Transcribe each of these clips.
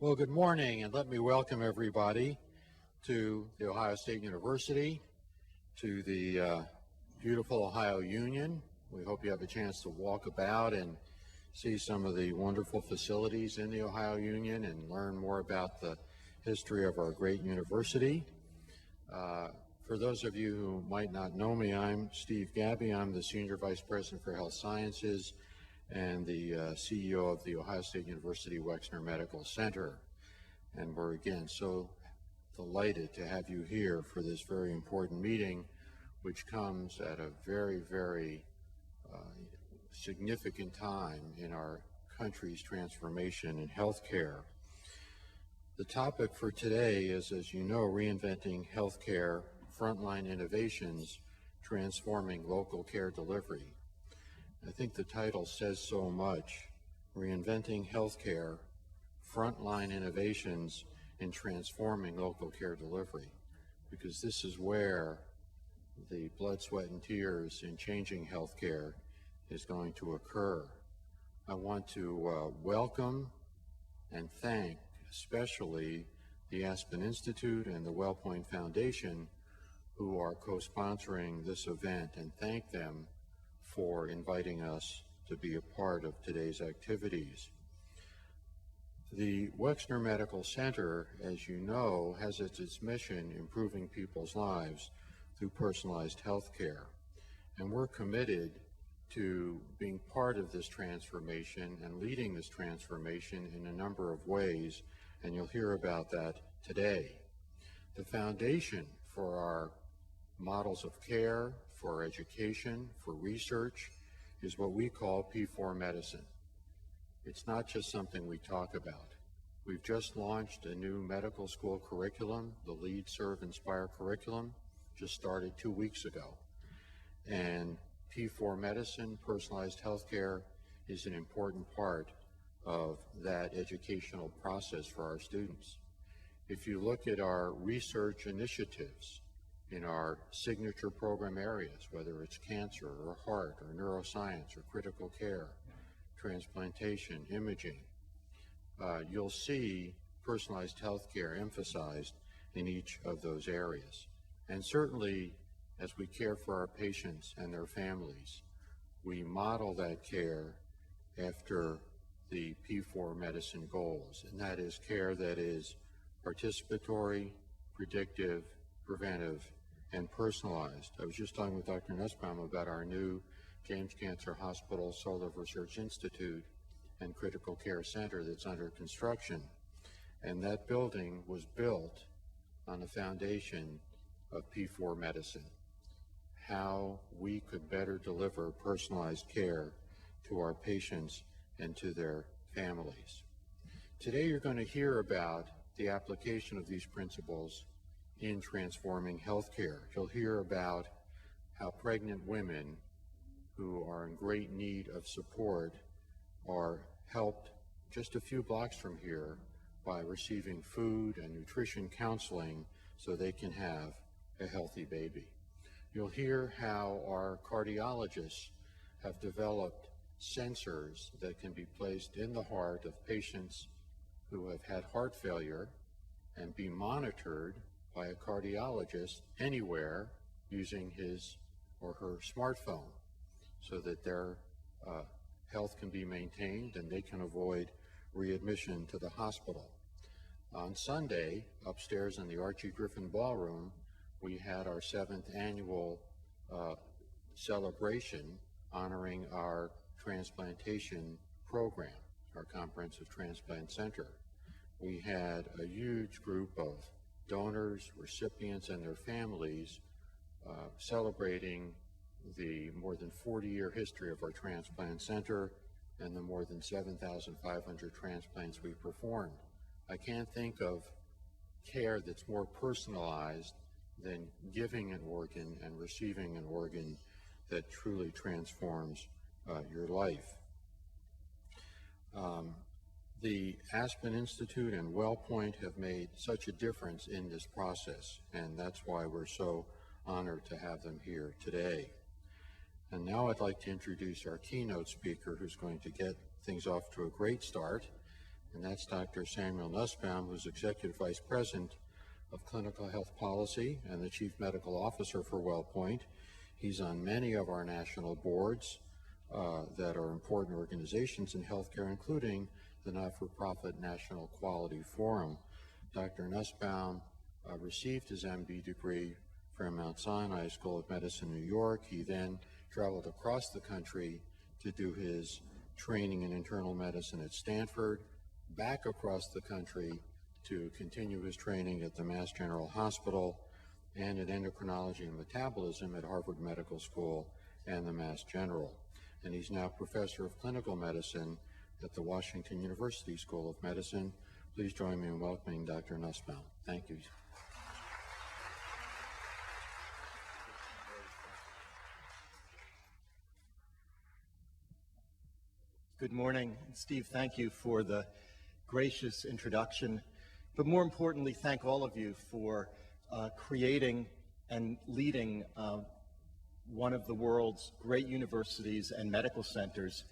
Well, good morning, and let me welcome everybody to the Ohio State University, to the beautiful Ohio Union. We hope you have a chance to walk about and see some of the wonderful facilities in the Ohio Union and learn more about the history of our great university. For those of you who might not know me, I'm Steve Gabby. I'm the Senior Vice President for Health Sciences and the CEO of the Ohio State University Wexner Medical Center. And we're again so delighted to have you here for this very important meeting, which comes at a very, very significant time in our country's transformation in healthcare. The topic for today is, as you know, Reinventing Health Care, Frontline Innovations, Transforming Local Care Delivery. I think the title says so much. Reinventing Healthcare, Frontline Innovations in Transforming Local Care Delivery, because this is where the blood, sweat, and tears in changing healthcare is going to occur. I want to welcome and thank especially the Aspen Institute and the WellPoint Foundation, who are co-sponsoring this event, and thank them for inviting us to be a part of today's activities. The Wexner Medical Center, as you know, has as its mission improving people's lives through personalized health care. And we're committed to being part of this transformation and leading this transformation in a number of ways, and you'll hear about that today. The foundation for our models of care, for education, for research, is what we call P4 medicine. It's not just something we talk about. We've just launched a new medical school curriculum, the Lead, Serve, Inspire curriculum, just started 2 weeks ago. And P4 medicine, personalized healthcare, is an important part of that educational process for our students. If you look at our research initiatives in our signature program areas, whether it's cancer or heart or neuroscience or critical care, transplantation, imaging, you'll see personalized healthcare emphasized in each of those areas. And certainly, as we care for our patients and their families, we model that care after the P4 medicine goals, and that is care that is participatory, predictive, preventive, and personalized. I was just talking with Dr. Nussbaum about our new James Cancer Hospital Solar Research Institute and Critical Care Center that's under construction. And that building was built on the foundation of P4 medicine, how we could better deliver personalized care to our patients and to their families. Today you're going to hear about the application of these principles in transforming healthcare. You'll hear about how pregnant women who are in great need of support are helped just a few blocks from here by receiving food and nutrition counseling so they can have a healthy baby. You'll hear how our cardiologists have developed sensors that can be placed in the heart of patients who have had heart failure and be monitored by a cardiologist anywhere using his or her smartphone so that their health can be maintained and they can avoid readmission to the hospital. On Sunday, upstairs in the Archie Griffin Ballroom, we had our 7th annual celebration honoring our transplantation program, our comprehensive transplant center. We had a huge group of donors, recipients, and their families celebrating the more than 40-year history of our transplant center and the more than 7,500 transplants we performed. I can't think of care that's more personalized than giving an organ and receiving an organ that truly transforms your life. The Aspen Institute and WellPoint have made such a difference in this process, and that's why we're so honored to have them here today. And now I'd like to introduce our keynote speaker, who's going to get things off to a great start, and that's Dr. Samuel Nussbaum, who's Executive Vice President of Clinical Health Policy and the Chief Medical Officer for WellPoint. He's on many of our national boards that are important organizations in healthcare, including the not-for-profit National Quality Forum. Dr. Nussbaum received his MD degree from Mount Sinai School of Medicine, New York. He then traveled across the country to do his training in internal medicine at Stanford, back across the country to continue his training at the Mass General Hospital, and in endocrinology and metabolism at Harvard Medical School and the Mass General. And he's now professor of clinical medicine at the Washington University School of Medicine. Please join me in welcoming Dr. Nussbaum. Thank you. Good morning. Steve, thank you for the gracious introduction, but more importantly, thank all of you for creating and leading one of the world's great universities and medical centers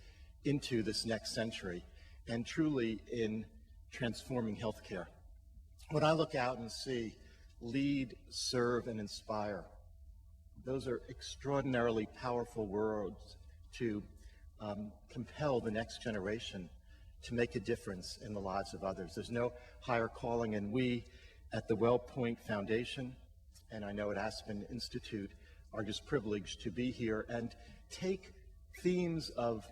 into this next century, and truly in transforming healthcare. When I look out and see lead, serve, and inspire, those are extraordinarily powerful words to compel the next generation to make a difference in the lives of others. There's no higher calling, and we at the WellPoint Foundation, and I know at Aspen Institute, are just privileged to be here and take themes of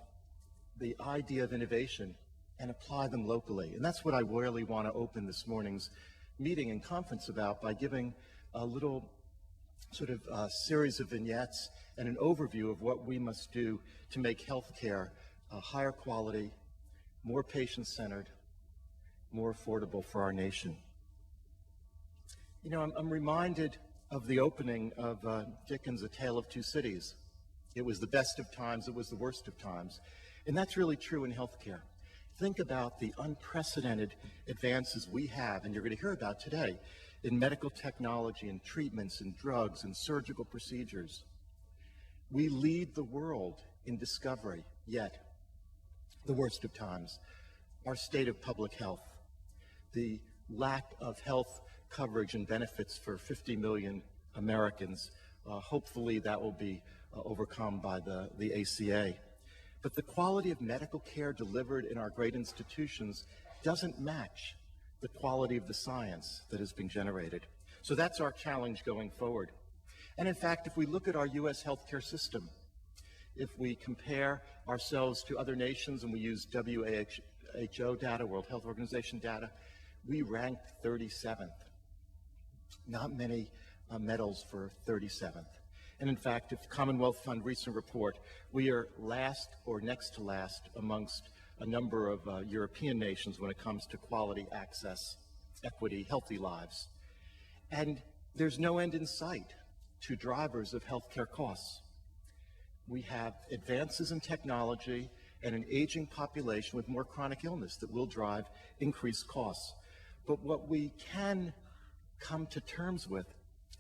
the idea of innovation and apply them locally. And that's what I really want to open this morning's meeting and conference about, by giving a little sort of series of vignettes and an overview of what we must do to make healthcare higher quality, more patient-centered, more affordable for our nation. You know, I'm reminded of the opening of Dickens' A Tale of Two Cities. It was the best of times, it was the worst of times. And that's really true in healthcare. Think about the unprecedented advances we have, and you're going to hear about today, in medical technology and treatments and drugs and surgical procedures. We lead the world in discovery, yet the worst of times, our state of public health, the lack of health coverage and benefits for 50 million Americans. Hopefully that will be overcome by the ACA. But the quality of medical care delivered in our great institutions doesn't match the quality of the science that is being generated. So that's our challenge going forward. And in fact, if we look at our US healthcare system, if we compare ourselves to other nations and we use WHO data, World Health Organization data, we rank 37th. Not many medals for 37th. And in fact, if Commonwealth Fund recent report, we are last or next to last amongst a number of European nations when it comes to quality, access, equity, healthy lives. And there's no end in sight to drivers of healthcare costs. We have advances in technology and an aging population with more chronic illness that will drive increased costs. But what we can come to terms with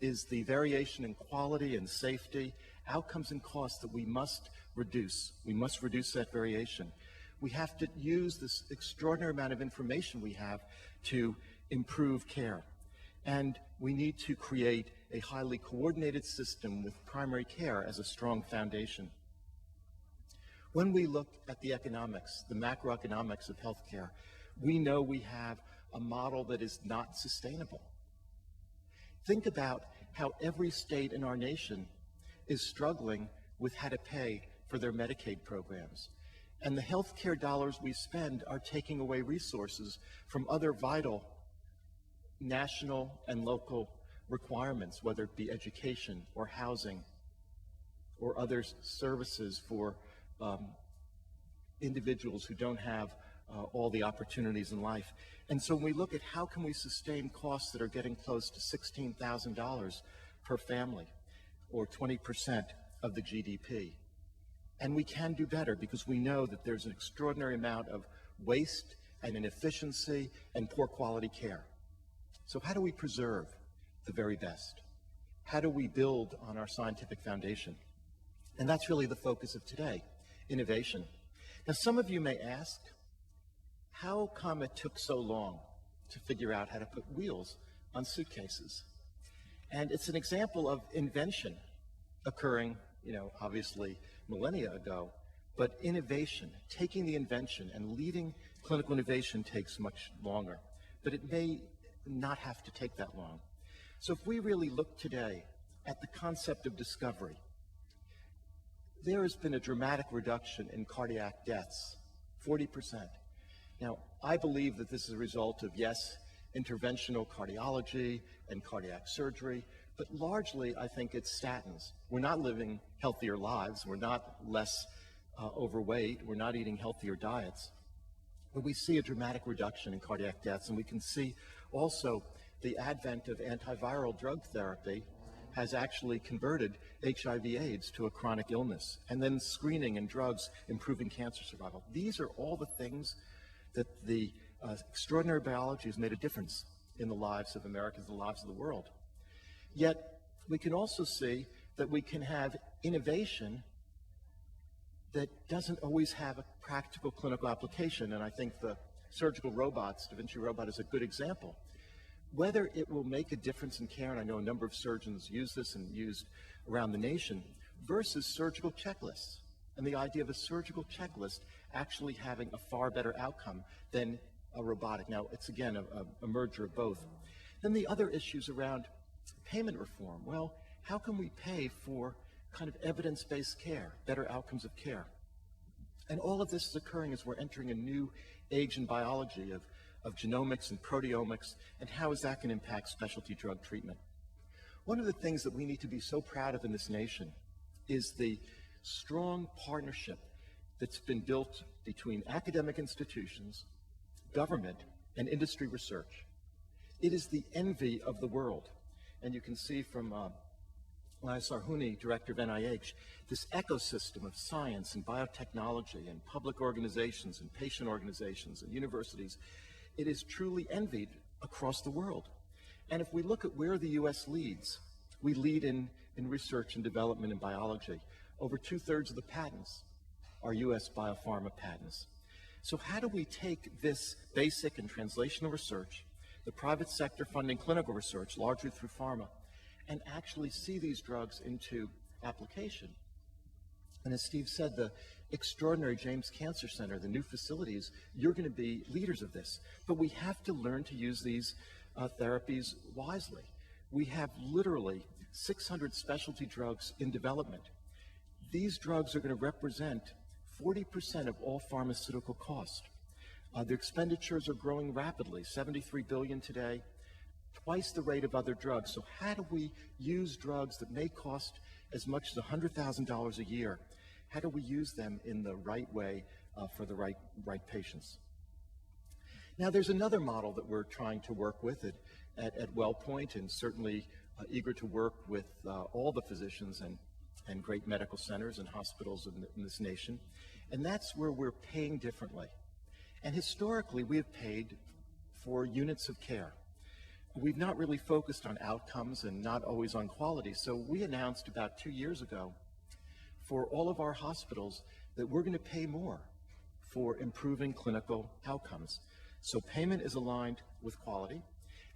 is the variation in quality and safety, outcomes and costs that we must reduce. We must reduce that variation. We have to use this extraordinary amount of information we have to improve care. And we need to create a highly coordinated system with primary care as a strong foundation. When we look at the economics, the macroeconomics of healthcare, we know we have a model that is not sustainable. Think about how every state in our nation is struggling with how to pay for their Medicaid programs. And the healthcare dollars we spend are taking away resources from other vital national and local requirements, whether it be education or housing or other services for individuals who don't have all the opportunities in life. And so when we look at how can we sustain costs that are getting close to $16,000 per family, or 20% of the GDP, and we can do better because we know that there's an extraordinary amount of waste and inefficiency and poor quality care. So how do we preserve the very best? How do we build on our scientific foundation? And that's really the focus of today, innovation. Now, some of you may ask, how come it took so long to figure out how to put wheels on suitcases? And it's an example of invention occurring, obviously millennia ago, but innovation, taking the invention and leading clinical innovation takes much longer, but it may not have to take that long. So if we really look today at the concept of discovery, there has been a dramatic reduction in cardiac deaths, 40%. Now, I believe that this is a result of, yes, interventional cardiology and cardiac surgery, but largely I think it's statins. We're not living healthier lives, we're not less overweight, we're not eating healthier diets, but we see a dramatic reduction in cardiac deaths, and we can see also the advent of antiviral drug therapy has actually converted HIV/AIDS to a chronic illness, and then screening and drugs improving cancer survival. These are all the things that the extraordinary biology has made a difference in the lives of Americans, the lives of the world. Yet, we can also see that we can have innovation that doesn't always have a practical clinical application, and I think the surgical robots, Da Vinci robot, is a good example. Whether it will make a difference in care, and I know a number of surgeons use this and used around the nation, versus surgical checklists, and the idea of a surgical checklist actually having a far better outcome than a robotic. Now, it's again a merger of both. Then the other issues around payment reform. Well, how can we pay for kind of evidence-based care, better outcomes of care? And all of this is occurring as we're entering a new age in biology of genomics and proteomics, and how is that going to impact specialty drug treatment? One of the things that we need to be so proud of in this nation is the strong partnership that's been built between academic institutions, government, and industry research. It is the envy of the world. And you can see from Laya Sarhuni, director of NIH, this ecosystem of science and biotechnology and public organizations and patient organizations and universities. It is truly envied across the world. And if we look at where the U.S. leads, we lead in research and development in biology. Over 2/3 of the patents are U.S. biopharma patents. So how do we take this basic and translational research, the private sector funding clinical research, largely through pharma, and actually see these drugs into application? And as Steve said, the extraordinary James Cancer Center, the new facilities, you're going to be leaders of this. But we have to learn to use these therapies wisely. We have literally 600 specialty drugs in development. These drugs are going to represent 40% of all pharmaceutical cost. The expenditures are growing rapidly, $73 billion today, twice the rate of other drugs. So how do we use drugs that may cost as much as $100,000 a year? How do we use them in the right way for the right patients? Now, there's another model that we're trying to work with at WellPoint, and certainly eager to work with all the physicians and great medical centers and hospitals in this nation, and that's where we're paying differently. And historically, we have paid for units of care. We've not really focused on outcomes and not always on quality, so we announced about 2 years ago for all of our hospitals that we're going to pay more for improving clinical outcomes. So payment is aligned with quality,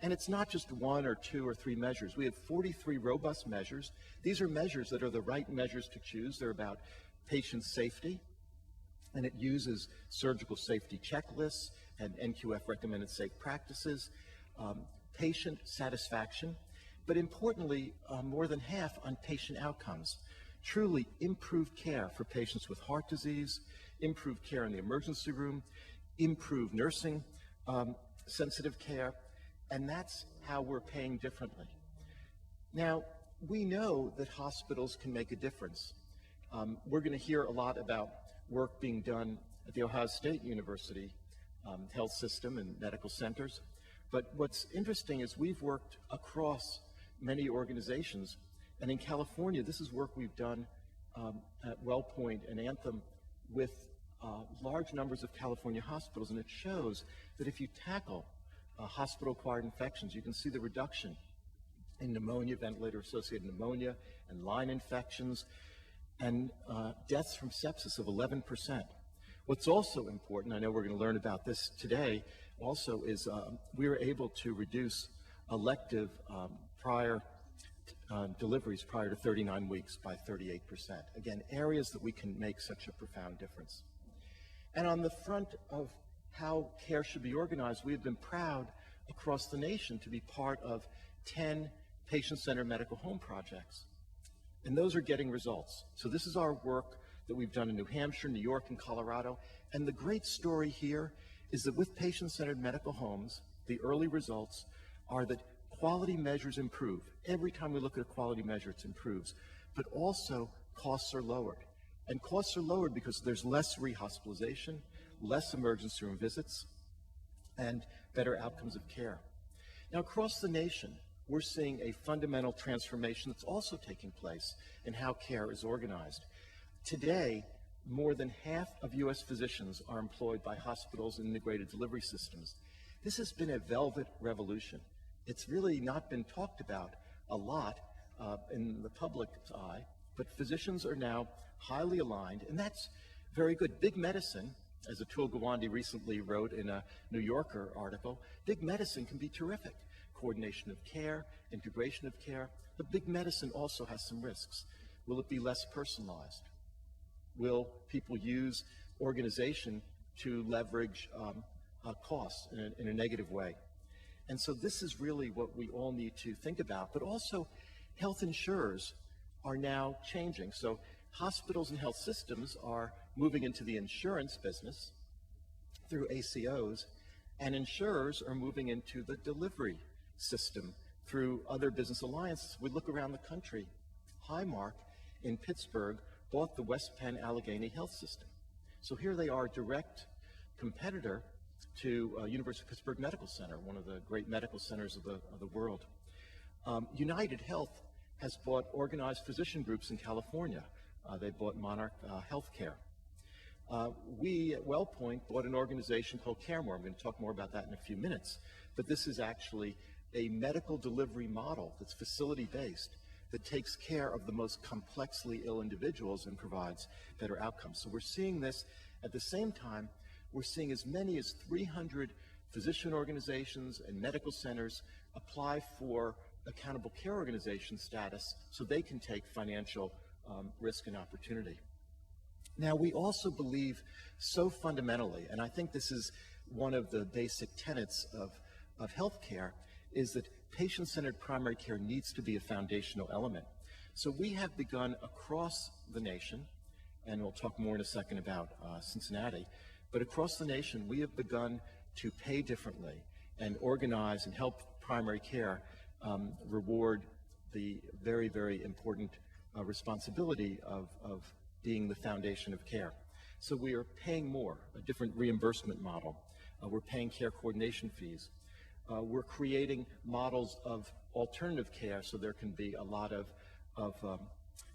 and it's not just 1 or 2 or 3 measures. We have 43 robust measures. These are measures that are the right measures to choose. They're about patient safety, and it uses surgical safety checklists and NQF recommended safe practices, patient satisfaction, but importantly, more than half on patient outcomes. Truly improved care for patients with heart disease, improved care in the emergency room, improved nursing sensitive care, and that's how we're paying differently. Now, we know that hospitals can make a difference. We're going to hear a lot about work being done at the Ohio State University health system and medical centers. But what's interesting is we've worked across many organizations, and in California, this is work we've done at WellPoint and Anthem with large numbers of California hospitals, and it shows that if you tackle hospital-acquired infections, you can see the reduction in pneumonia, ventilator-associated pneumonia, and line infections, and deaths from sepsis of 11%. What's also important, I know we're going to learn about this today, also is we were able to reduce elective prior deliveries prior to 39 weeks by 38%. Again, areas that we can make such a profound difference. And on the front of how care should be organized, we have been proud across the nation to be part of 10 patient-centered medical home projects. And those are getting results. So this is our work that we've done in New Hampshire, New York, and Colorado. And the great story here is that with patient-centered medical homes, the early results are that quality measures improve. Every time we look at a quality measure, it improves. But also, costs are lowered. And costs are lowered because there's less rehospitalization, less emergency room visits, and better outcomes of care. Now, across the nation, we're seeing a fundamental transformation that's also taking place in how care is organized. Today, more than half of U.S. physicians are employed by hospitals and integrated delivery systems. This has been a velvet revolution. It's really not been talked about a lot in the public's eye, but physicians are now highly aligned, and that's very good. Big medicine, as Atul Gawande recently wrote in a New Yorker article, big medicine can be terrific. Coordination of care, integration of care, but big medicine also has some risks. Will it be less personalized? Will people use organization to leverage costs in a negative way? And so this is really what we all need to think about, but also health insurers are now changing. So hospitals and health systems are moving into the insurance business through ACOs, and insurers are moving into the delivery system through other business alliances. We look around the country. Highmark in Pittsburgh bought the West Penn Allegheny Health System. So here they are, direct competitor to University of Pittsburgh Medical Center, one of the great medical centers of the world. United Health has bought organized physician groups in California. They bought Monarch Healthcare. We at WellPoint bought an organization called CareMore. I'm going to talk more about that in a few minutes. But this is actually a medical delivery model that's facility-based that takes care of the most complexly ill individuals and provides better outcomes. So we're seeing this. At the same time, we're seeing as many as 300 physician organizations and medical centers apply for accountable care organization status so they can take financial risk and opportunity. Now, we also believe so fundamentally, and I think this is one of the basic tenets of healthcare, is that patient-centered primary care needs to be a foundational element. So we have begun across the nation, and we'll talk more in a second about Cincinnati, but across the nation, we have begun to pay differently and organize and help primary care reward the very, very important responsibility of being the foundation of care. So we are paying more, a different reimbursement model. We're paying care coordination fees. We're creating models of alternative care so there can be a lot of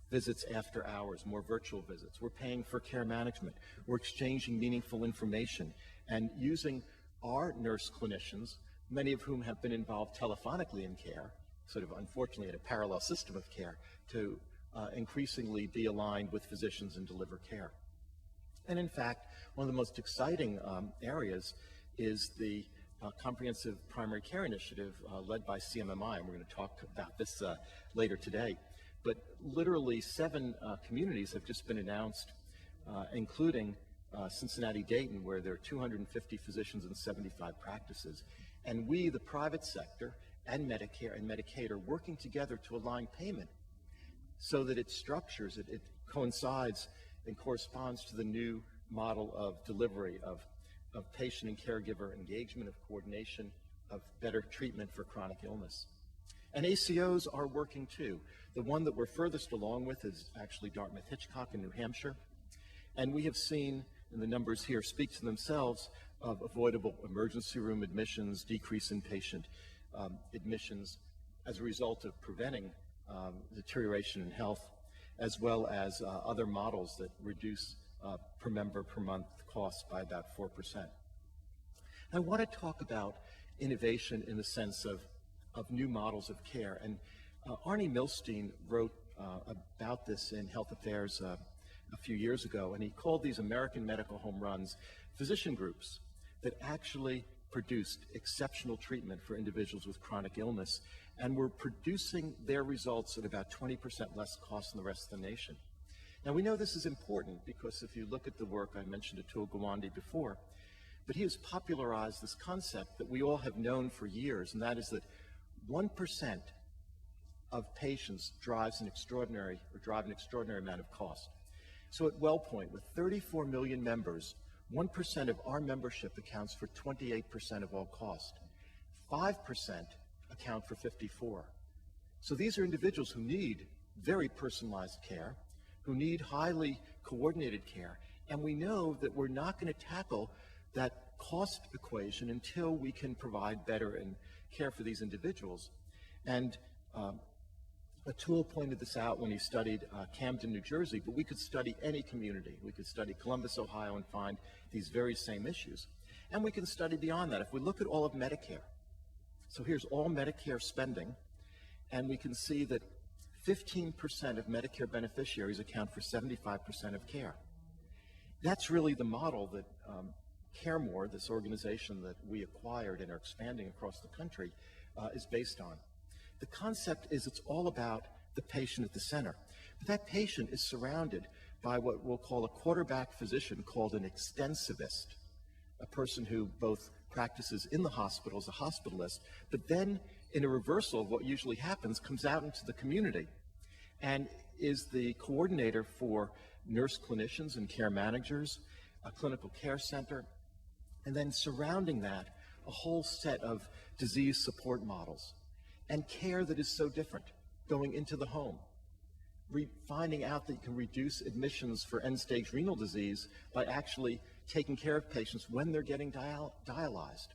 visits after hours, more virtual visits. We're paying for care management. We're exchanging meaningful information and using our nurse clinicians, many of whom have been involved telephonically in care, sort of unfortunately in a parallel system of care, to increasingly be aligned with physicians and deliver care. And in fact, one of the most exciting areas is the Comprehensive Primary Care Initiative led by CMMI, and we're going to talk about this later today. But literally 7 communities have just been announced, including Cincinnati-Dayton, where there are 250 physicians and 75 practices. And we, the private sector, and Medicare and Medicaid are working together to align payment so that it structures, it coincides and corresponds to the new model of delivery of patient and caregiver engagement, of coordination, of better treatment for chronic illness. And ACOs are working too. The one that we're furthest along with is actually Dartmouth-Hitchcock in New Hampshire. And we have seen, and the numbers here speak to themselves, of avoidable emergency room admissions, decrease in patient admissions as a result of preventing deterioration in health, as well as other models that reduce per member per month costs by about 4%. I want to talk about innovation in the sense of new models of care. And Arnie Milstein wrote about this in Health Affairs a few years ago, and he called these American medical home runs physician groups that actually produced exceptional treatment for individuals with chronic illness and were producing their results at about 20% less cost than the rest of the nation. Now, we know this is important because if you look at the work, I mentioned Atul Gawande before, but he has popularized this concept that we all have known for years, and that is that 1% of patients drive an extraordinary amount of cost. So at WellPoint, with 34 million members, 1% of our membership accounts for 28% of all cost. 5% account for 54%. So these are individuals who need very personalized care, who need highly coordinated care, and we know that we're not going to tackle that cost equation until we can provide better care for these individuals. And Atul pointed this out when he studied Camden, New Jersey, but we could study any community. We could study Columbus, Ohio, and find these very same issues. And we can study beyond that. If we look at all of Medicare, so here's all Medicare spending, and we can see that 15% of Medicare beneficiaries account for 75% of care. That's really the model that CareMore, this organization that we acquired and are expanding across the country, is based on. The concept is it's all about the patient at the center. But that patient is surrounded by what we'll call a quarterback physician called an extensivist, a person who both practices in the hospital as a hospitalist, but then in a reversal of what usually happens, comes out into the community and is the coordinator for nurse clinicians and care managers, a clinical care center, and then surrounding that, a whole set of disease support models and care that is so different, going into the home, finding out that you can reduce admissions for end-stage renal disease by actually taking care of patients when they're getting dialyzed.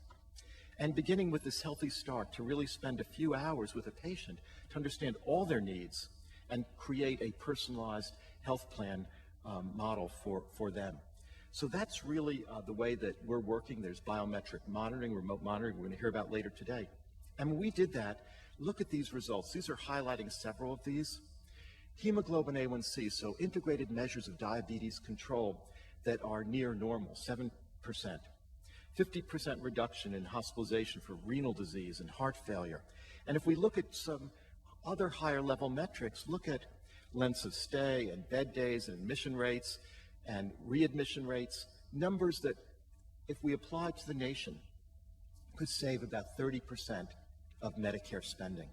And beginning with this healthy start to really spend a few hours with a patient to understand all their needs and create a personalized health plan model for them. So that's really the way that we're working. There's biometric monitoring, remote monitoring, we're going to hear about later today. And when we did that, look at these results. These are highlighting several of these. Hemoglobin A1C, so integrated measures of diabetes control that are near normal, 7%. 50% reduction in hospitalization for renal disease and heart failure. And if we look at some other higher level metrics, look at lengths of stay and bed days and admission rates and readmission rates, numbers that if we applied to the nation could save about 30% of Medicare spending.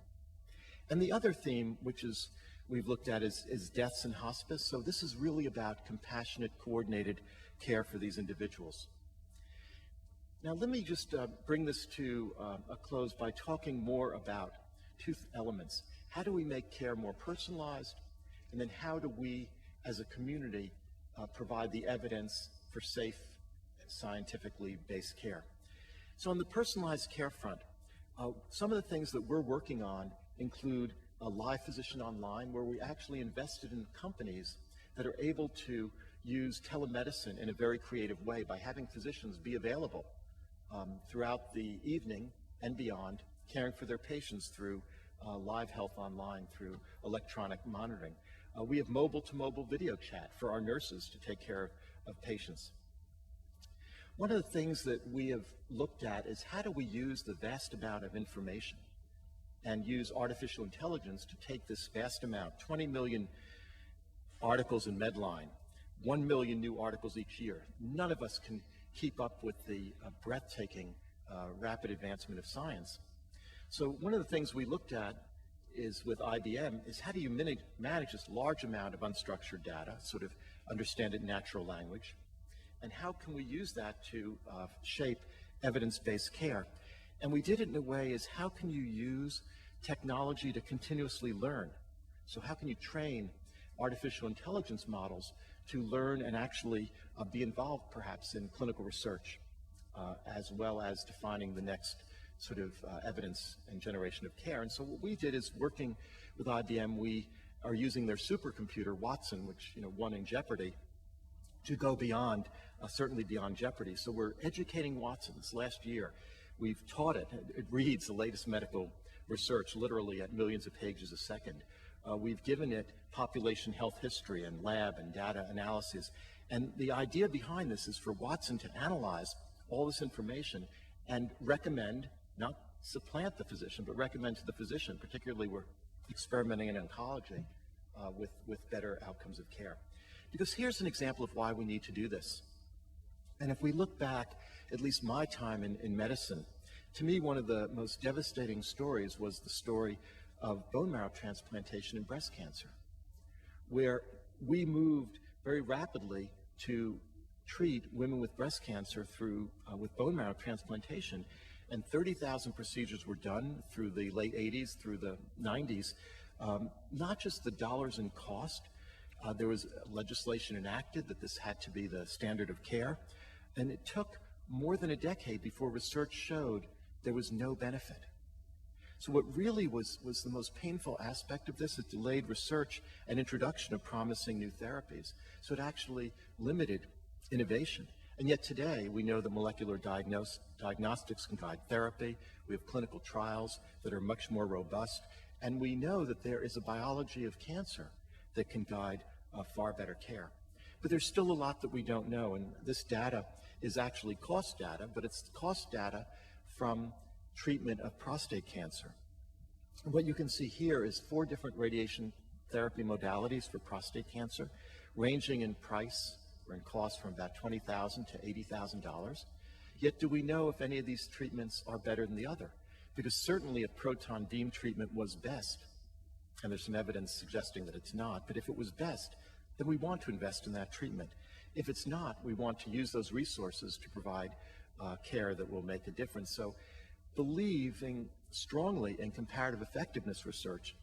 And the other theme, which is we've looked at, is deaths in hospice. So this is really about compassionate, coordinated care for these individuals. Now let me just bring this to a close by talking more about two elements. How do we make care more personalized? And then how do we, as a community, provide the evidence for safe, scientifically based care? So on the personalized care front, some of the things that we're working on include a live physician online, where we actually invested in companies that are able to use telemedicine in a very creative way by having physicians be available throughout the evening and beyond, caring for their patients through live health online, through electronic monitoring. We have mobile-to-mobile video chat for our nurses to take care of patients. One of the things that we have looked at is how do we use the vast amount of information and use artificial intelligence to take this vast amount, 20 million articles in Medline, 1 million new articles each year. None of us can keep up with the breathtaking rapid advancement of science. So one of the things we looked at is with IBM is how do you manage this large amount of unstructured data, sort of understand it in natural language, and how can we use that to shape evidence-based care? And we did it in a way is how can you use technology to continuously learn? So how can you train artificial intelligence models to learn and actually be involved perhaps in clinical research, as well as defining the next sort of evidence and generation of care? And so what we did is working with IBM, we are using their supercomputer, Watson, which won in Jeopardy, to go beyond, certainly beyond Jeopardy. So we're educating Watson. This last year, we've taught it. It reads the latest medical research literally at millions of pages a second. we've given it population health history and lab and data analysis. And the idea behind this is for Watson to analyze all this information and recommend, not supplant the physician, but recommend to the physician, particularly we're experimenting in oncology, with better outcomes of care. Because here's an example of why we need to do this. And if we look back, at least my time in medicine, to me, one of the most devastating stories was the story of bone marrow transplantation in breast cancer, where we moved very rapidly to treat women with breast cancer through with bone marrow transplantation, and 30,000 procedures were done through the late 80s, through the 90s. Not just the dollars in cost, there was legislation enacted that this had to be the standard of care, and it took more than a decade before research showed there was no benefit. So what really was the most painful aspect of this is delayed research and introduction of promising new therapies. So it actually limited innovation. And yet today, we know that molecular diagnostics can guide therapy. We have clinical trials that are much more robust. And we know that there is a biology of cancer that can guide far better care. But there's still a lot that we don't know. And this data is actually cost data, but it's cost data from treatment of prostate cancer. What you can see here is 4 different radiation therapy modalities for prostate cancer, ranging in price or in cost from about $20,000 to $80,000. Yet do we know if any of these treatments are better than the other? Because certainly a proton beam treatment was best, and there's some evidence suggesting that it's not, but if it was best, then we want to invest in that treatment. If it's not, we want to use those resources to provide care that will make a difference. So believing strongly in comparative effectiveness research,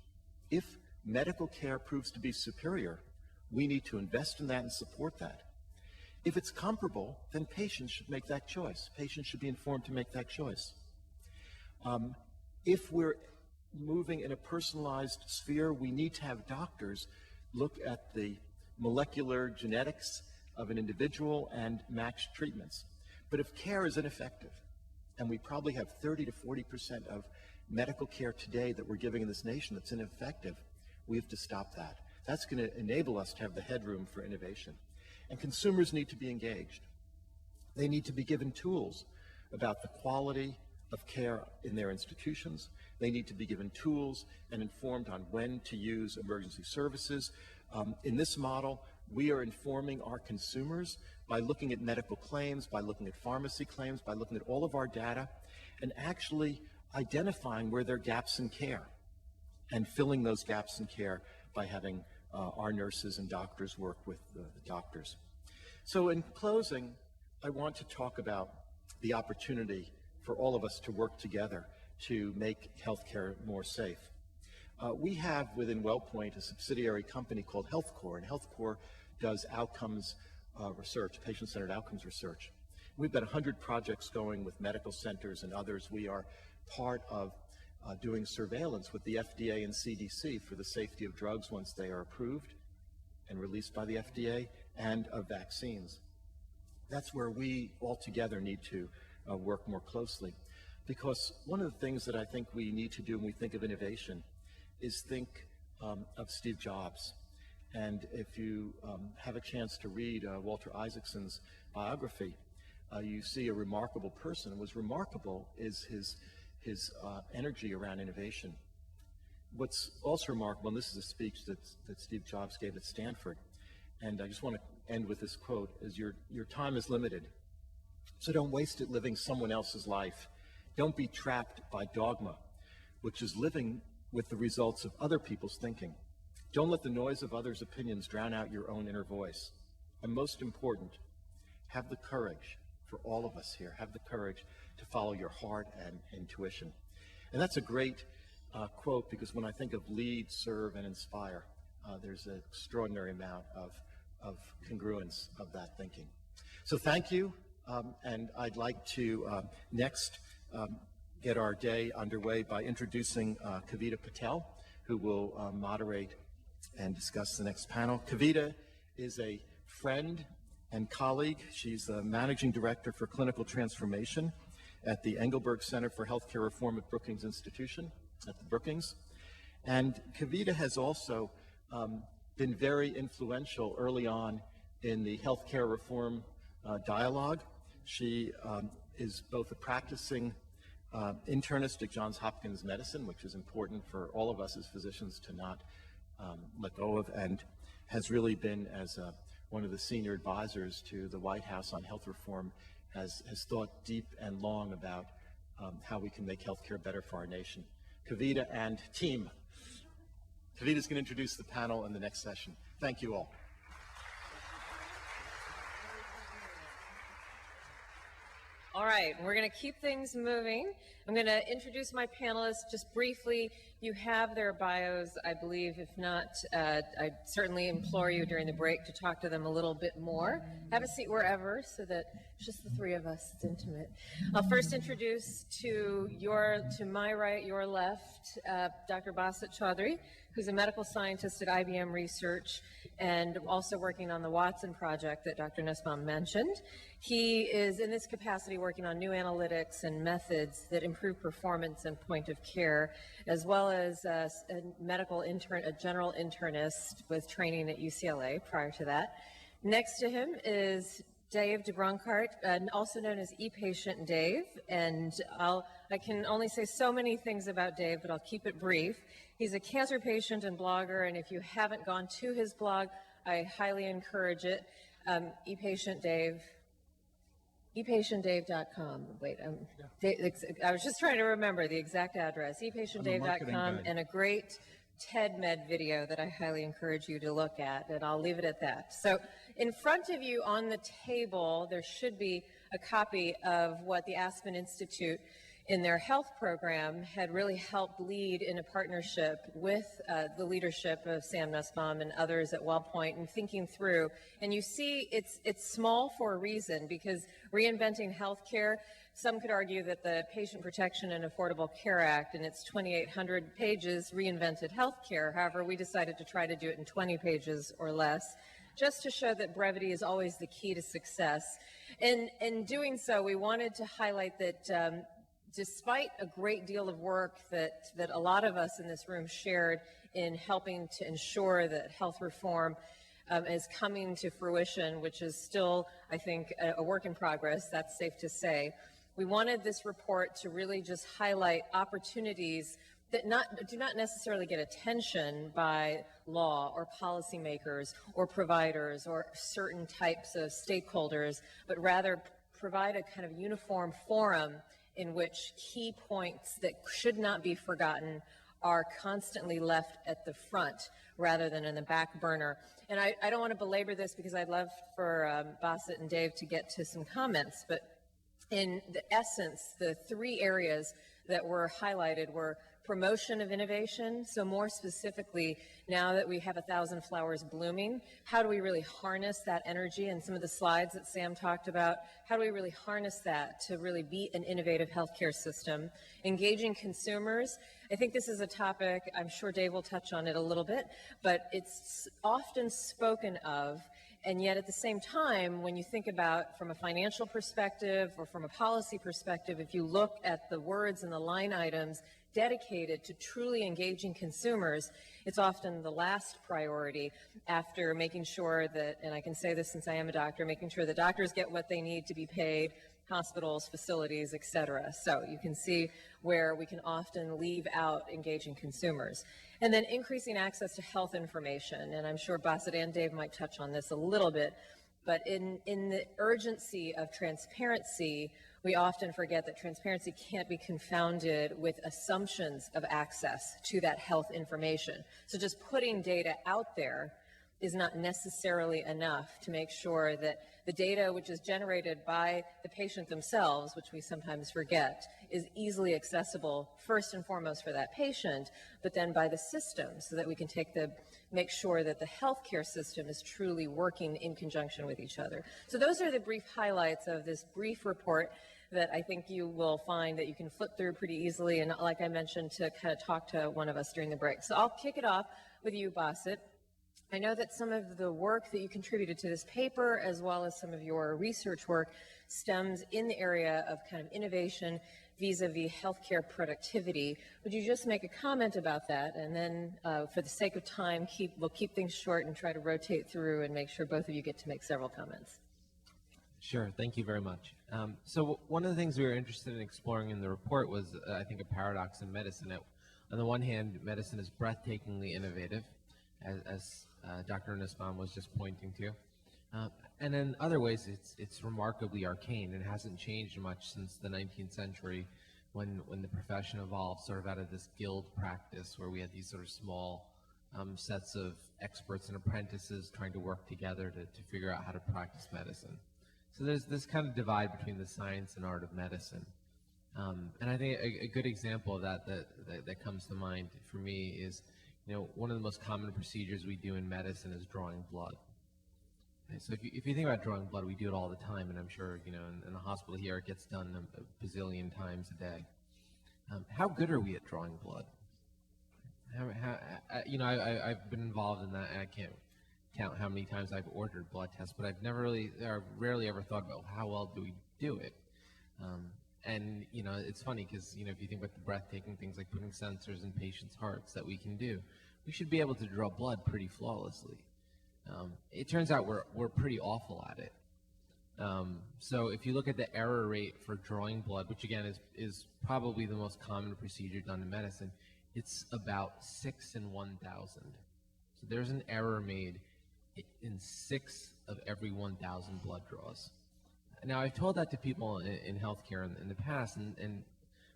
if medical care proves to be superior, we need to invest in that and support that. If it's comparable, then patients should make that choice. Patients should be informed to make that choice. If we're moving in a personalized sphere, we need to have doctors look at the molecular genetics of an individual and match treatments. But if care is ineffective, and we probably have 30 to 40% of medical care today that we're giving in this nation that's ineffective, we have to stop that. That's going to enable us to have the headroom for innovation. And consumers need to be engaged. They need to be given tools about the quality of care in their institutions. They need to be given tools and informed on when to use emergency services. In this model, we are informing our consumers by looking at medical claims, by looking at pharmacy claims, by looking at all of our data, and actually identifying where there are gaps in care and filling those gaps in care by having our nurses and doctors work with the doctors. So in closing, I want to talk about the opportunity for all of us to work together to make healthcare more safe. We have within WellPoint a subsidiary company called HealthCore, and HealthCore does outcomes research, patient-centered outcomes research. We've got 100 projects going with medical centers and others. We are part of doing surveillance with the FDA and CDC for the safety of drugs once they are approved and released by the FDA, and of vaccines. That's where we all together need to work more closely, because one of the things that I think we need to do when we think of innovation is think of Steve Jobs. And if you have a chance to read Walter Isaacson's biography, you see a remarkable person. And what's remarkable is his energy around innovation. What's also remarkable, and this is a speech that Steve Jobs gave at Stanford, and I just want to end with this quote, is your time is limited, so don't waste it living someone else's life. Don't be trapped by dogma, which is living with the results of other people's thinking. Don't let the noise of others' opinions drown out your own inner voice. And most important, have the courage, for all of us here, have the courage to follow your heart and intuition. And that's a great quote, because when I think of lead, serve, and inspire, there's an extraordinary amount of congruence of that thinking. So thank you, and I'd like to next get our day underway by introducing Kavita Patel, who will moderate and discuss the next panel. Kavita is a friend and colleague. She's the Managing Director for Clinical Transformation at the Engelberg Center for Healthcare Reform at Brookings Institution, at the Brookings. And Kavita has also been very influential early on in the healthcare reform dialogue. She is both a practicing internist at Johns Hopkins Medicine, which is important for all of us as physicians to not let go of, and has really been, as one of the senior advisors to the White House on health reform, has thought deep and long about how we can make healthcare better for our nation. Kavita and team. Kavita's going to introduce the panel in the next session. Thank you all. All right, we're going to keep things moving. I'm going to introduce my panelists just briefly. You have their bios, I believe. If not, I certainly implore you during the break to talk to them a little bit more. Have a seat wherever so that it's just the three of us. It's intimate. I'll first introduce to my right, your left, Dr. Basit Chaudhry, who's a medical scientist at IBM Research and also working on the Watson project that Dr. Nussbaum mentioned. He is in this capacity working on new analytics and methods that improve performance and point of care, as well as a general internist with training at UCLA prior to that. Next to him is Dave DeBronkart, also known as ePatient Dave, and I can only say so many things about Dave, but I'll keep it brief. He's a cancer patient and blogger, and if you haven't gone to his blog, I highly encourage it. ePatientDave.com. Wait, I was just trying to remember the exact address. ePatientDave.com, and a great TED-Med video that I highly encourage you to look at, and I'll leave it at that. So in front of you on the table, there should be a copy of what the Aspen Institute in their health program had really helped lead in a partnership with the leadership of Sam Nussbaum and others at WellPoint and thinking through. And you see it's small for a reason, because Reinventing Health Care, some could argue that the Patient Protection and Affordable Care Act and its 2,800 pages reinvented health care. However, we decided to try to do it in 20 pages or less, just to show that brevity is always the key to success. And in doing so, we wanted to highlight that despite a great deal of work that a lot of us in this room shared in helping to ensure that health reform is coming to fruition, which is still, I think, a work in progress, that's safe to say, we wanted this report to really just highlight opportunities that do not necessarily get attention by law or policymakers or providers or certain types of stakeholders, but rather provide a kind of uniform forum in which key points that should not be forgotten are constantly left at the front rather than in the back burner. And I don't want to belabor this because I'd love for Basit and Dave to get to some comments, but in the essence, the three areas that were highlighted were promotion of innovation. So more specifically, now that we have 1,000 flowers blooming, how do we really harness that energy? And some of the slides that Sam talked about, how do we really harness that to really be an innovative healthcare system? Engaging consumers. I think this is a topic, I'm sure Dave will touch on it a little bit, but it's often spoken of. And yet at the same time, when you think about from a financial perspective or from a policy perspective, if you look at the words and the line items dedicated to truly engaging consumers, it's often the last priority after making sure that, and I can say this since I am a doctor, making sure that doctors get what they need to be paid, hospitals, facilities, et cetera. So you can see where we can often leave out engaging consumers. And then increasing access to health information, and I'm sure Basit and Dave might touch on this a little bit, but in the urgency of transparency, we often forget that transparency can't be confounded with assumptions of access to that health information. So just putting data out there is not necessarily enough to make sure that the data which is generated by the patient themselves, which we sometimes forget, is easily accessible first and foremost for that patient, but then by the system so that we can make sure that the healthcare system is truly working in conjunction with each other. So those are the brief highlights of this brief report that I think you will find that you can flip through pretty easily, and like I mentioned, to kind of talk to one of us during the break. So I'll kick it off with you, Basit. I know that some of the work that you contributed to this paper, as well as some of your research work, stems in the area of kind of innovation vis-a-vis healthcare productivity. Would you just make a comment about that? And then for the sake of time, we'll keep things short and try to rotate through and make sure both of you get to make several comments. Sure, thank you very much. So one of the things we were interested in exploring in the report was, I think, a paradox in medicine. On the one hand, medicine is breathtakingly innovative, as Dr. Nussbaum was just pointing to. And in other ways, it's remarkably arcane and hasn't changed much since the 19th century when the profession evolved sort of out of this guild practice where we had these sort of small sets of experts and apprentices trying to work together to figure out how to practice medicine. So there's this kind of divide between the science and art of medicine. And I think a good example of that comes to mind for me is, one of the most common procedures we do in medicine is drawing blood. Okay, so if you think about drawing blood, we do it all the time, and I'm sure, in the hospital here it gets done a bazillion times a day. How good are we at drawing blood? I've been involved in that, and I can't count how many times I've ordered blood tests, but I've rarely ever thought about how well do we do it. And it's funny because if you think about the breathtaking things like putting sensors in patients' hearts that we can do, we should be able to draw blood pretty flawlessly. It turns out we're pretty awful at it. So if you look at the error rate for drawing blood, which again is probably the most common procedure done in medicine, it's about 6 in 1,000. So there's an error made in 6 of every 1,000 blood draws. Now, I've told that to people in healthcare in the past, and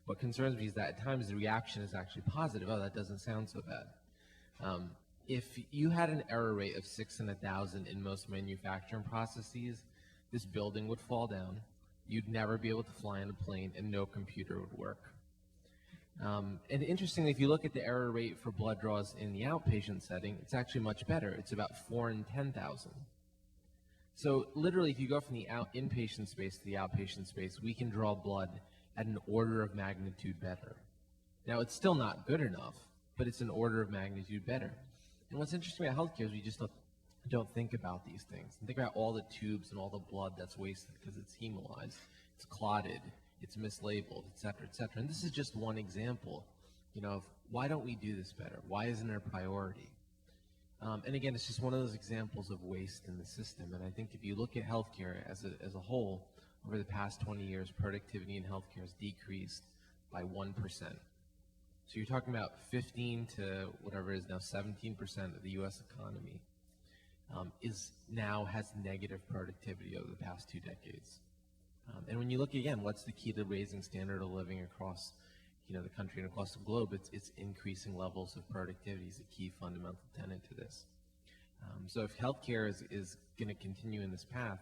what concerns me is that at times the reaction is actually positive. Oh, that doesn't sound so bad. If you had an error rate of 6 in 1,000 in most manufacturing processes, this building would fall down, you'd never be able to fly on a plane, and no computer would work. And interestingly, if you look at the error rate for blood draws in the outpatient setting, it's actually much better. It's about 4 in 10,000. So literally, if you go from the inpatient space to the outpatient space, we can draw blood at an order of magnitude better. Now, it's still not good enough, but it's an order of magnitude better. And what's interesting about healthcare is we just don't think about these things. And think about all the tubes and all the blood that's wasted because it's hemolyzed, it's clotted, it's mislabeled, et cetera, et cetera. And this is just one example, of why don't we do this better? Why isn't it a priority? And again, it's just one of those examples of waste in the system. And I think if you look at healthcare as a whole, over the past 20 years, productivity in healthcare has decreased by 1%. So you're talking about 15 to whatever it is now, 17% of the U.S. economy has negative productivity over the past 2 decades. And when you look again, what's the key to raising standard of living across the country and across the globe? It's increasing levels of productivity is a key fundamental tenet to this. So if healthcare is going to continue in this path,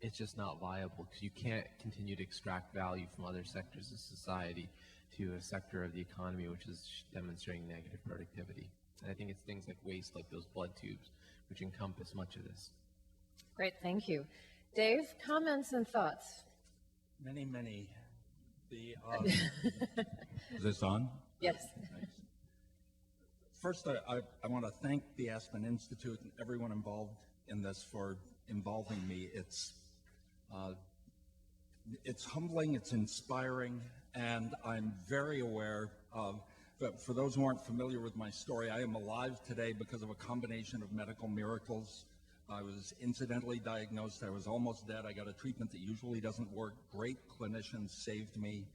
it's just not viable because you can't continue to extract value from other sectors of society to a sector of the economy which is demonstrating negative productivity. And I think it's things like waste, like those blood tubes, which encompass much of this. Great, thank you. Dave, comments and thoughts? Many. Is this on? Yes. Thanks. First, I want to thank the Aspen Institute and everyone involved in this for involving me. It's humbling, it's inspiring, and I'm very aware of, but for those who aren't familiar with my story, I am alive today because of a combination of medical miracles. I was incidentally diagnosed. I was almost dead. I got a treatment that usually doesn't work. Great clinicians saved me.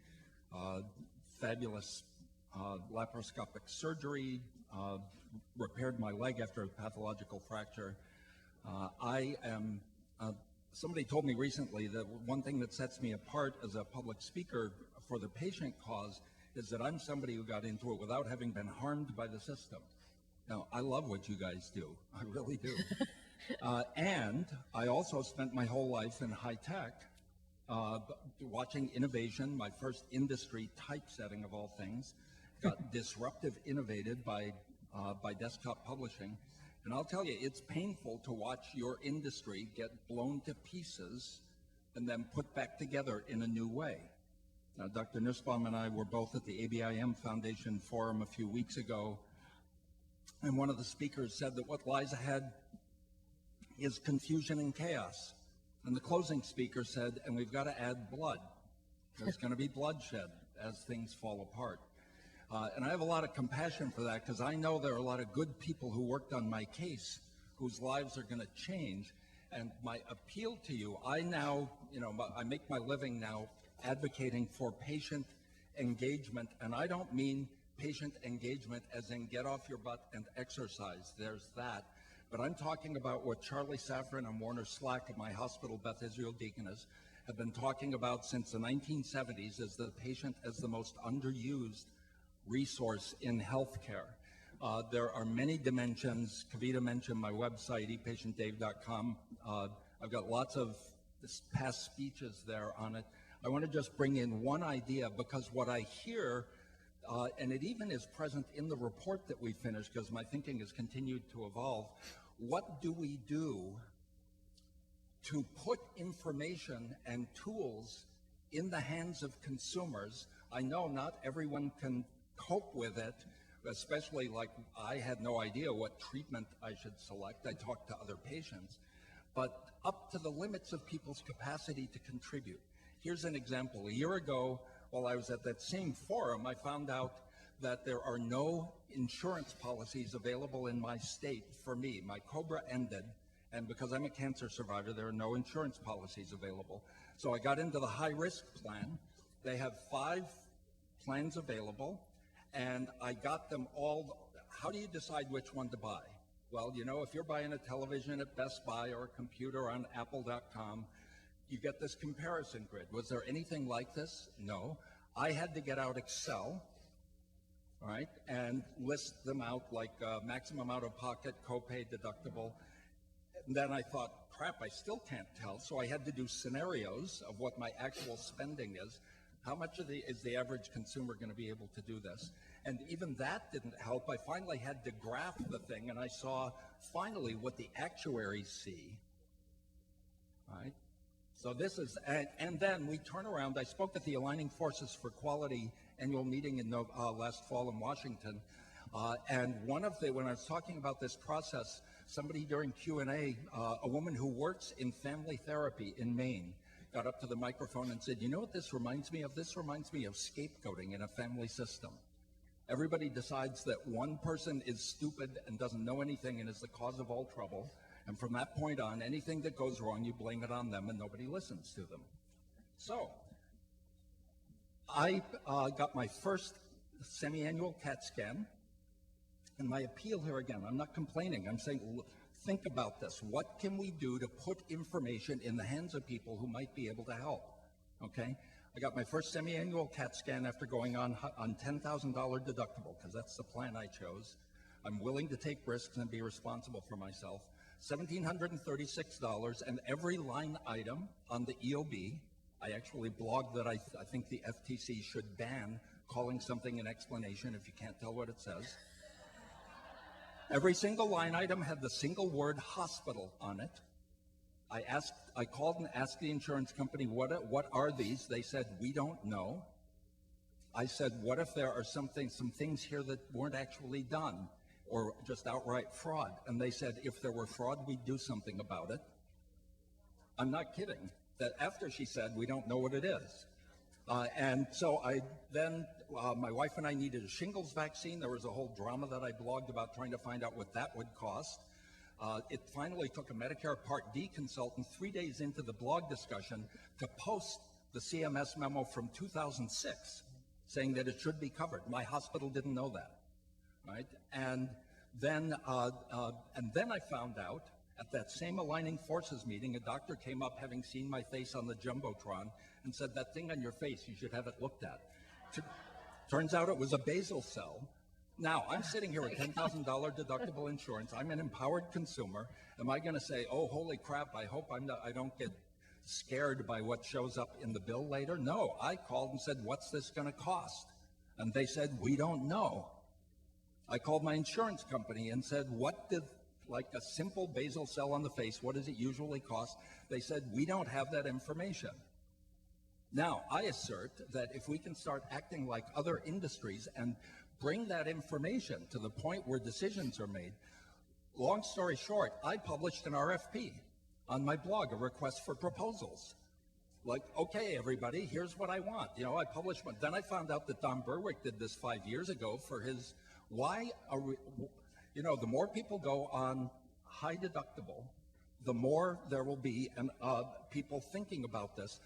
Fabulous laparoscopic surgery, repaired my leg after a pathological fracture. Somebody told me recently that one thing that sets me apart as a public speaker for the patient cause is that I'm somebody who got into it without having been harmed by the system. Now, I love what you guys do. I really do. And I also spent my whole life in high tech, watching innovation, my first industry typesetting of all things, got disruptive innovated by desktop publishing. And I'll tell you, it's painful to watch your industry get blown to pieces and then put back together in a new way. Now, Dr. Nussbaum and I were both at the ABIM Foundation Forum a few weeks ago. And one of the speakers said that what lies ahead is confusion and chaos. And the closing speaker said, and we've got to add blood. There's going to be bloodshed as things fall apart. And I have a lot of compassion for that, because I know there are a lot of good people who worked on my case whose lives are going to change. And my appeal to you, I now, I make my living now advocating for patient engagement, and I don't mean patient engagement as in get off your butt and exercise. There's that. But I'm talking about what Charlie Safran and Warner Slack at my hospital, Beth Israel Deaconess, have been talking about since the 1970s as the patient as the most underused resource in healthcare. There are many dimensions. Kavita mentioned my website, ePatientDave.com. I've got lots of past speeches there on it. I want to just bring in one idea, because what I hear, and it even is present in the report that we finished, because my thinking has continued to evolve. What do we do to put information and tools in the hands of consumers? I know not everyone can cope with it, especially like I had no idea what treatment I should select. I talked to other patients, but up to the limits of people's capacity to contribute. Here's an example. A year ago, while I was at that same forum, I found out that there are no insurance policies available in my state for me. My COBRA ended, and because I'm a cancer survivor, there are no insurance policies available. So I got into the high-risk plan. They have 5 plans available, and I got them all. How do you decide which one to buy? Well, if you're buying a television at Best Buy or a computer on Apple.com, you get this comparison grid. Was there anything like this? No. I had to get out Excel, right, and list them out like maximum out-of-pocket, copay, deductible. And then I thought, crap, I still can't tell. So I had to do scenarios of what my actual spending is. How much is the average consumer going to be able to do this? And even that didn't help. I finally had to graph the thing, and I saw finally what the actuaries see, right? So this is, and then we turn around. I spoke at the Aligning Forces for Quality annual meeting in last fall in Washington, and when I was talking about this process, somebody during Q&A, a woman who works in family therapy in Maine, got up to the microphone and said, you know what this reminds me of? This reminds me of scapegoating in a family system. Everybody decides that one person is stupid and doesn't know anything and is the cause of all trouble. And from that point on, anything that goes wrong, you blame it on them and nobody listens to them. So I got my first semi-annual CAT scan. And my appeal here again, I'm not complaining. I'm saying, think about this. What can we do to put information in the hands of people who might be able to help? Okay? I got my first semi-annual CAT scan after going on $10,000 deductible, because that's the plan I chose. I'm willing to take risks and be responsible for myself. $1,736, and every line item on the EOB, I actually blogged that I think the FTC should ban calling something an explanation if you can't tell what it says. Every single line item had the single word hospital on it. I called and asked the insurance company, what are these? They said, we don't know. I said, what if there are some things here that weren't actually done or just outright fraud? And they said, if there were fraud, we'd do something about it. I'm not kidding. That after she said, we don't know what it is. And so my wife and I needed a shingles vaccine. There was a whole drama that I blogged about trying to find out what that would cost. It finally took a Medicare Part D consultant 3 days into the blog discussion to post the CMS memo from 2006 saying that it should be covered. My hospital didn't know that, right? And then I found out at that same Aligning Forces meeting, a doctor came up having seen my face on the Jumbotron and said, that thing on your face, you should have it looked at. Turns out it was a basal cell. Now, I'm sitting here with $10,000 deductible insurance. I'm an empowered consumer. Am I going to say, oh, holy crap, I hope I don't get scared by what shows up in the bill later? No, I called and said, what's this going to cost? And they said, we don't know. I called my insurance company and said, like a simple basal cell on the face, what does it usually cost? They said, we don't have that information. Now, I assert that if we can start acting like other industries and bring that information to the point where decisions are made. Long story short, I published an RFP on my blog, a request for proposals. Like, okay, everybody, here's what I want. You know, I published one. Then I found out that Don Berwick did this 5 years ago for his, why are we, you know, the more people go on high deductible, the more there will be people thinking about this.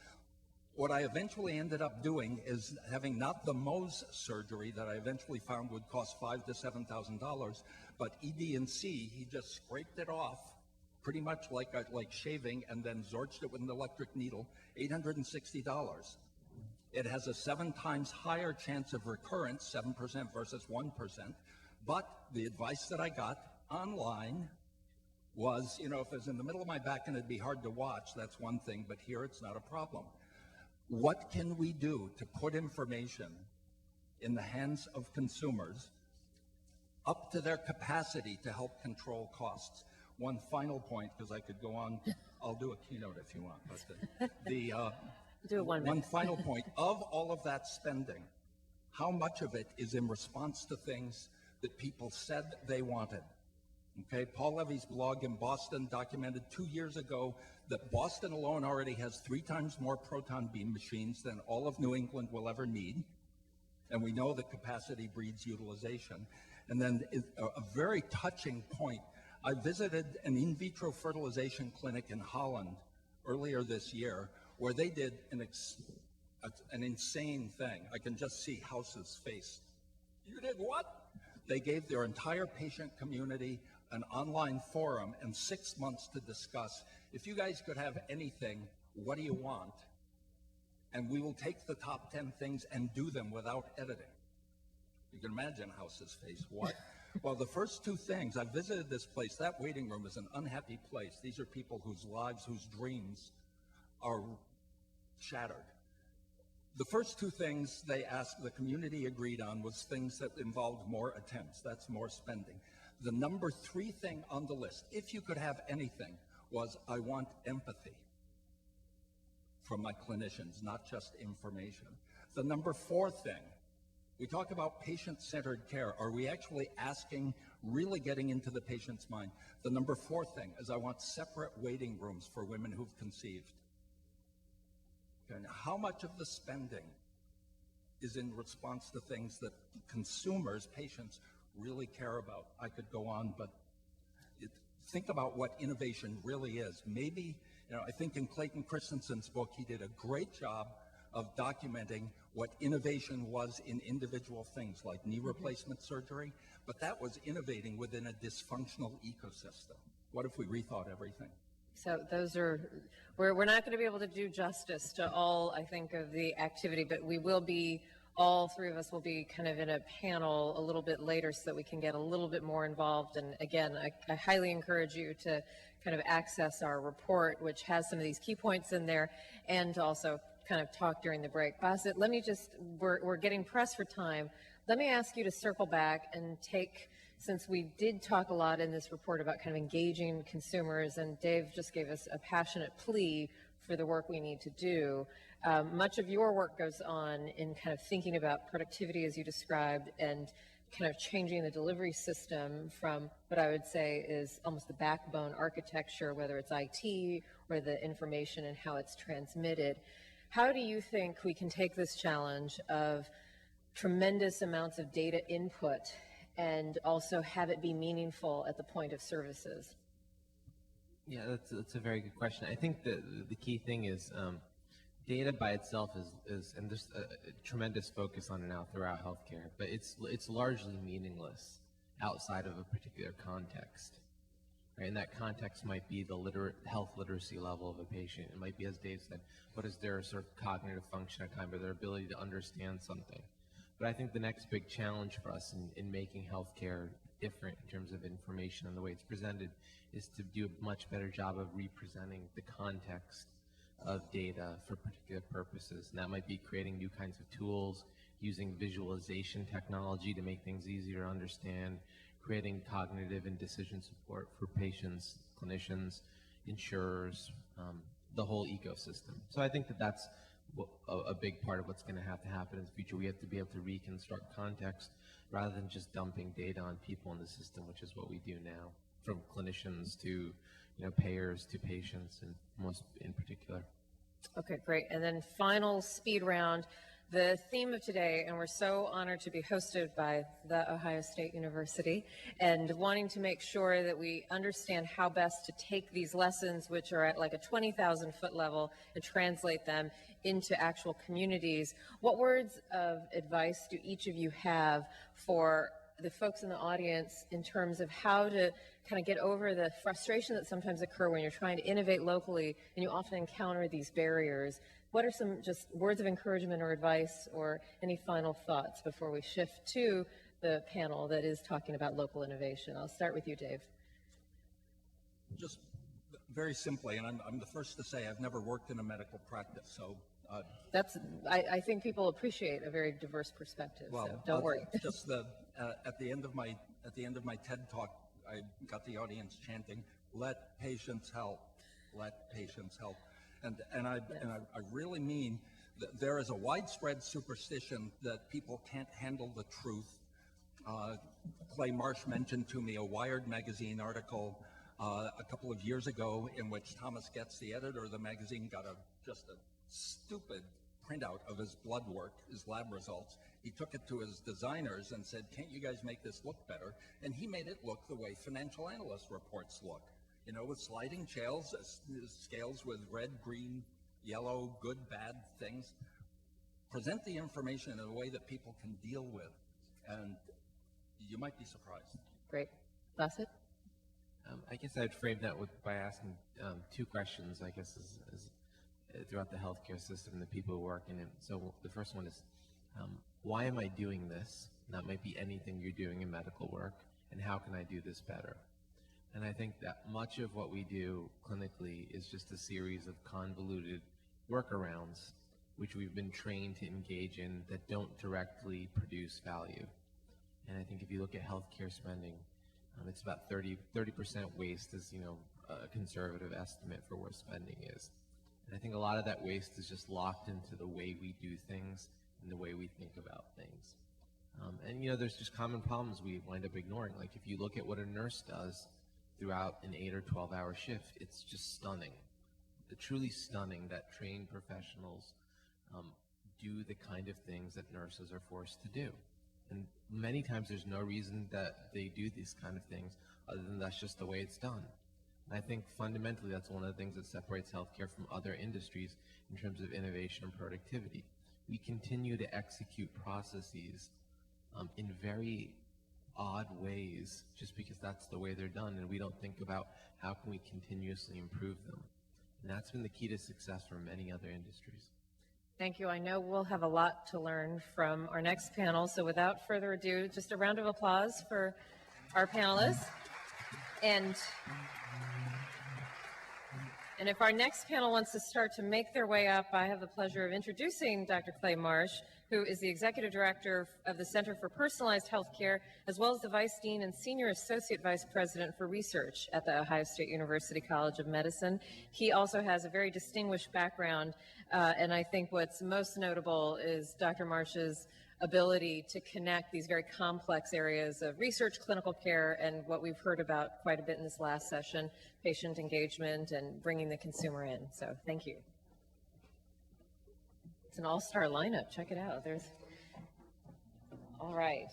What I eventually ended up doing is having not the Mohs surgery that I eventually found would cost $5,000 to $7,000, but ED and C, he just scraped it off, pretty much like shaving, and then zorched it with an electric needle, $860. It has a 7 times higher chance of recurrence, 7% versus 1%. But the advice that I got online was, you know, if it was in the middle of my back and it'd be hard to watch, that's one thing, but here it's not a problem. What can we do to put information in the hands of consumers up to their capacity to help control costs? One final point, because I could go on, I'll do a keynote if you want, but Do it 1 minute. one final point, of all of that spending, how much of it is in response to things that people said they wanted? Okay, Paul Levy's blog in Boston documented 2 years ago that Boston alone already has 3 times more proton beam machines than all of New England will ever need. And we know that capacity breeds utilization. And then a very touching point, I visited an in vitro fertilization clinic in Holland earlier this year where they did an insane thing. I can just see House's face. You did what? They gave their entire patient community an online forum and 6 months to discuss, if you guys could have anything, what do you want? And we will take the top 10 things and do them without editing. You can imagine House's face. What? Well, the first 2 things, I visited this place. That waiting room is an unhappy place. These are people whose lives, whose dreams are shattered. The first 2 things they asked, the community agreed on, was things that involved more attempts. That's more spending. The number 3 thing on the list, if you could have anything, was I want empathy from my clinicians, not just information. The number 4 thing, we talk about patient-centered care. Are we actually asking, really getting into the patient's mind? The number 4 thing is I want separate waiting rooms for women who've conceived. Okay, now how much of the spending is in response to things that consumers, patients, really care about? I could go on, but think about what innovation really is. Maybe, you know, I think in Clayton Christensen's book, he did a great job of documenting what innovation was in individual things like knee replacement surgery, but that was innovating within a dysfunctional ecosystem. What if we rethought everything? So those are, we're not going to be able to do justice to all, I think, of the activity, but we will be, all 3 of us will be kind of in a panel a little bit later so that we can get a little bit more involved. And again, I highly encourage you to kind of access our report, which has some of these key points in there, and also kind of talk during the break. Basit, let me just, we're getting pressed for time. Let me ask you to circle back and take, since we did talk a lot in this report about kind of engaging consumers, and Dave just gave us a passionate plea for the work we need to do. Much of your work goes on in kind of thinking about productivity, as you described, and kind of changing the delivery system from what I would say is almost the backbone architecture, whether it's IT or the information and how it's transmitted. How do you think we can take this challenge of tremendous amounts of data input and also have it be meaningful at the point of services? Yeah, that's a very good question. I think the key thing is data by itself is and there's a tremendous focus on it now throughout healthcare, but it's largely meaningless outside of a particular context. Right? And that context might be the health literacy level of a patient. It might be, as Dave said, what is their sort of cognitive function at time, or their ability to understand something. But I think the next big challenge for us in making healthcare different in terms of information and the way it's presented is to do a much better job of representing the context of data for particular purposes. And that might be creating new kinds of tools, using visualization technology to make things easier to understand, creating cognitive and decision support for patients, clinicians, insurers, the whole ecosystem. So I think that's a big part of what's going to happen in the future. We have to be able to reconstruct context rather than just dumping data on people in the system, which is what we do now, from clinicians to payers to patients, and most in particular. Okay, great. And then final speed round. The theme of today, and we're so honored to be hosted by the Ohio State University, and wanting to make sure that we understand how best to take these lessons, which are at like a 20,000-foot level, and translate them into actual communities. What words of advice do each of you have for the folks in the audience in terms of how to kind of get over the frustration that sometimes occur when you're trying to innovate locally and you often encounter these barriers? What are some just words of encouragement or advice, or any final thoughts before we shift to the panel that is talking about local innovation? I'll start with you, Dave. Just very simply, and I'm the first to say I've never worked in a medical practice, so I think people appreciate a very diverse perspective. well, so don't worry. Just at the end of my TED talk, I got the audience chanting, "Let patients help, let patients help," and I really mean that there is a widespread superstition that people can't handle the truth. Clay Marsh mentioned to me a Wired magazine article a couple of years ago in which Thomas Getz, the editor of the magazine, got just a stupid printout of his blood work, his lab results. He took it to his designers and said, "Can't you guys make this look better?" And he made it look the way financial analyst reports look, with sliding scales with red, green, yellow, good, bad things. Present the information in a way that people can deal with, and you might be surprised. Great. Bassett? I guess I'd frame that by asking two questions, I guess, is throughout the healthcare system, the people who work in it. So the first one is, why am I doing this? And that might be anything you're doing in medical work, and how can I do this better? And I think that much of what we do clinically is just a series of convoluted workarounds, which we've been trained to engage in, that don't directly produce value. And I think if you look at healthcare spending, it's about 30% waste is, a conservative estimate for where spending is. And I think a lot of that waste is just locked into the way we do things and the way we think about things. And there's just common problems we wind up ignoring. Like if you look at what a nurse does throughout an 8 or 12-hour shift, it's just stunning. It's truly stunning that trained professionals do the kind of things that nurses are forced to do. And many times there's no reason that they do these kind of things other than that's just the way it's done. And I think fundamentally that's one of the things that separates healthcare from other industries in terms of innovation and productivity. We continue to execute processes in very odd ways just because that's the way they're done, and we don't think about how can we continuously improve them. And that's been the key to success for many other industries. Thank you. I know we'll have a lot to learn from our next panel, so without further ado, just a round of applause for our panelists. And if our next panel wants to start to make their way up, I have the pleasure of introducing Dr. Clay Marsh, who is the Executive Director of the Center for Personalized Healthcare, as well as the Vice Dean and Senior Associate Vice President for Research at the Ohio State University College of Medicine. He also has a very distinguished background, and I think what's most notable is Dr. Marsh's ability to connect these very complex areas of research, clinical care, and what we've heard about quite a bit in this last session, patient engagement and bringing the consumer in. So thank you. It's an all-star lineup. Check it out. All right.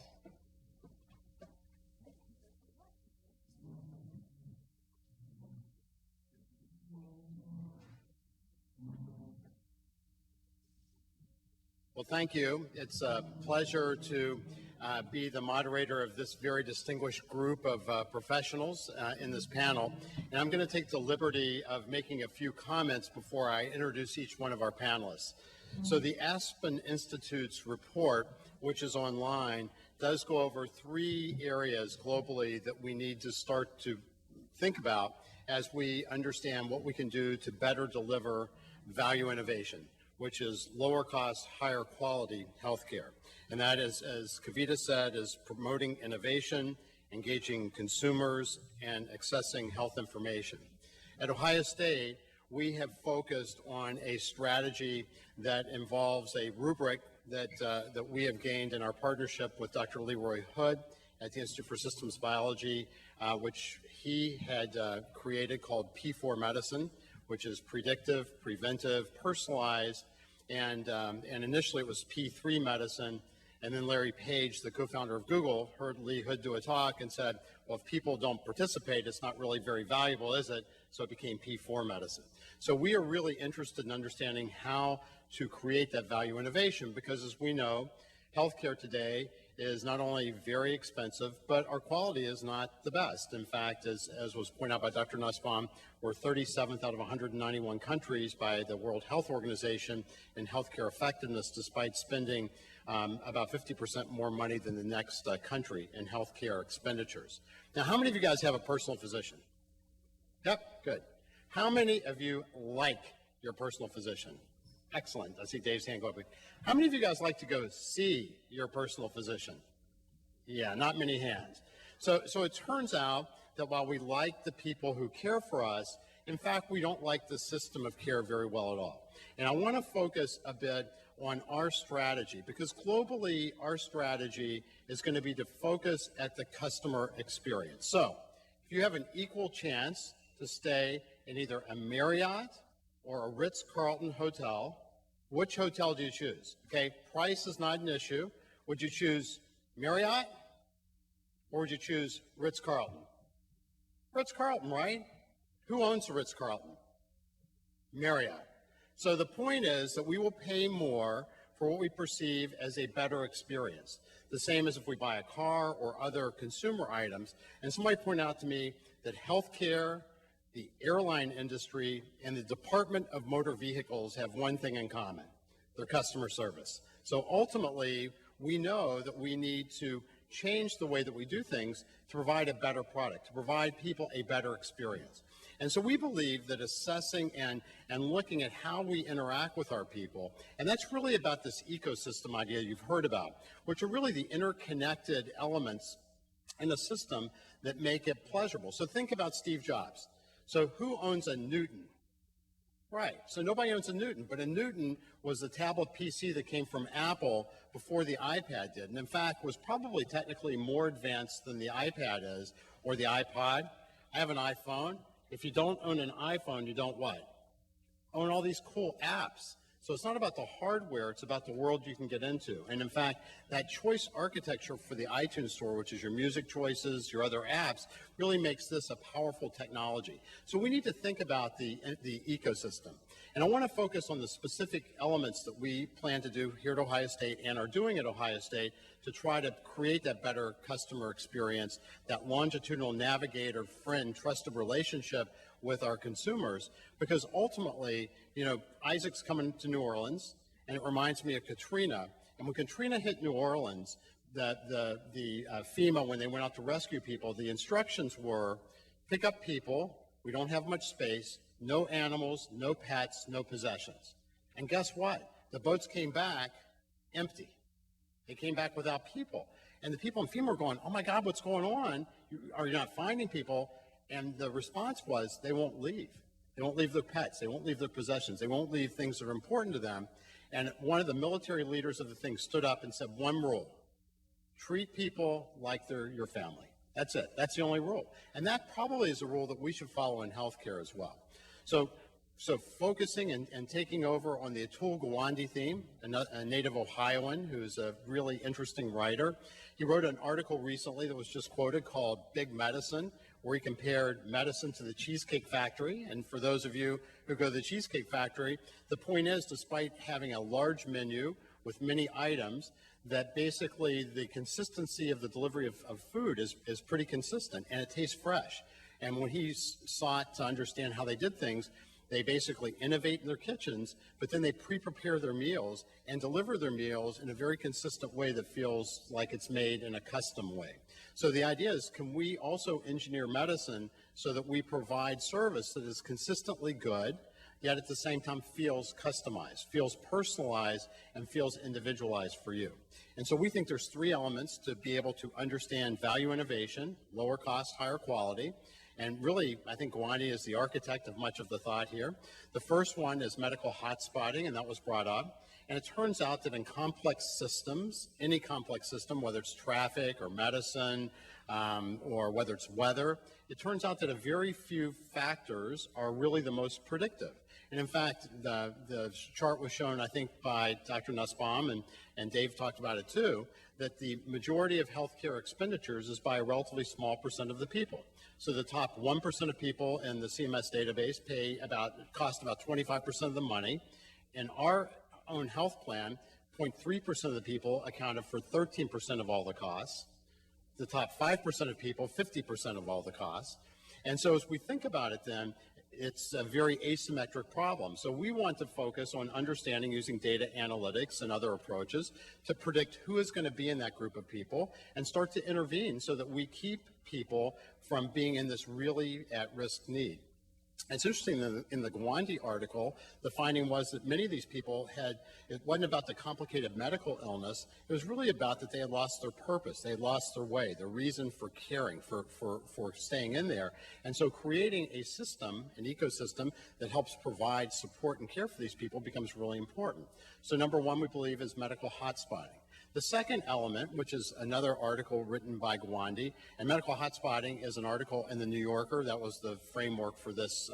Well, thank you. It's a pleasure to be the moderator of this very distinguished group of professionals in this panel. And I'm going to take the liberty of making a few comments before I introduce each one of our panelists. So the Aspen Institute's report, which is online, does go over 3 areas globally that we need to start to think about as we understand what we can do to better deliver value innovation, which is lower cost, higher quality healthcare. And that is, as Kavita said, is promoting innovation, engaging consumers, and accessing health information. At Ohio State, we have focused on a strategy that involves a rubric that we have gained in our partnership with Dr. Leroy Hood at the Institute for Systems Biology, which he had created, called P4 Medicine, which is predictive, preventive, personalized, and initially it was P3 Medicine. And then Larry Page, the co-founder of Google, heard Lee Hood do a talk and said, well, if people don't participate, it's not really very valuable, is it? So it became P4 Medicine. So we are really interested in understanding how to create that value innovation, because as we know, healthcare today is not only very expensive, but our quality is not the best. In fact, as was pointed out by Dr. Nussbaum, we're 37th out of 191 countries by the World Health Organization in healthcare effectiveness, despite spending about 50% more money than the next country in healthcare expenditures. Now, how many of you guys have a personal physician? Yep, good. How many of you like your personal physician? Excellent. I see Dave's hand go up. How many of you guys like to go see your personal physician? Yeah, not many hands. So it turns out that while we like the people who care for us, in fact, we don't like the system of care very well at all. And I want to focus a bit on our strategy, because globally, our strategy is going to be to focus at the customer experience. So if you have an equal chance to stay in either a Marriott or a Ritz-Carlton hotel, which hotel do you choose? Okay, price is not an issue. Would you choose Marriott or would you choose Ritz-Carlton? Ritz-Carlton, right? Who owns the Ritz-Carlton? Marriott. So the point is that we will pay more for what we perceive as a better experience. The same as if we buy a car or other consumer items. And somebody pointed out to me that healthcare, the airline industry, and the Department of Motor Vehicles have one thing in common: their customer service. So ultimately, we know that we need to change the way that we do things to provide a better product, to provide people a better experience. And so we believe that assessing and looking at how we interact with our people, and that's really about this ecosystem idea you've heard about, which are really the interconnected elements in a system that make it pleasurable. So think about Steve Jobs. So who owns a Newton? Right, so nobody owns a Newton, but a Newton was the tablet PC that came from Apple before the iPad did, and in fact was probably technically more advanced than the iPad is, or the iPod. I have an iPhone. If you don't own an iPhone, you don't what? Own all these cool apps. So it's not about the hardware, it's about the world you can get into. And in fact, that choice architecture for the iTunes Store, which is your music choices, your other apps, really makes this a powerful technology. So we need to think about the ecosystem. And I want to focus on the specific elements that we plan to do here at Ohio State and are doing at Ohio State to try to create that better customer experience, that longitudinal navigator, friend, trusted relationship with our consumers, because ultimately, you know, Isaac's coming to New Orleans, and it reminds me of Katrina. And when Katrina hit New Orleans, the FEMA, when they went out to rescue people, the instructions were, pick up people, we don't have much space, no animals, no pets, no possessions. And guess what? The boats came back empty. They came back without people. And the people in FEMA were going, oh my God, what's going on? Are you not finding people? And the response was, they won't leave. They won't leave their pets. They won't leave their possessions. They won't leave things that are important to them. And one of the military leaders of the thing stood up and said one rule: treat people like they're your family. That's it. That's the only rule. And that probably is a rule that we should follow in healthcare as well. So focusing and taking over on the Atul Gawande theme, a native Ohioan who's a really interesting writer. He wrote an article recently that was just quoted called Big Medicine, where he compared medicine to the Cheesecake Factory. And for those of you who go to the Cheesecake Factory, the point is, despite having a large menu with many items, that basically the consistency of the delivery of food is pretty consistent, and it tastes fresh. And when he sought to understand how they did things, they basically innovate in their kitchens, but then they pre-prepare their meals and deliver their meals in a very consistent way that feels like it's made in a custom way. So the idea is, can we also engineer medicine so that we provide service that is consistently good, yet at the same time feels customized, feels personalized, and feels individualized for you? And so we think there's three elements to be able to understand value innovation: lower cost, higher quality. And really, I think Gwandi is the architect of much of the thought here. The first one is medical hotspotting, and that was brought up. And it turns out that in complex systems, any complex system, whether it's traffic or medicine or whether it's weather, it turns out that a very few factors are really the most predictive. And in fact, the chart was shown, I think, by Dr. Nussbaum, and Dave talked about it too, that the majority of healthcare expenditures is by a relatively small percent of the people. So the top 1% of people in the CMS database cost about 25% of the money. In our own health plan, 0.3% of the people accounted for 13% of all the costs. The top 5% of people, 50% of all the costs. And so as we think about it then, it's a very asymmetric problem. So we want to focus on understanding using data analytics and other approaches to predict who is going to be in that group of people and start to intervene so that we keep people from being in this really at-risk need. It's interesting that in the Gwandi article, the finding was that many of these people it wasn't about the complicated medical illness, it was really about that they had lost their purpose, they had lost their way, their reason for caring, for staying in there. And so creating a system, an ecosystem that helps provide support and care for these people becomes really important. So number one, we believe, is medical hotspotting. The second element, which is another article written by Gwandi, and medical hotspotting is an article in the New Yorker. That was the framework for this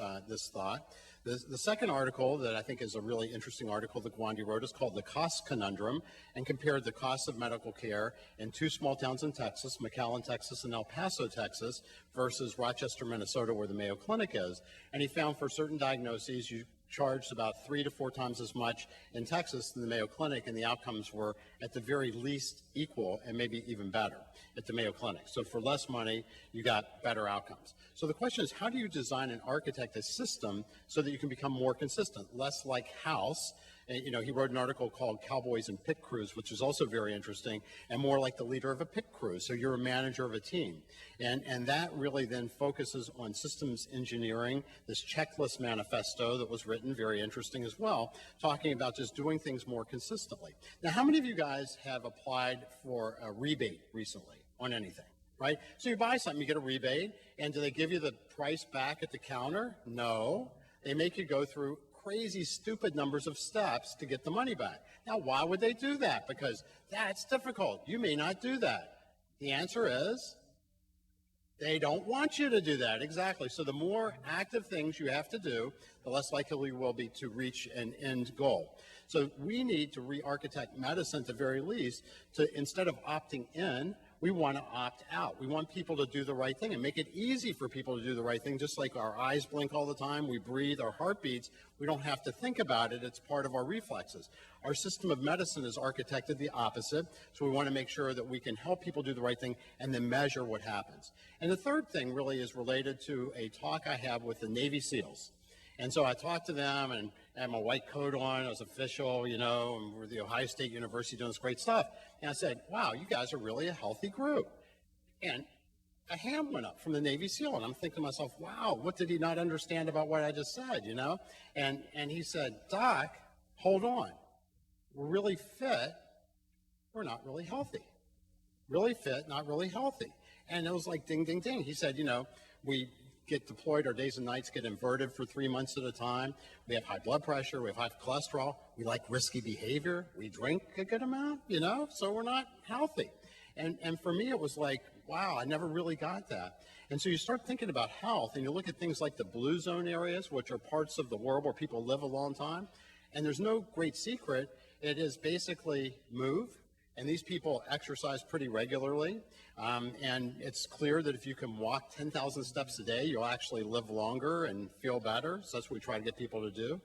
thought. The second article that I think is a really interesting article that Gwandi wrote is called The Cost Conundrum, and compared the cost of medical care in two small towns in Texas, McAllen, Texas, and El Paso, Texas, versus Rochester, Minnesota, where the Mayo Clinic is. And he found for certain diagnoses, you charged about 3 to 4 times as much in Texas than the Mayo Clinic, and the outcomes were at the very least equal and maybe even better at the Mayo Clinic. So for less money, you got better outcomes. So the question is, how do you design and architect a system so that you can become more consistent, less like House? And, you know, he wrote an article called Cowboys and Pit Crews, which is also very interesting, and more like the leader of a pit crew. So you're a manager of a team. And that really then focuses on systems engineering, this checklist manifesto that was written, very interesting as well, talking about just doing things more consistently. Now, how many of you guys have applied for a rebate recently on anything? Right? So you buy something, you get a rebate, and do they give you the price back at the counter? No. They make you go through crazy, stupid numbers of steps to get the money back. Now, why would they do that? Because that's difficult. You may not do that. The answer is they don't want you to do that. Exactly. So the more active things you have to do, the less likely you will be to reach an end goal. So we need to re-architect medicine at the very least to, instead of opting in, we want to opt out. We want people to do the right thing and make it easy for people to do the right thing, just like our eyes blink all the time, we breathe, our heart beats. We don't have to think about it. It's part of our reflexes. Our system of medicine is architected the opposite, so we want to make sure that we can help people do the right thing and then measure what happens. And the third thing really is related to a talk I have with the Navy SEALs. And so I talked to them, and I had my white coat on, I was official, you know, and we're at the Ohio State University doing this great stuff. And I said, wow, you guys are really a healthy group. And a hand went up from the Navy SEAL, and I'm thinking to myself, wow, what did he not understand about what I just said, you know? And he said, Doc, hold on. We're really fit, we're not really healthy. Really fit, not really healthy. And it was like ding, ding, ding. He said, you know, we get deployed, our days and nights get inverted for 3 months at a time. We have high blood pressure, we have high cholesterol, we like risky behavior, we drink a good amount, you know, so we're not healthy. And for me, it was like, wow, I never really got that. And so you start thinking about health, and you look at things like the blue zone areas, which are parts of the world where people live a long time, and there's no great secret. It is basically move, and these people exercise pretty regularly. And it's clear that if you can walk 10,000 steps a day, you'll actually live longer and feel better. So that's what we try to get people to do.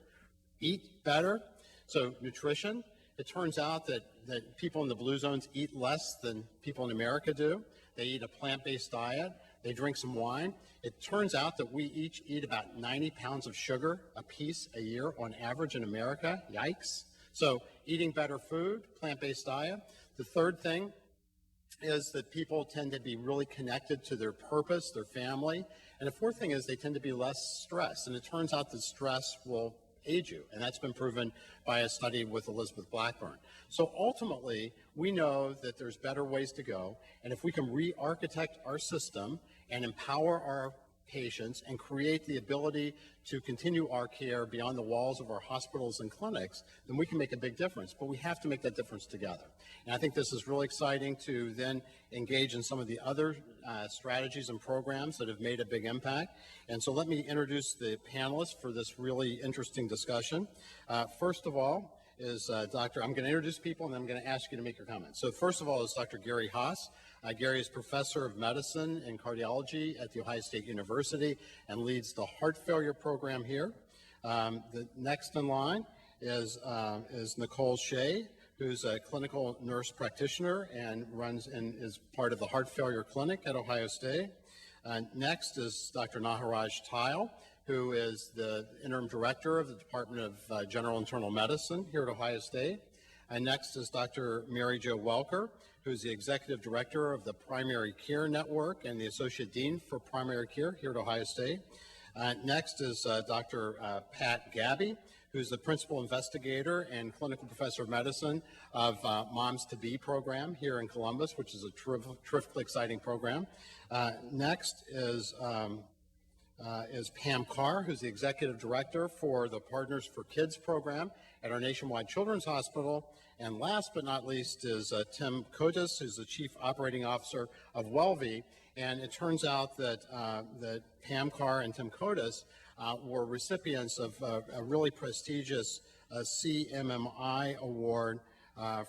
Eat better. So nutrition, it turns out that people in the blue zones eat less than people in America do. They eat a plant-based diet. They drink some wine. It turns out that we each eat about 90 pounds of sugar a piece a year on average in America. Yikes. So eating better food, plant-based diet. The third thing is that people tend to be really connected to their purpose, their family. And the fourth thing is they tend to be less stressed. And it turns out that stress will age you. And that's been proven by a study with Elizabeth Blackburn. So ultimately, we know that there's better ways to go. And if we can re-architect our system and empower our patients and create the ability to continue our care beyond the walls of our hospitals and clinics, then we can make a big difference. But we have to make that difference together. And I think this is really exciting to then engage in some of the other strategies and programs that have made a big impact. And so let me introduce the panelists for this really interesting discussion. First of all is I'm going to introduce people and then I'm going to ask you to make your comments. So first of all is Dr. Gary Haas. Gary is professor of medicine and cardiology at The Ohio State University and leads the heart failure program here. The next in line is Nicole Shea, who's a clinical nurse practitioner and runs and is part of the heart failure clinic at Ohio State. Next is Dr. Naharaj Tile, who is the interim director of the Department of General Internal Medicine here at Ohio State. And next is Dr. Mary Jo Welker, who's the executive director of the Primary Care Network and the associate dean for primary care here at Ohio State. Next is Dr. Pat Gabby, who's the principal investigator and clinical professor of medicine of Moms to Be program here in Columbus, which is a terrifically exciting program. Next is Pam Carr, who's the executive director for the Partners for Kids program at our Nationwide Children's Hospital. And last but not least is Tim Kotis, who's the chief operating officer of WellV. And it turns out that Pam Carr and Tim Kotis were recipients of a really prestigious CMMI award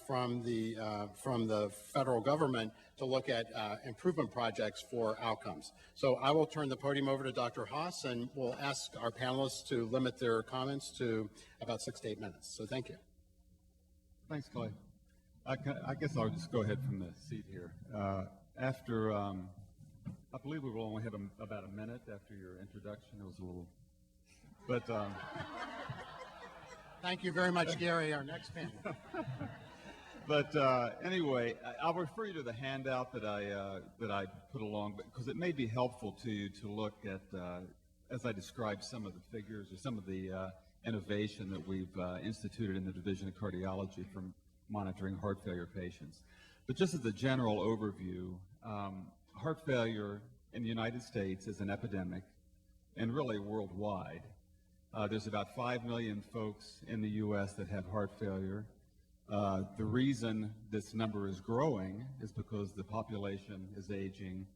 from the federal government to look at improvement projects for outcomes. So I will turn the podium over to Dr. Haas, and we'll ask our panelists to limit their comments to about 6 to 8 minutes. So thank you. Thanks, Clay. I guess I'll just go ahead from the seat here. I believe we will only have about a minute after your introduction. It was a little, but thank you very much, Gary. Our next panel. But anyway, I'll refer you to the handout that I put along, because it may be helpful to you to look at, as I describe some of the figures or some of the innovation that we've instituted in the Division of Cardiology for monitoring heart failure patients. But just as a general overview, heart failure in the United States is an epidemic, and really worldwide. There's about 5 million folks in the U.S. that have heart failure. The reason this number is growing is because the population is aging.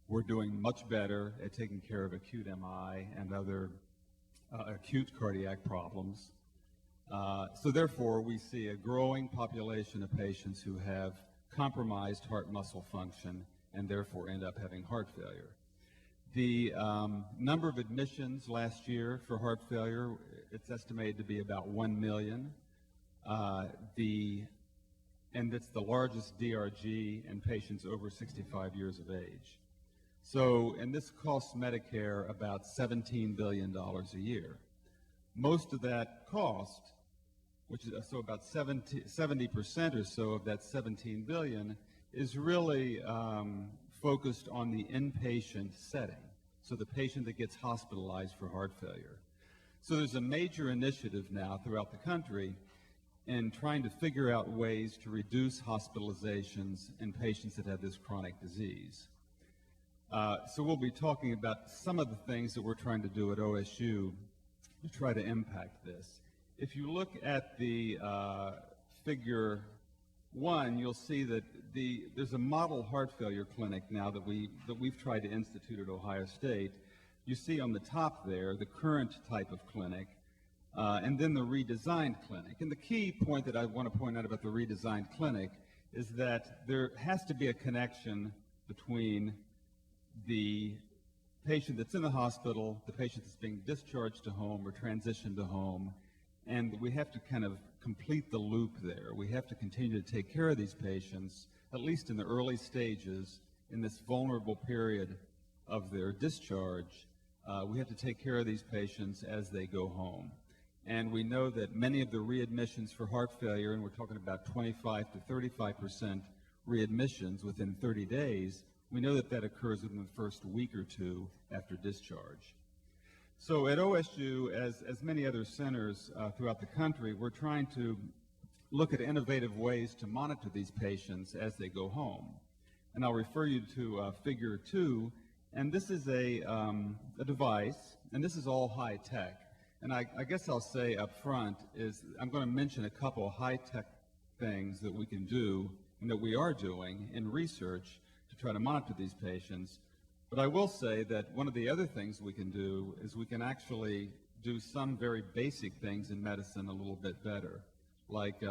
We're doing much better at taking care of acute MI and other acute cardiac problems. So therefore, we see a growing population of patients who have compromised heart muscle function and therefore end up having heart failure. The number of admissions last year for heart failure, it's estimated to be about 1 million. And it's the largest DRG in patients over 65 years of age. So, and this costs Medicare about $17 billion a year. Most of that cost, which is so about 70% or so of that $17 billion, is really focused on the inpatient setting. So the patient that gets hospitalized for heart failure. So there's a major initiative now throughout the country in trying to figure out ways to reduce hospitalizations in patients that have this chronic disease. So we'll be talking about some of the things that we're trying to do at OSU to try to impact this. If you look at the figure 1, you'll see that there's a model heart failure clinic now that we've tried to institute at Ohio State. You see on the top there the current type of clinic, and then the redesigned clinic. And the key point that I want to point out about the redesigned clinic is that there has to be a connection between the patient that's in the hospital, the patient that's being discharged to home or transitioned to home, and we have to kind of complete the loop there. We have to continue to take care of these patients, at least in the early stages, in this vulnerable period of their discharge. We have to take care of these patients as they go home. And we know that many of the readmissions for heart failure, and we're talking about 25 to 35% readmissions within 30 days, we know that that occurs within the first week or two after discharge. So at OSU, as many other centers throughout the country, we're trying to look at innovative ways to monitor these patients as they go home. And I'll refer you to figure 2, And this is a device, and this is all high tech. And I guess I'll say up front is I'm going to mention a couple high tech things that we can do and that we are doing in research to try to monitor these patients. But I will say that one of the other things we can do is we can actually do some very basic things in medicine a little bit better, like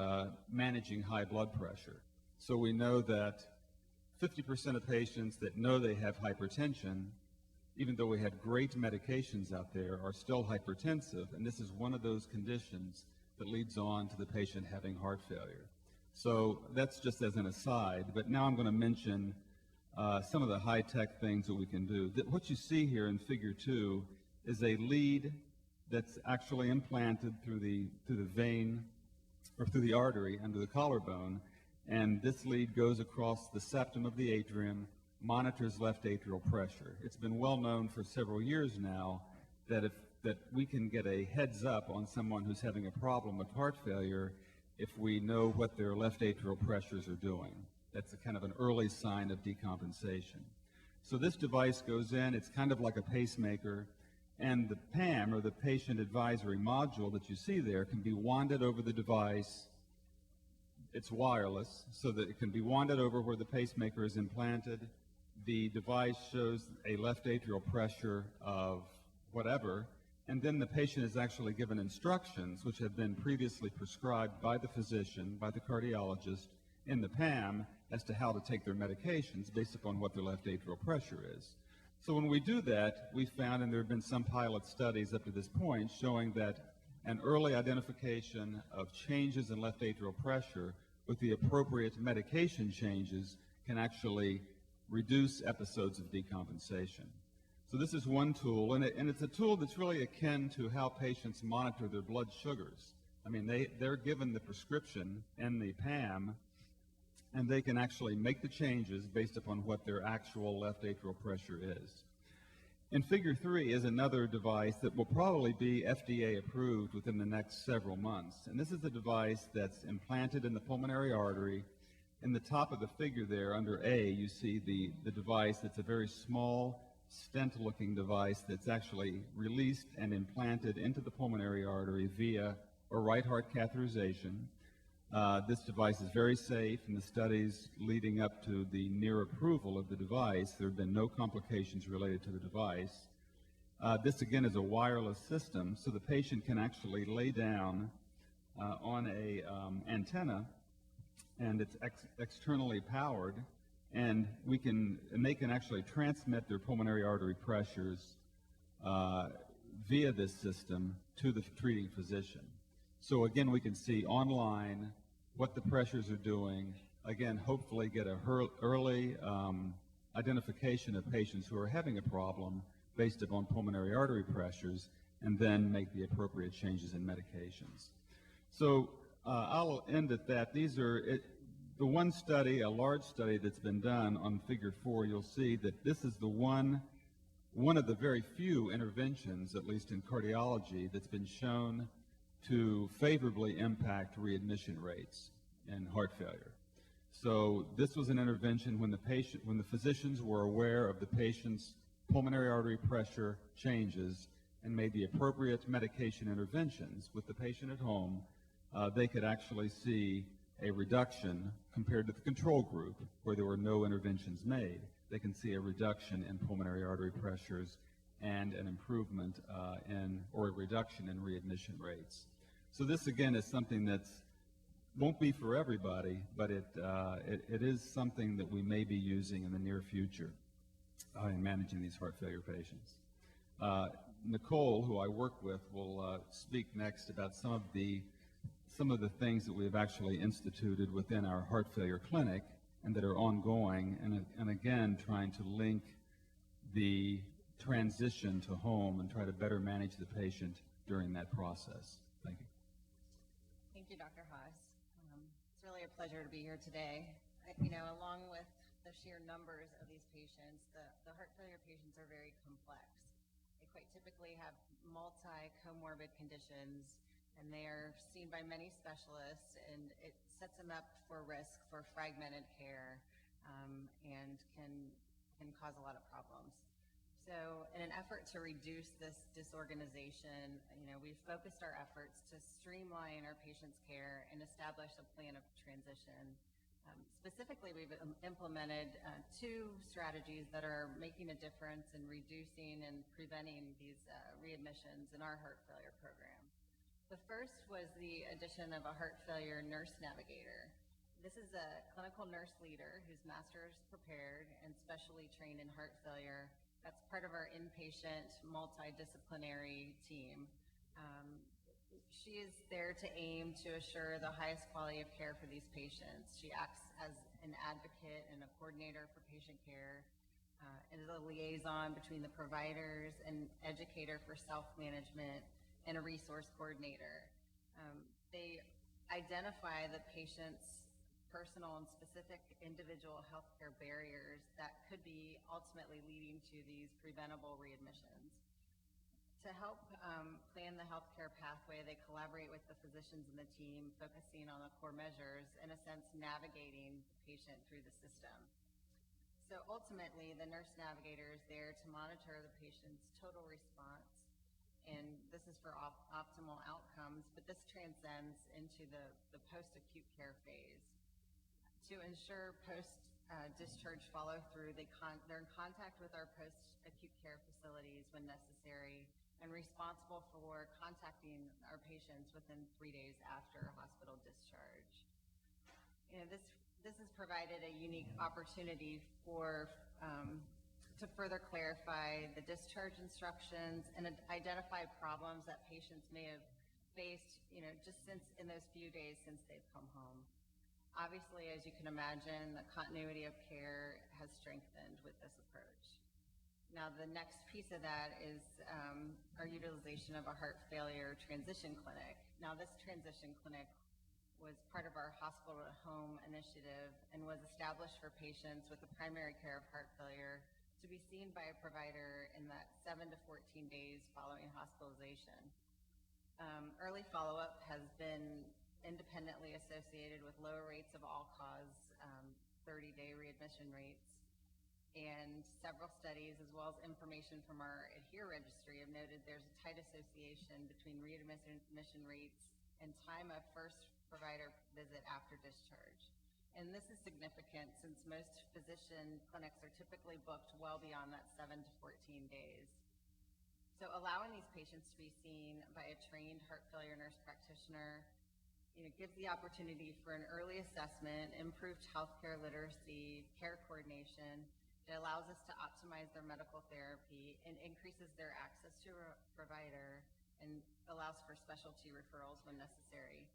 managing high blood pressure. So we know that 50% of patients that know they have hypertension, even though we have great medications out there, are still hypertensive, and this is one of those conditions that leads on to the patient having heart failure. So that's just as an aside, but now I'm going to mention some of the high-tech things that we can do. What you see here in Figure 2 is a lead that's actually implanted through the vein or through the artery under the collarbone, and this lead goes across the septum of the atrium, monitors left atrial pressure. It's been well known for several years now that we can get a heads up on someone who's having a problem with heart failure if we know what their left atrial pressures are doing. That's a kind of an early sign of decompensation. So this device goes in, it's kind of like a pacemaker, and the PAM, or the Patient Advisory Module that you see there, can be wanded over the device. It's wireless, so that it can be wanded over where the pacemaker is implanted. The device shows a left atrial pressure of whatever, and then the patient is actually given instructions which have been previously prescribed by the physician, by the cardiologist, in the PAM as to how to take their medications based upon what their left atrial pressure is. So when we do that, we found, and there have been some pilot studies up to this point, showing that an early identification of changes in left atrial pressure with the appropriate medication changes can actually reduce episodes of decompensation. So this is one tool, and it's a tool that's really akin to how patients monitor their blood sugars. I mean, they're given the prescription and the PAM, and they can actually make the changes based upon what their actual left atrial pressure is. In Figure 3 is another device that will probably be FDA approved within the next several months. And this is a device that's implanted in the pulmonary artery. In the top of the figure there, under A, you see the device. It's a very small, stent-looking device that's actually released and implanted into the pulmonary artery via a right heart catheterization. This device is very safe. In the studies leading up to the near approval of the device, there have been no complications related to the device. This, again, is a wireless system, so the patient can actually lay down on a antenna, and it's externally powered, and they can actually transmit their pulmonary artery pressures via this system to the treating physician. So again, we can see online what the pressures are doing. Again, hopefully get an early identification of patients who are having a problem based upon pulmonary artery pressures, and then make the appropriate changes in medications. So I'll end at that. These are the one study, a large study that's been done on Figure 4. You'll see that this is the one of the very few interventions, at least in cardiology, that's been shown to favorably impact readmission rates in heart failure. So this was an intervention when the physicians were aware of the patient's pulmonary artery pressure changes and made the appropriate medication interventions with the patient at home. They could actually see a reduction compared to the control group where there were no interventions made. They can see a reduction in pulmonary artery pressures and an improvement or a reduction in readmission rates. So this, again, is something that won't be for everybody, but it is something that we may be using in the near future in managing these heart failure patients. Nicole, who I work with, will speak next about some of the things that we have actually instituted within our heart failure clinic and that are ongoing, and again, trying to link the transition to home and try to better manage the patient during that process. Thank you. Thank you, Dr. Haas. It's really a pleasure to be here today. Along with the sheer numbers of these patients, the heart failure patients are very complex. They quite typically have multi-comorbid conditions, and they are seen by many specialists, and it sets them up for risk for fragmented care and can cause a lot of problems. So in an effort to reduce this disorganization, we've focused our efforts to streamline our patients' care and establish a plan of transition. Specifically, we've implemented two strategies that are making a difference in reducing and preventing these readmissions in our heart failure program. The first was the addition of a heart failure nurse navigator. This is a clinical nurse leader who's master's prepared and specially trained in heart failure. That's part of our inpatient multidisciplinary team. She is there to aim to assure the highest quality of care for these patients. She acts as an advocate and a coordinator for patient care, and is a liaison between the providers, an educator for self-management, and a resource coordinator. They identify the patient's personal and specific individual healthcare barriers that could be ultimately leading to these preventable readmissions. To help plan the healthcare pathway, they collaborate with the physicians in the team, focusing on the core measures, in a sense, navigating the patient through the system. So ultimately, the nurse navigator is there to monitor the patient's total response, and this is for optimal outcomes, but this transcends into the post-acute care phase. To ensure post-discharge follow-through, they're in contact with our post-acute care facilities when necessary, and responsible for contacting our patients within 3 days after hospital discharge. This has provided a unique opportunity to further clarify the discharge instructions and identify problems that patients may have faced, just in those few days since they've come home. Obviously, as you can imagine, the continuity of care has strengthened with this approach. Now, the next piece of that is our utilization of a heart failure transition clinic. Now, this transition clinic was part of our hospital at home initiative and was established for patients with the primary care of heart failure to be seen by a provider in that 7 to 14 days following hospitalization. Early follow-up has been independently associated with lower rates of all-cause 30-day readmission rates. And several studies, as well as information from our ADHERE registry, have noted there's a tight association between readmission rates and time of first provider visit after discharge. And this is significant since most physician clinics are typically booked well beyond that 7 to 14 days. So allowing these patients to be seen by a trained heart failure nurse practitioner gives the opportunity for an early assessment, improved healthcare literacy, care coordination. It allows us to optimize their medical therapy and increases their access to a provider and allows for specialty referrals when necessary.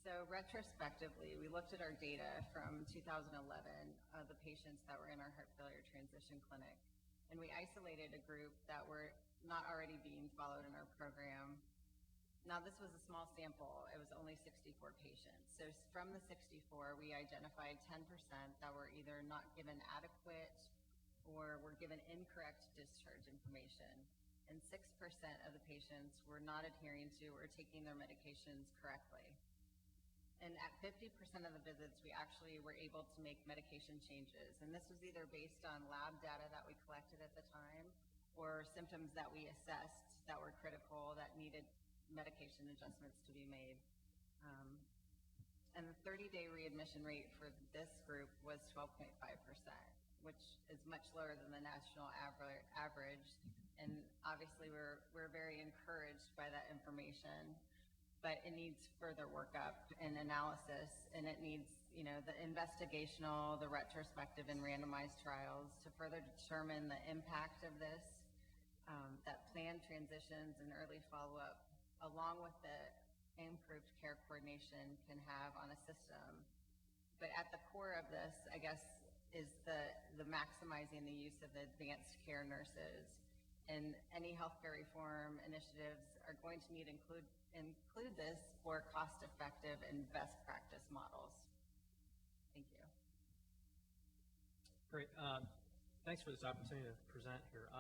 So retrospectively, we looked at our data from 2011 of the patients that were in our heart failure transition clinic, and we isolated a group that were not already being followed in our program. Now, this was a small sample. It was only 64 patients. So from the 64, we identified 10% that were either not given adequate or were given incorrect discharge information. And 6% of the patients were not adhering to or taking their medications correctly. And at 50% of the visits, we actually were able to make medication changes. And this was either based on lab data that we collected at the time or symptoms that we assessed that were critical that needed medication adjustments to be made. And the 30-day readmission rate for this group was 12.5%, which is much lower than the national average. And obviously, we're very encouraged by that information, but it needs further workup and analysis, and it needs, the investigational, the retrospective, and randomized trials to further determine the impact of this, that planned transitions and early follow-up, along with the improved care coordination, can have on a system. But at the core of this, I guess, is the maximizing the use of the advanced care nurses. And any healthcare reform initiatives are going to need to include this for cost-effective and best practice models. Thank you. Great. Thanks for this opportunity to present here.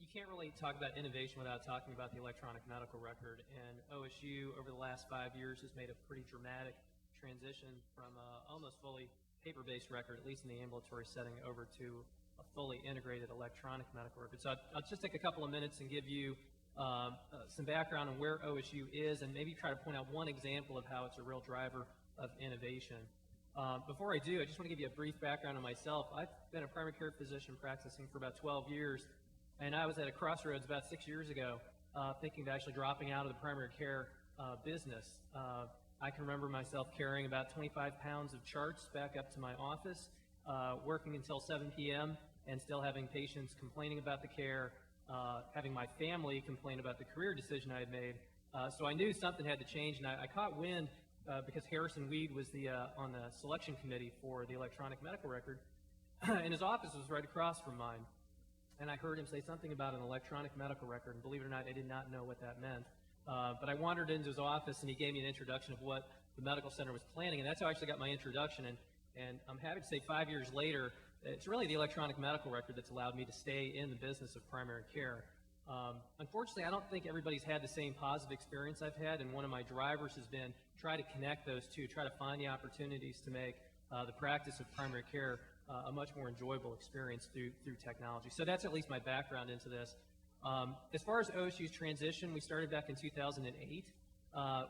You can't really talk about innovation without talking about the electronic medical record, and OSU over the last 5 years has made a pretty dramatic transition from almost fully paper-based record, at least in the ambulatory setting, over to a fully integrated electronic medical record. So I'll just take a couple of minutes and give you some background on where OSU is and maybe try to point out one example of how it's a real driver of innovation. Before I do, I just want to give you a brief background on myself. I've been a primary care physician practicing for about 12 years, and I was at a crossroads about 6 years ago thinking of actually dropping out of the primary care business. I can remember myself carrying about 25 pounds of charts back up to my office, working until 7 p.m. and still having patients complaining about the care, having my family complain about the career decision I had made. So I knew something had to change, and I caught wind because Harrison Weed was on the selection committee for the electronic medical record, and his office was right across from mine. And I heard him say something about an electronic medical record, and believe it or not, I did not know what that meant. But I wandered into his office, and he gave me an introduction of what the medical center was planning, and that's how I actually got my introduction. And I'm happy to say 5 years later, it's really the electronic medical record that's allowed me to stay in the business of primary care. Unfortunately, I don't think everybody's had the same positive experience I've had, and one of my drivers has been try to connect those two, try to find the opportunities to make the practice of primary care a much more enjoyable experience through technology. So that's at least my background into this. As far as OSU's transition, we started back in 2008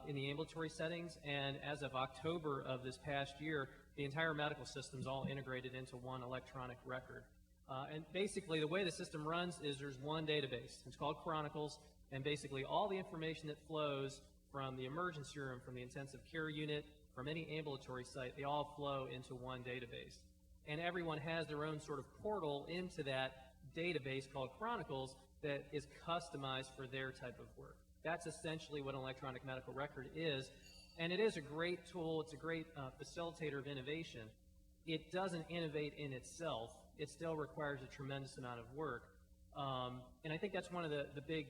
in the ambulatory settings, and as of October of this past year, the entire medical system is all integrated into one electronic record. And basically, the way the system runs is there's one database. It's called Chronicles, and basically all the information that flows from the emergency room, from the intensive care unit, from any ambulatory site, they all flow into one database. And everyone has their own sort of portal into that database called Chronicles that is customized for their type of work. That's essentially what an electronic medical record is, and it is a great tool. It's a great facilitator of innovation. It doesn't innovate in itself. It still requires a tremendous amount of work. And I think that's one of the big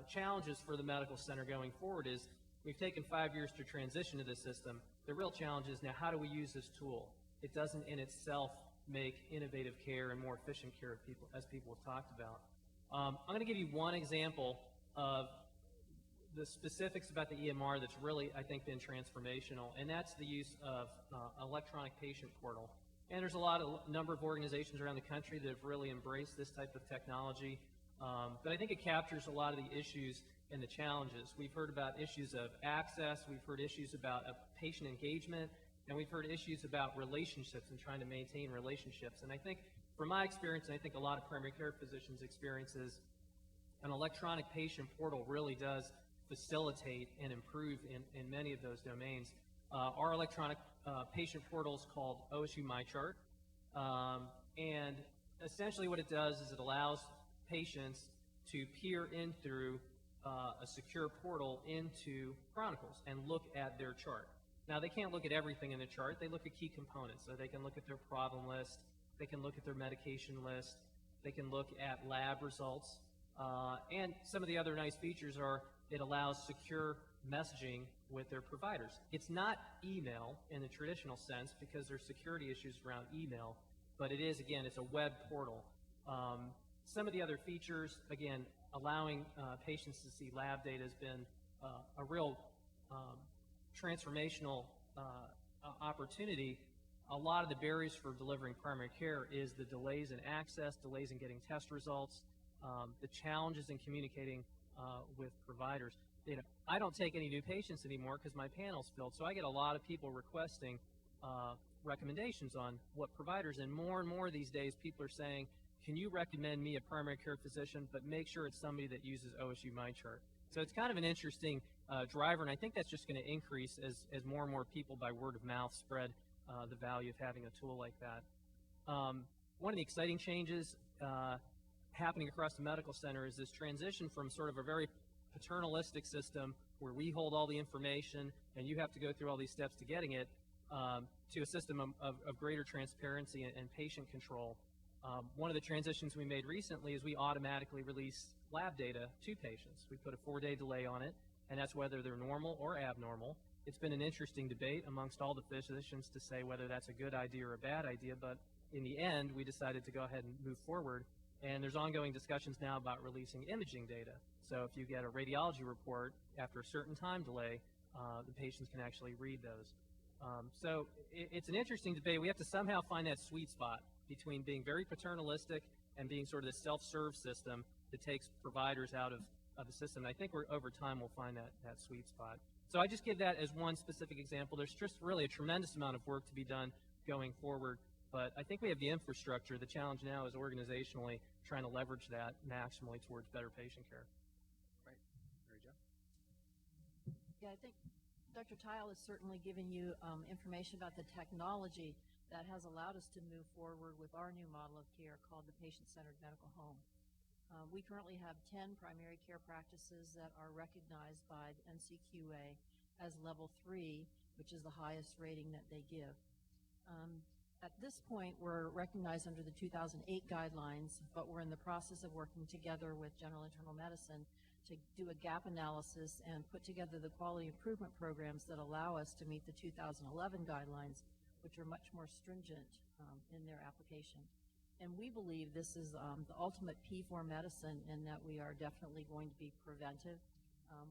challenges for the medical center going forward is we've taken 5 years to transition to this system. The real challenge is now how do we use this tool? It doesn't in itself make innovative care and more efficient care of people, as people have talked about. I'm going to give you one example of the specifics about the EMR that's really, I think, been transformational, and that's the use of electronic patient portal. And there's a number of organizations around the country that have really embraced this type of technology, but I think it captures a lot of the issues and the challenges. We've heard about issues of access, we've heard issues about patient engagement, and we've heard issues about relationships and trying to maintain relationships. And I think from my experience, and I think a lot of primary care physicians' experiences, an electronic patient portal really does facilitate and improve in many of those domains. Our electronic patient portal is called OSU MyChart, and essentially what it does is it allows patients to peer in through a secure portal into Chronicles and look at their chart. Now, they can't look at everything in the chart. They look at key components. So they can look at their problem list, they can look at their medication list, they can look at lab results, and some of the other nice features are it allows secure messaging with their providers. It's not email in the traditional sense because there's security issues around email, but it is, again, it's a web portal. Some of the other features, again, allowing patients to see lab data has been a real transformational opportunity. A lot of the barriers for delivering primary care is the delays in access, delays in getting test results, the challenges in communicating with providers. You know, I don't take any new patients anymore because my panel's filled, so I get a lot of people requesting recommendations on what providers, and more these days people are saying, can you recommend me a primary care physician, but make sure it's somebody that uses OSU MyChart. So it's kind of an interesting driver, and I think that's just going to increase as more and more people by word of mouth spread the value of having a tool like that. One of the exciting changes happening across the medical center is this transition from sort of a very paternalistic system where we hold all the information and you have to go through all these steps to getting it to a system of greater transparency and patient control. One of the transitions we made recently is we automatically release lab data to patients. We put a 4-day delay on it, and that's whether they're normal or abnormal. It's been an interesting debate amongst all the physicians to say whether that's a good idea or a bad idea, but in the end, we decided to go ahead and move forward. And there's ongoing discussions now about releasing imaging data. So if you get a radiology report after a certain time delay, the patients can actually read those. So it's an interesting debate. We have to somehow find that sweet spot between being very paternalistic and being sort of the self-serve system that takes providers out of the system. And I think over time we'll find that sweet spot. So I just give that as one specific example. There's just really a tremendous amount of work to be done going forward, but I think we have the infrastructure. The challenge now is organizationally trying to leverage that maximally towards better patient care. Right. Mary Jo? Yeah, I think Dr. Tile has certainly given you information about the technology that has allowed us to move forward with our new model of care called the patient-centered medical home. We currently have 10 primary care practices that are recognized by the NCQA as level 3, which is the highest rating that they give. At this point, we're recognized under the 2008 guidelines, but we're in the process of working together with General Internal Medicine to do a gap analysis and put together the quality improvement programs that allow us to meet the 2011 guidelines, which are much more stringent in their application. And we believe this is the ultimate P for medicine in that we are definitely going to be preventive,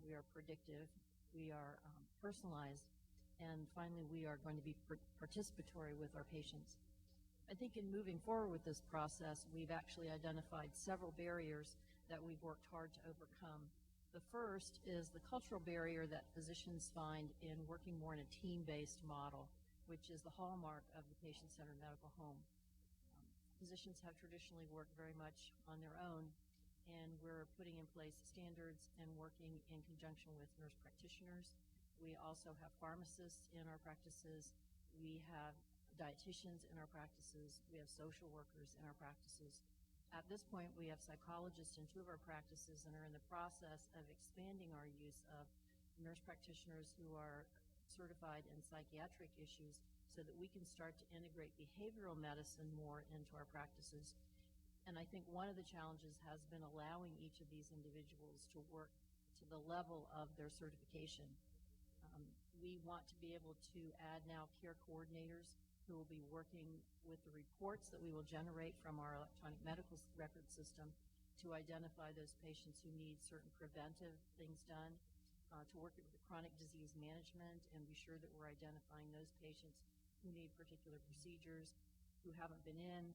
we are predictive, we are personalized, and finally we are going to be participatory with our patients. I think in moving forward with this process, we've actually identified several barriers that we've worked hard to overcome. The first is the cultural barrier that physicians find in working more in a team-based model, which is the hallmark of the patient-centered medical home. Physicians have traditionally worked very much on their own, and we're putting in place standards and working in conjunction with nurse practitioners. We also have pharmacists in our practices. We have dietitians in our practices. We have social workers in our practices. At this point, we have psychologists in 2 of our practices and are in the process of expanding our use of nurse practitioners who are certified in psychiatric issues so that we can start to integrate behavioral medicine more into our practices. And I think one of the challenges has been allowing each of these individuals to work to the level of their certification. We want to be able to add now care coordinators who will be working with the reports that we will generate from our electronic medical record system to identify those patients who need certain preventive things done, to work with the chronic disease management and be sure that we're identifying those patients who need particular procedures, who haven't been in,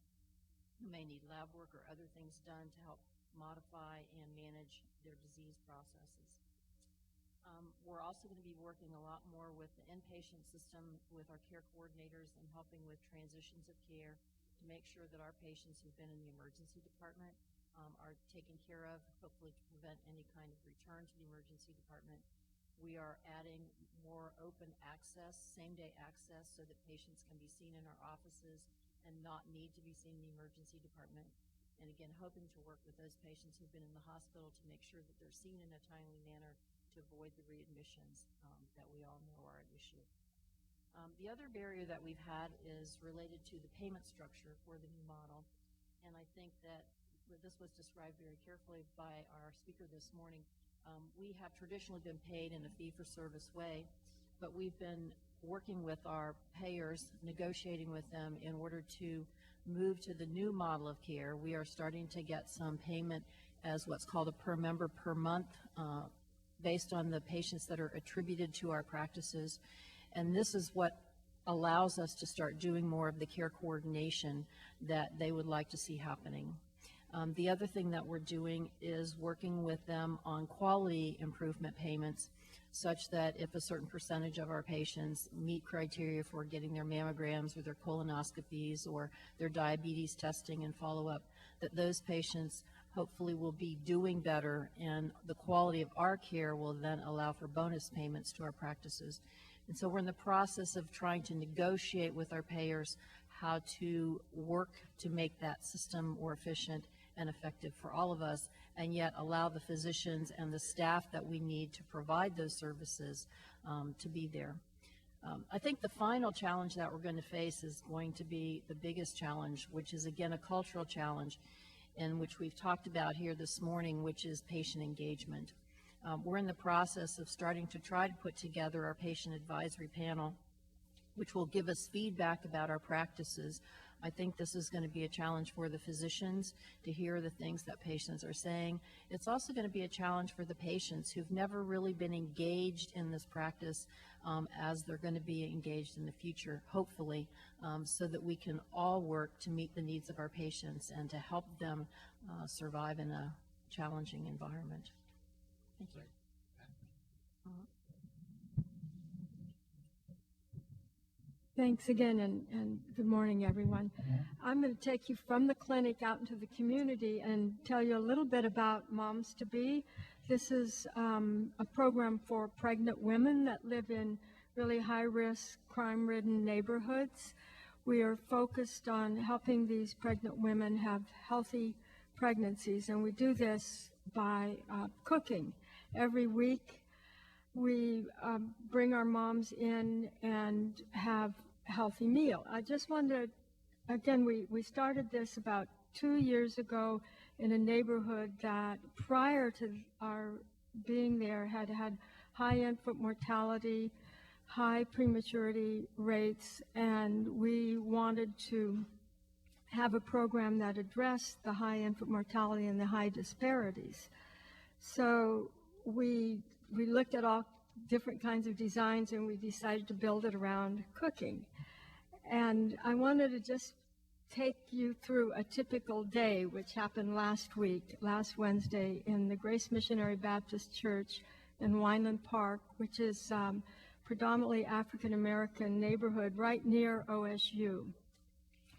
who may need lab work or other things done to help modify and manage their disease processes. We're also going to be working a lot more with the inpatient system with our care coordinators and helping with transitions of care to make sure that our patients who've been in the emergency department are taken care of, hopefully to prevent any kind of return to the emergency department. We are adding more open access, same-day access, so that patients can be seen in our offices and not need to be seen in the emergency department. And again, hoping to work with those patients who've been in the hospital to make sure that they're seen in a timely manner to avoid the readmissions that we all know are an issue. The other barrier that we've had is related to the payment structure for the new model. And I think that this was described very carefully by our speaker this morning. We have traditionally been paid in a fee-for-service way, but we've been working with our payers, negotiating with them in order to move to the new model of care. We are starting to get some payment as what's called a per member per month based on the patients that are attributed to our practices. And this is what allows us to start doing more of the care coordination that they would like to see happening. The other thing that we're doing is working with them on quality improvement payments such that if a certain percentage of our patients meet criteria for getting their mammograms or their colonoscopies or their diabetes testing and follow-up, that those patients hopefully will be doing better, and the quality of our care will then allow for bonus payments to our practices. And so we're in the process of trying to negotiate with our payers how to work to make that system more efficient and effective for all of us, and yet allow the physicians and the staff that we need to provide those services to be there. I think the final challenge that we're going to face is going to be the biggest challenge, which is again a cultural challenge, and which we've talked about here this morning, which is patient engagement. We're in the process of starting to try to put together our patient advisory panel, which will give us feedback about our practices I think this is going to be a challenge for the physicians to hear the things that patients are saying. It's also going to be a challenge for the patients who've never really been engaged in this practice as they're going to be engaged in the future, hopefully, so that we can all work to meet the needs of our patients and to help them survive in a challenging environment. Thank you. Thanks again, and good morning, everyone. I'm going to take you from the clinic out into the community and tell you a little bit about Moms to Be. This is a program for pregnant women that live in really high-risk, crime-ridden neighborhoods. We are focused on helping these pregnant women have healthy pregnancies, and we do this by cooking. Every week, we bring our moms in and have a healthy meal. I just wanted to, again, we started this about 2 years ago in a neighborhood that prior to our being there had high infant mortality, high prematurity rates, and we wanted to have a program that addressed the high infant mortality and the high disparities. So we looked at all different kinds of designs, and we decided to build it around cooking. And I wanted to just take you through a typical day, which happened last Wednesday, in the Grace Missionary Baptist Church in Wineland Park, which is predominantly African-American neighborhood right near OSU.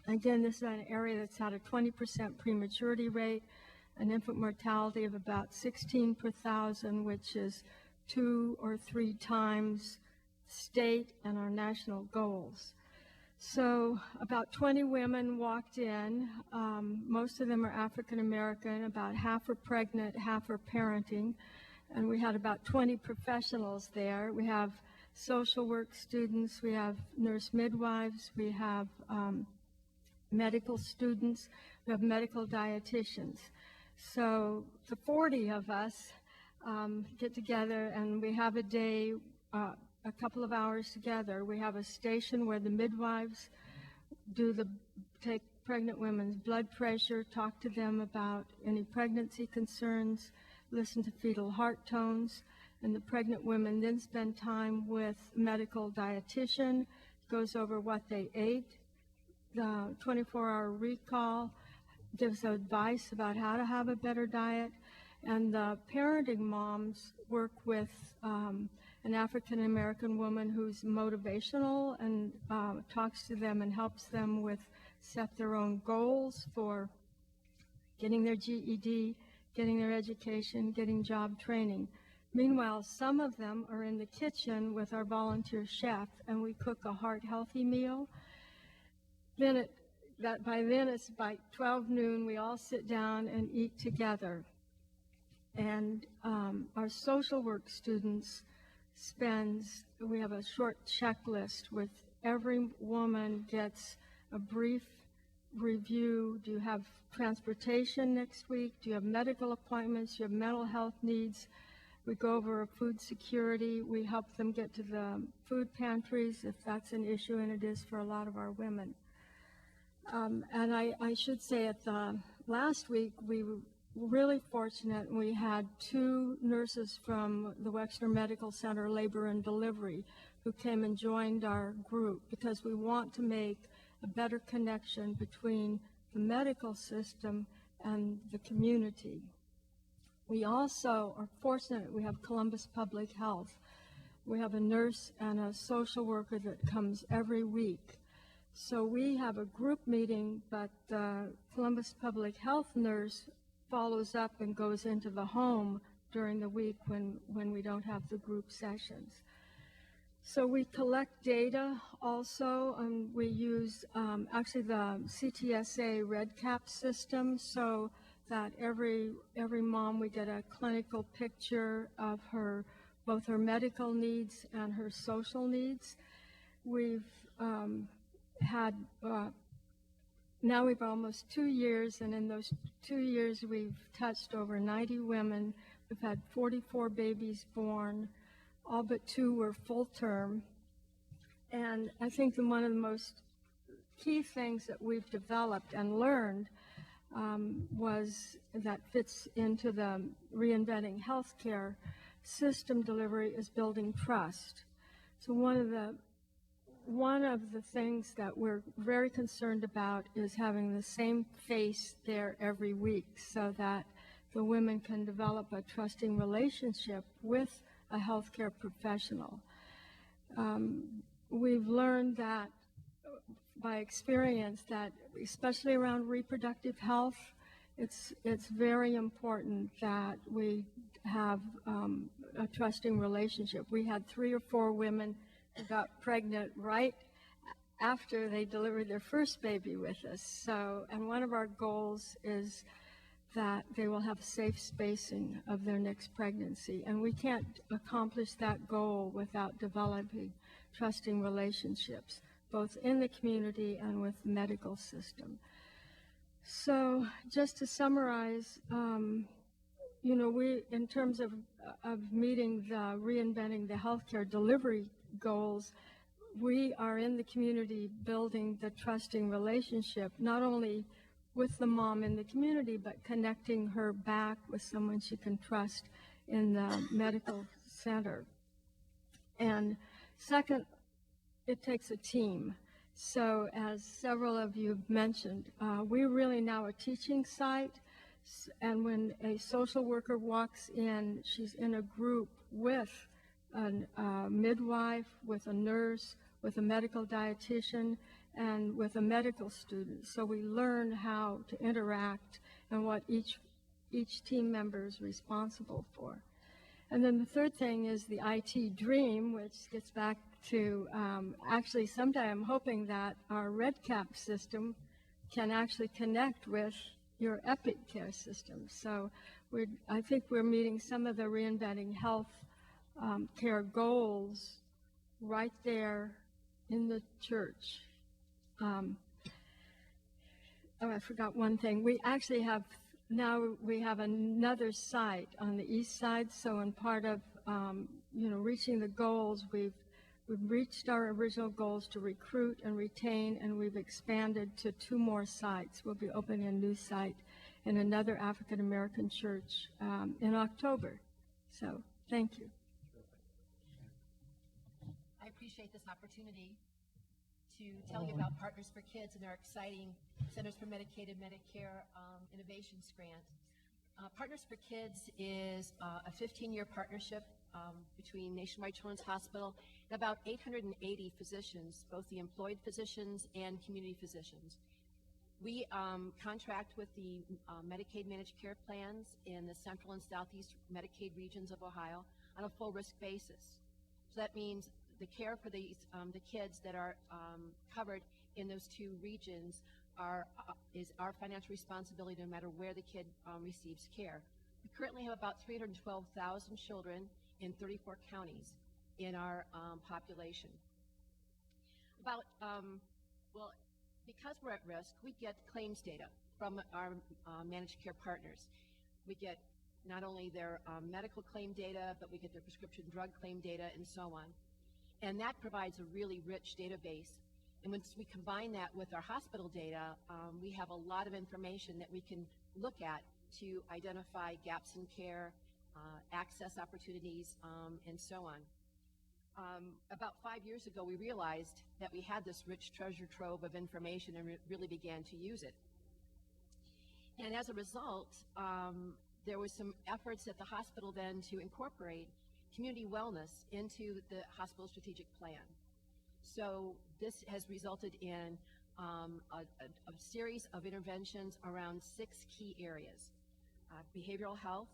Again, this is an area that's had a 20% prematurity rate, an infant mortality of about 16 per thousand, which is 2 or 3 times state and our national goals. So about 20 women walked in. Most of them are African American, about half are pregnant, half are parenting, and we had about 20 professionals there. We have social work students, we have nurse midwives, we have medical students, we have medical dietitians. So the 40 of us get together, and we have a day, a couple of hours together. We have a station where the midwives take pregnant women's blood pressure, talk to them about any pregnancy concerns, listen to fetal heart tones, and the pregnant women then spend time with medical dietitian, goes over what they ate. The 24-hour recall gives advice about how to have a better diet, and the parenting moms work with an African-American woman who's motivational and talks to them and helps them set their own goals for getting their GED, getting their education, getting job training. Meanwhile, some of them are in the kitchen with our volunteer chef, and we cook a heart-healthy meal. By then it's by 12 noon, we all sit down and eat together. And our social work students we have a short checklist with every woman gets a brief review. Do you have transportation next week? Do you have medical appointments? Do you have mental health needs? We go over food security. We help them get to the food pantries if that's an issue, and it is for a lot of our women. And I should say at the last week, we were really fortunate. We had 2 nurses from the Wexner Medical Center Labor and Delivery who came and joined our group because we want to make a better connection between the medical system and the community. We also are fortunate we have Columbus Public Health. We have a nurse and a social worker that comes every week. So we have a group meeting, but the Columbus Public Health nurse follows up and goes into the home during the week when we don't have the group sessions. So we collect data also, and we use actually the CTSA REDCap system, so that every mom, we get a clinical picture of both her medical needs and her social needs. We've now we've almost 2 years, and in those 2 years we've touched over 90 women. We've had 44 babies born, all but 2 were full term. And I think one of the most key things that we've developed and learned was that fits into the Reinventing Healthcare system delivery is building trust. So one of the things that we're very concerned about is having the same face there every week so that the women can develop a trusting relationship with a healthcare professional. We've learned that by experience that, especially around reproductive health, it's very important that we have a trusting relationship. We had 3 or 4 women who got pregnant right after they delivered their first baby with us. So, and one of our goals is that they will have safe spacing of their next pregnancy. And we can't accomplish that goal without developing trusting relationships, both in the community and with the medical system. So just to summarize, you know, we, in terms of meeting the Reinventing the Healthcare delivery goals, we are in the community building the trusting relationship, not only with the mom in the community, but connecting her back with someone she can trust in the medical center. And second, it takes a team. So as several of you have mentioned, we're really now a teaching site. And when a social worker walks in, she's in a group with a midwife, with a nurse, with a medical dietitian, and with a medical student. So we learn how to interact and what each team member is responsible for. And then the third thing is the IT dream, which gets back to actually someday I'm hoping that our RedCap system can actually connect with your Epic Care system. So I think we're meeting some of the Reinventing Health Care goals right there in the church. Oh, I forgot one thing. We actually have, now we have another site on the east side. So in part of, you know, reaching the goals, we've reached our original goals to recruit and retain, and we've expanded to 2 more sites. We'll be opening a new site in another African American church in October. So thank you. I appreciate this opportunity to tell you about Partners for Kids and our exciting Centers for Medicaid and Medicare Innovations Grant. Partners for Kids is a 15-year partnership between Nationwide Children's Hospital and about 880 physicians, both the employed physicians and community physicians. We contract with the Medicaid managed care plans in the central and southeast Medicaid regions of Ohio on a full risk basis. So that means the care for these the kids that are covered in those 2 regions is our financial responsibility no matter where the kid receives care. We currently have about 312,000 children in 34 counties in our population. Well, because we're at risk, we get claims data from our managed care partners. We get not only their medical claim data, but we get their prescription drug claim data and so on. And that provides a really rich database. And once we combine that with our hospital data, we have a lot of information that we can look at to identify gaps in care, access opportunities, and so on. About 5 years ago, we realized that we had this rich treasure trove of information and really began to use it. And as a result, there was some efforts at the hospital then to incorporate community wellness into the hospital strategic plan. So this has resulted in a series of interventions around 6 key areas: behavioral health,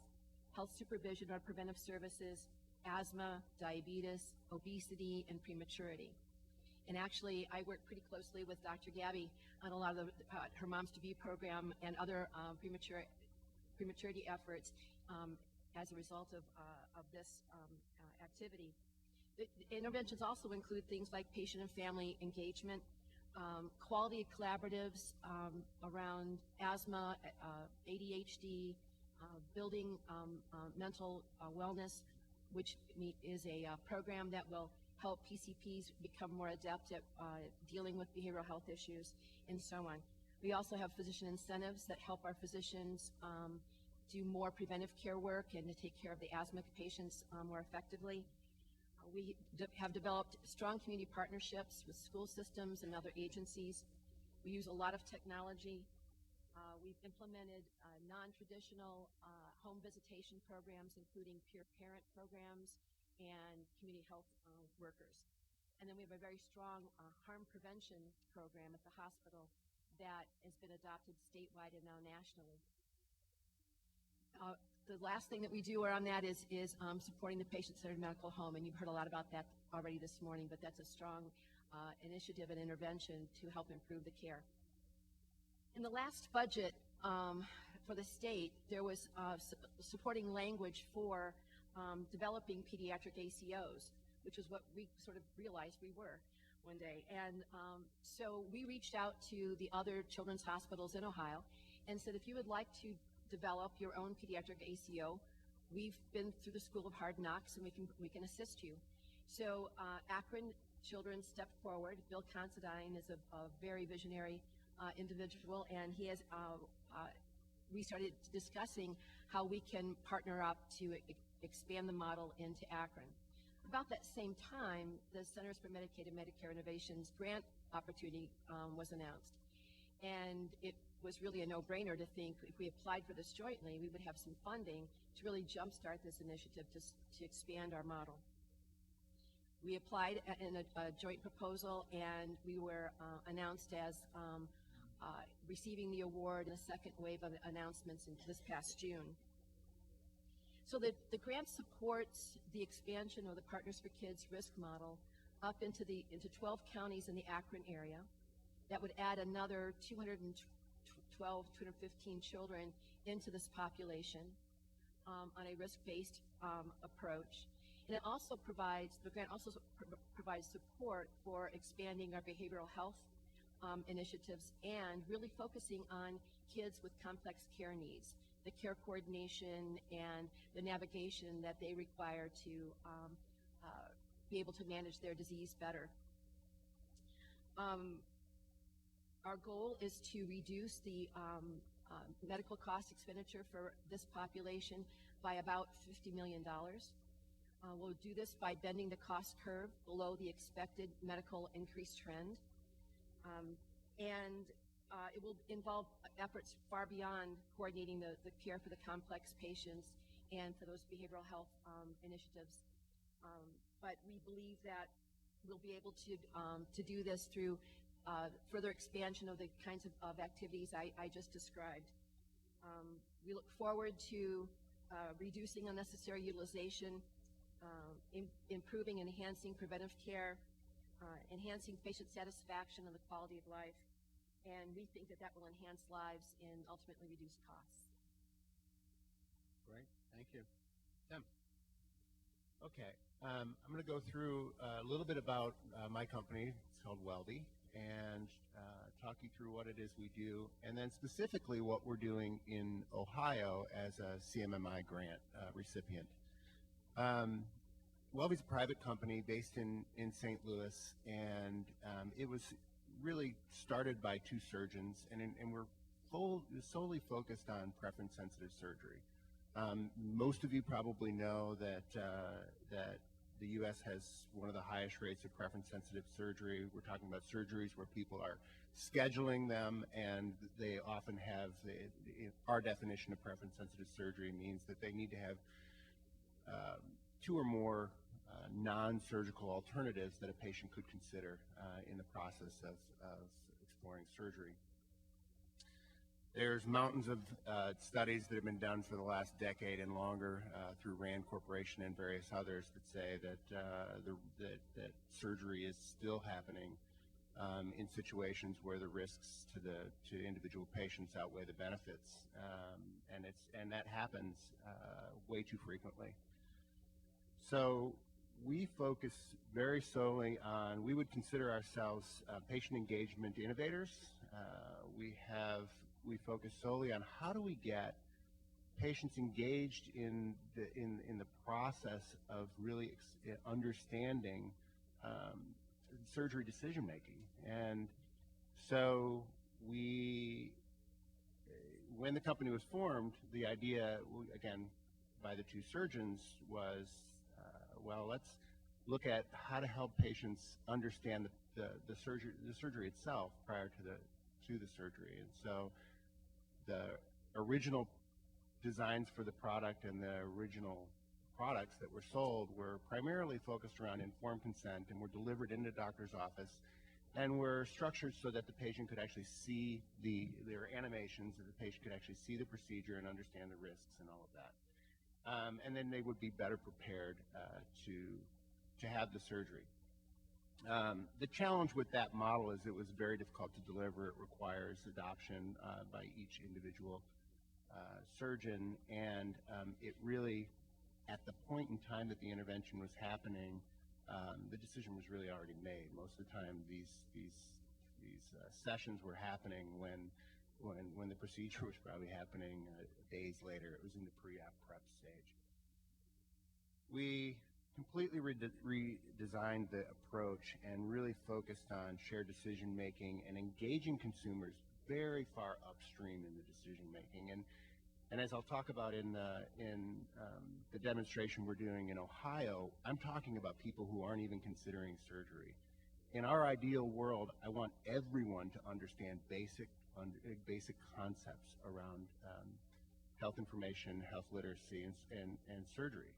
health supervision or preventive services, asthma, diabetes, obesity, and prematurity. And actually, I work pretty closely with Dr. Gabby on a lot of her Moms to Be program and other prematurity efforts as a result of this activity. The interventions also include things like patient and family engagement, quality collaboratives around asthma, ADHD, building mental wellness, which is a program that will help PCPs become more adept at dealing with behavioral health issues, and so on. We also have physician incentives that help our physicians do more preventive care work and to take care of the asthma patients more effectively. We have developed strong community partnerships with school systems and other agencies. We use a lot of technology. We've implemented non-traditional home visitation programs, including peer parent programs and community health workers. And then we have a very strong harm prevention program at the hospital that has been adopted statewide and now nationally. The last thing that we do around that is supporting the patient-centered medical home, and you've heard a lot about that already this morning, but that's a strong initiative and intervention to help improve the care. In the last budget for the state, there was supporting language for developing pediatric ACOs, which is what we sort of realized we were one day. And so we reached out to the other children's hospitals in Ohio and said, if you would like to develop your own pediatric ACO, we've been through the School of Hard Knocks and we can assist you. So Akron Children stepped forward. Bill Considine is a very visionary individual, and he has we started discussing how we can partner up to expand the model into Akron. About that same time, the Centers for Medicaid and Medicare Innovations grant opportunity was announced. And it was really a no-brainer to think if we applied for this jointly, we would have some funding to really jumpstart this initiative to expand our model. We applied in a joint proposal, and we were announced as receiving the award in a second wave of announcements in this past June. So the grant supports the expansion of the Partners for Kids risk model up into 12 counties in the Akron area. That would add another 215 children into this population on a risk-based approach. And it also the grant also provides support for expanding our behavioral health initiatives and really focusing on kids with complex care needs, the care coordination and the navigation that they require to be able to manage their disease better. Our goal is to reduce the medical cost expenditure for this population by about $50 million. We'll do this by bending the cost curve below the expected medical increase trend. And it will involve efforts far beyond coordinating the care for the complex patients and for those behavioral health initiatives. But we believe that we'll be able to do this through further expansion of the kinds of activities I just described. We look forward to reducing unnecessary utilization, improving and enhancing preventive care, enhancing patient satisfaction and the quality of life, and we think that will enhance lives and ultimately reduce costs. Great, thank you. Tim. Okay, I'm going to go through a little bit about my company. It's called Weldy, and talk you through what it is we do, and then specifically what we're doing in Ohio as a CMMI grant recipient. Weldy's a private company based in St. Louis, and it was really started by two surgeons, and we're solely focused on preference-sensitive surgery. Most of you probably know that the U.S. has one of the highest rates of preference-sensitive surgery. We're talking about surgeries where people are scheduling them, and they often have, our definition of preference-sensitive surgery means that they need to have two or more non-surgical alternatives that a patient could consider in the process of exploring surgery. There's mountains of studies that have been done for the last decade and longer through RAND Corporation and various others that say that surgery is still happening in situations where the risks to individual patients outweigh the benefits, and that happens way too frequently. So we focus very solely on, we would consider ourselves patient engagement innovators. We focus solely on how do we get patients engaged in the process of really understanding surgery decision making. And so when the company was formed, the idea, again, by the two surgeons was, well, let's look at how to help patients understand the surgery itself prior to the surgery. And so the original designs for the product and the original products that were sold were primarily focused around informed consent and were delivered into the doctor's office and were structured so that the patient could actually see their animations, that the patient could actually see the procedure and understand the risks and all of that. And then they would be better prepared to have the surgery. The challenge with that model is it was very difficult to deliver. It requires adoption by each individual surgeon, and it really, at the point in time that the intervention was happening, the decision was really already made. Most of the time, these sessions were happening when the procedure was probably happening days later. It was in the pre-op prep stage. We completely redesigned the approach and really focused on shared decision making and engaging consumers very far upstream in the decision making. And as I'll talk about in the demonstration we're doing in Ohio, I'm talking about people who aren't even considering surgery. In our ideal world, I want everyone to understand basic concepts around health information, health literacy, and surgery.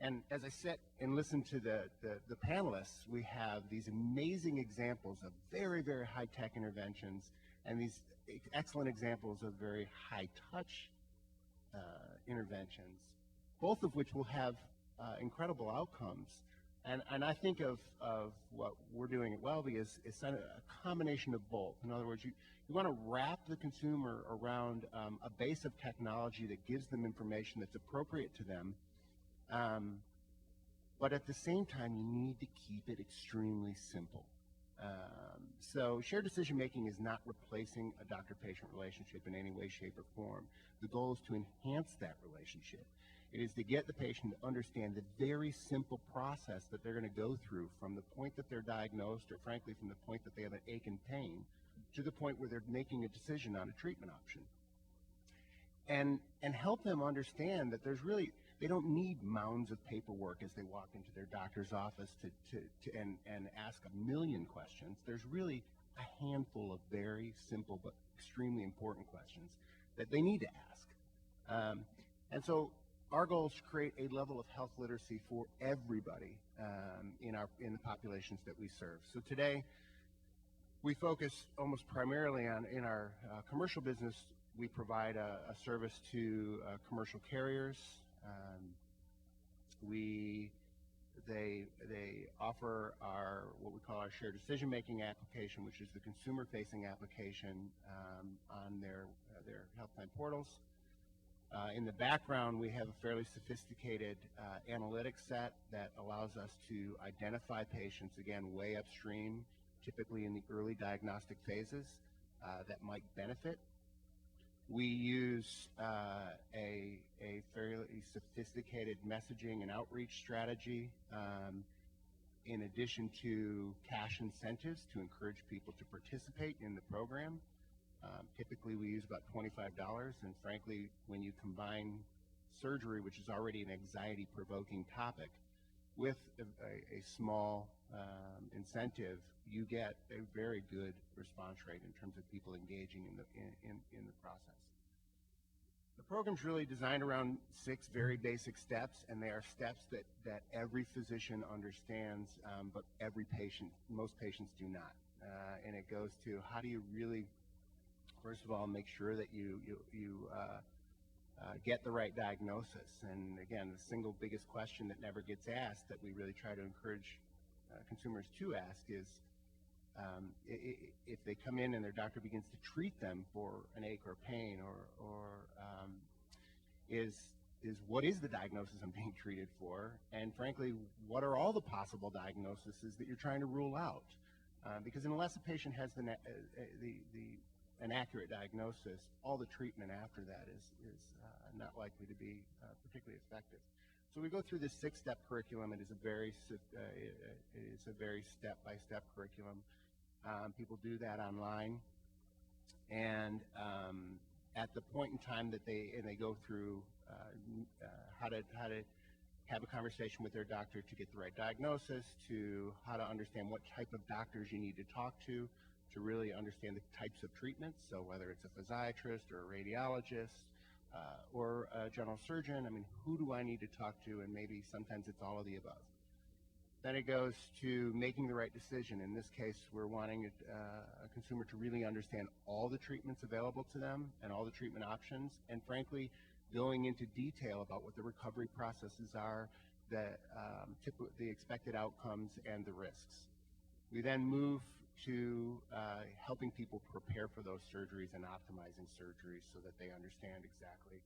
And as I sit and listen to the panelists, we have these amazing examples of very, very high-tech interventions and these excellent examples of very high-touch interventions, both of which will have incredible outcomes. And I think of what we're doing at WellBe is a combination of both. In other words, you want to wrap the consumer around a base of technology that gives them information that's appropriate to them, but at the same time, you need to keep it extremely simple. So shared decision making is not replacing a doctor-patient relationship in any way, shape, or form. The goal is to enhance that relationship. It is to get the patient to understand the very simple process that they're going to go through from the point that they're diagnosed, or frankly from the point that they have an ache and pain, to the point where they're making a decision on a treatment option. And help them understand that they don't need mounds of paperwork as they walk into their doctor's office and ask a million questions. There's really a handful of very simple but extremely important questions that they need to ask. And so our goal is to create a level of health literacy for everybody in the populations that we serve. So today, we focus almost primarily on, in our commercial business, we provide a service to commercial carriers. They offer what we call our shared decision-making application, which is the consumer-facing application on their health plan portals. In the background, we have a fairly sophisticated analytics set that allows us to identify patients, again, way upstream, typically in the early diagnostic phases, that might benefit. We use a fairly sophisticated messaging and outreach strategy in addition to cash incentives to encourage people to participate in the program. Typically, we use about $25, and frankly, when you combine surgery, which is already an anxiety-provoking topic, with a small incentive, you get a very good response rate in terms of people engaging in the process. The program's really designed around 6 very basic steps, and they are steps that every physician understands, but most patients do not. And it goes to how do you really, first of all, make sure that you get the right diagnosis. And again, the single biggest question that never gets asked that we really try to encourage consumers to ask is, if they come in and their doctor begins to treat them for an ache or pain, is what is the diagnosis I'm being treated for? And frankly, what are all the possible diagnoses that you're trying to rule out? Because unless a patient has an accurate diagnosis, all the treatment after that is not likely to be particularly effective. So we go through this 6-step curriculum. It is a very step-by-step curriculum. People do that online, and at the point in time that they go through how to have a conversation with their doctor to get the right diagnosis, to how to understand what type of doctors you need to talk to really understand the types of treatments. So whether it's a physiatrist or a radiologist or a general surgeon, I mean, who do I need to talk to? And maybe sometimes it's all of the above. Then it goes to making the right decision. In this case, we're wanting a consumer to really understand all the treatments available to them and all the treatment options, and frankly, going into detail about what the recovery processes are, the expected outcomes, and the risks. We then move to helping people prepare for those surgeries and optimizing surgeries so that they understand exactly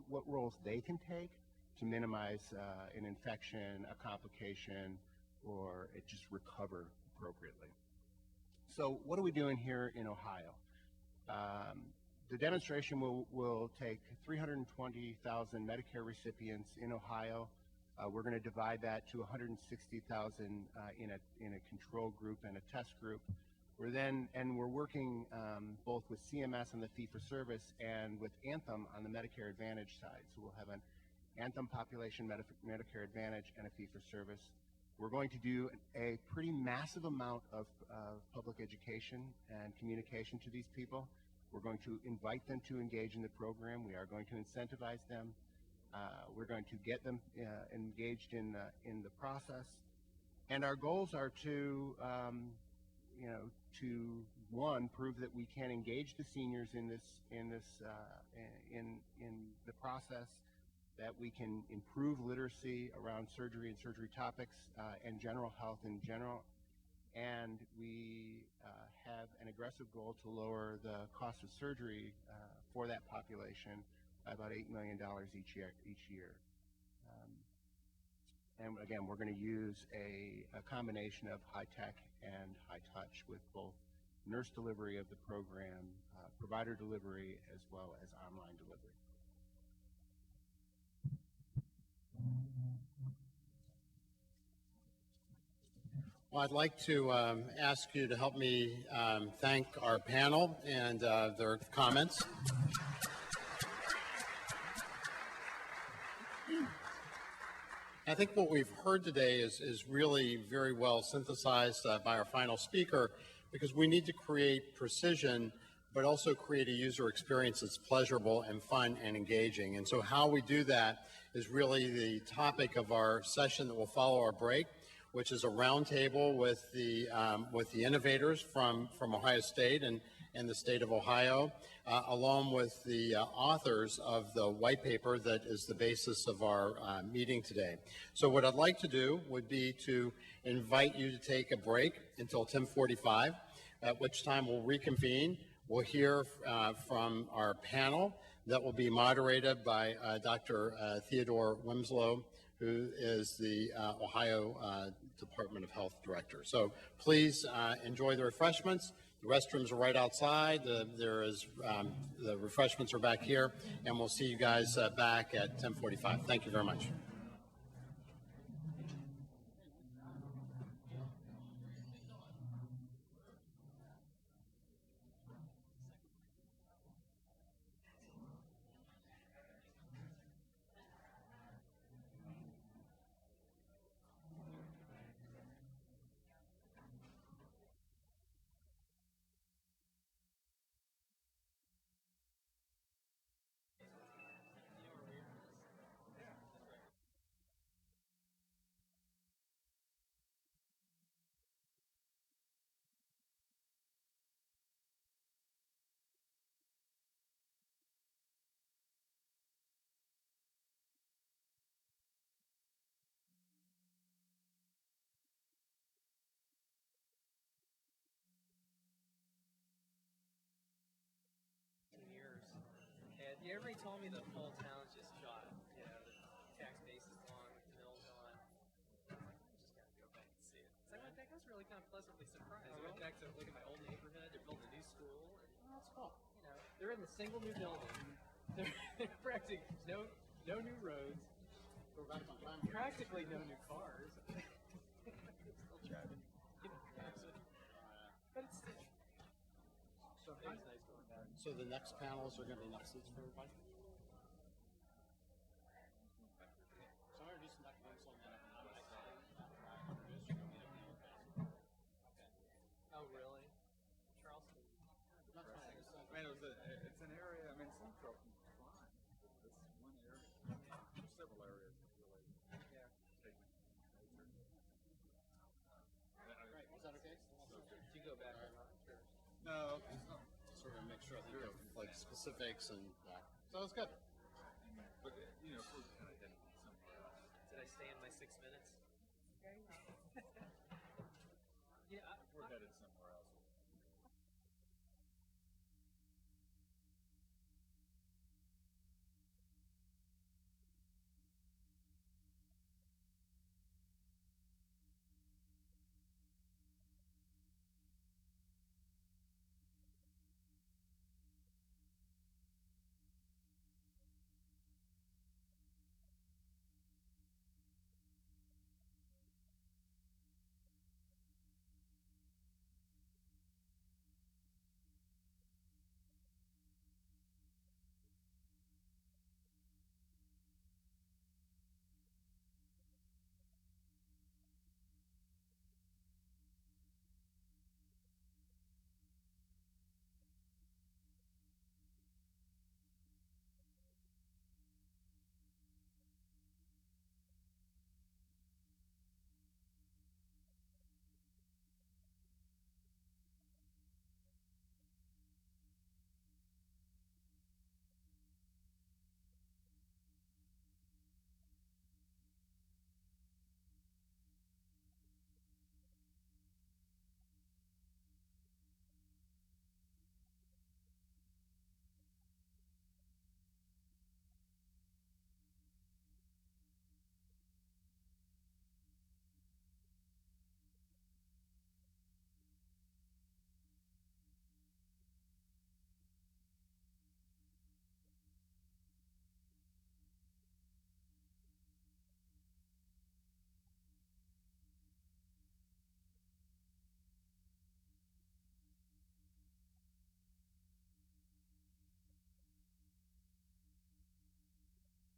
what roles they can take to minimize an infection, a complication, or it just recover appropriately. So what are we doing here in Ohio? The demonstration will take 320,000 Medicare recipients in Ohio. We're going to divide that to 160,000 in a control group and a test group. We're working both with CMS on the fee-for-service and with Anthem on the Medicare Advantage side. So we'll have an Anthem population, Medicare Advantage, and a fee-for-service. We're going to do a pretty massive amount of public education and communication to these people. We're going to invite them to engage in the program. We are going to incentivize them. We're going to get them engaged in the process. And our goals are to, one, prove that we can engage the seniors in the process, that we can improve literacy around surgery and surgery topics and general health in general. And we have an aggressive goal to lower the cost of surgery for that population by about $8 million each year. And again, we're going to use a combination of high-tech and high-touch with both nurse delivery of the program, provider delivery, as well as online delivery. Well, I'd like to ask you to help me thank our panel and their comments. I think what we've heard today is really very well synthesized by our final speaker, because we need to create precision, but also create a user experience that's pleasurable and fun and engaging. And so how we do that is really the topic of our session that will follow our break, which is a roundtable with the innovators from Ohio State and the state of Ohio, along with the authors of the white paper that is the basis of our meeting today. So what I'd like to do would be to invite you to take a break until 10:45, at which time we'll reconvene. We'll hear from our panel that will be moderated by Dr. Theodore Wimslow, who is the Ohio Department of Health Director. So please enjoy the refreshments. The restrooms are right outside. The refreshments are back here, and we'll see you guys back at 10:45. Thank you very much. Everybody told me the whole town's just shot. You know, the tax base is gone, the mill's gone. Just got to go back and see it. So I went back. I was really kind of pleasantly surprised. I went back to look at my old neighborhood. They're building a new school, and it's cool. You know, they're in the single new building. They're practically no new roads. We're back on time. Practically no new cars. Still driving. But it's nice going back. So the next panels are going to be enough seats for everybody? So I'm going to do some documents on that. Oh, really? Charleston. That's fine. I mean, it's an area, I mean, Central can be fine. This one area, there's several areas that really take nature. Right, is that okay? Do you go back or not? Sure. No, sort of make sure I think of like specifics and so it's good. But, you know, if we're kind of heading somewhere else. Did I stay in my 6 minutes? Very well. Yeah, If we're headed somewhere else.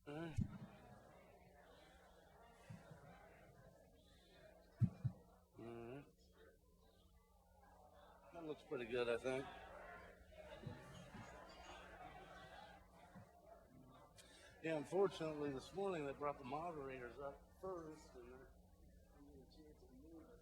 All right. All right. That looks pretty good, I think. Yeah, unfortunately, this morning they brought the moderators up first, and then I didn't get a chance to move it.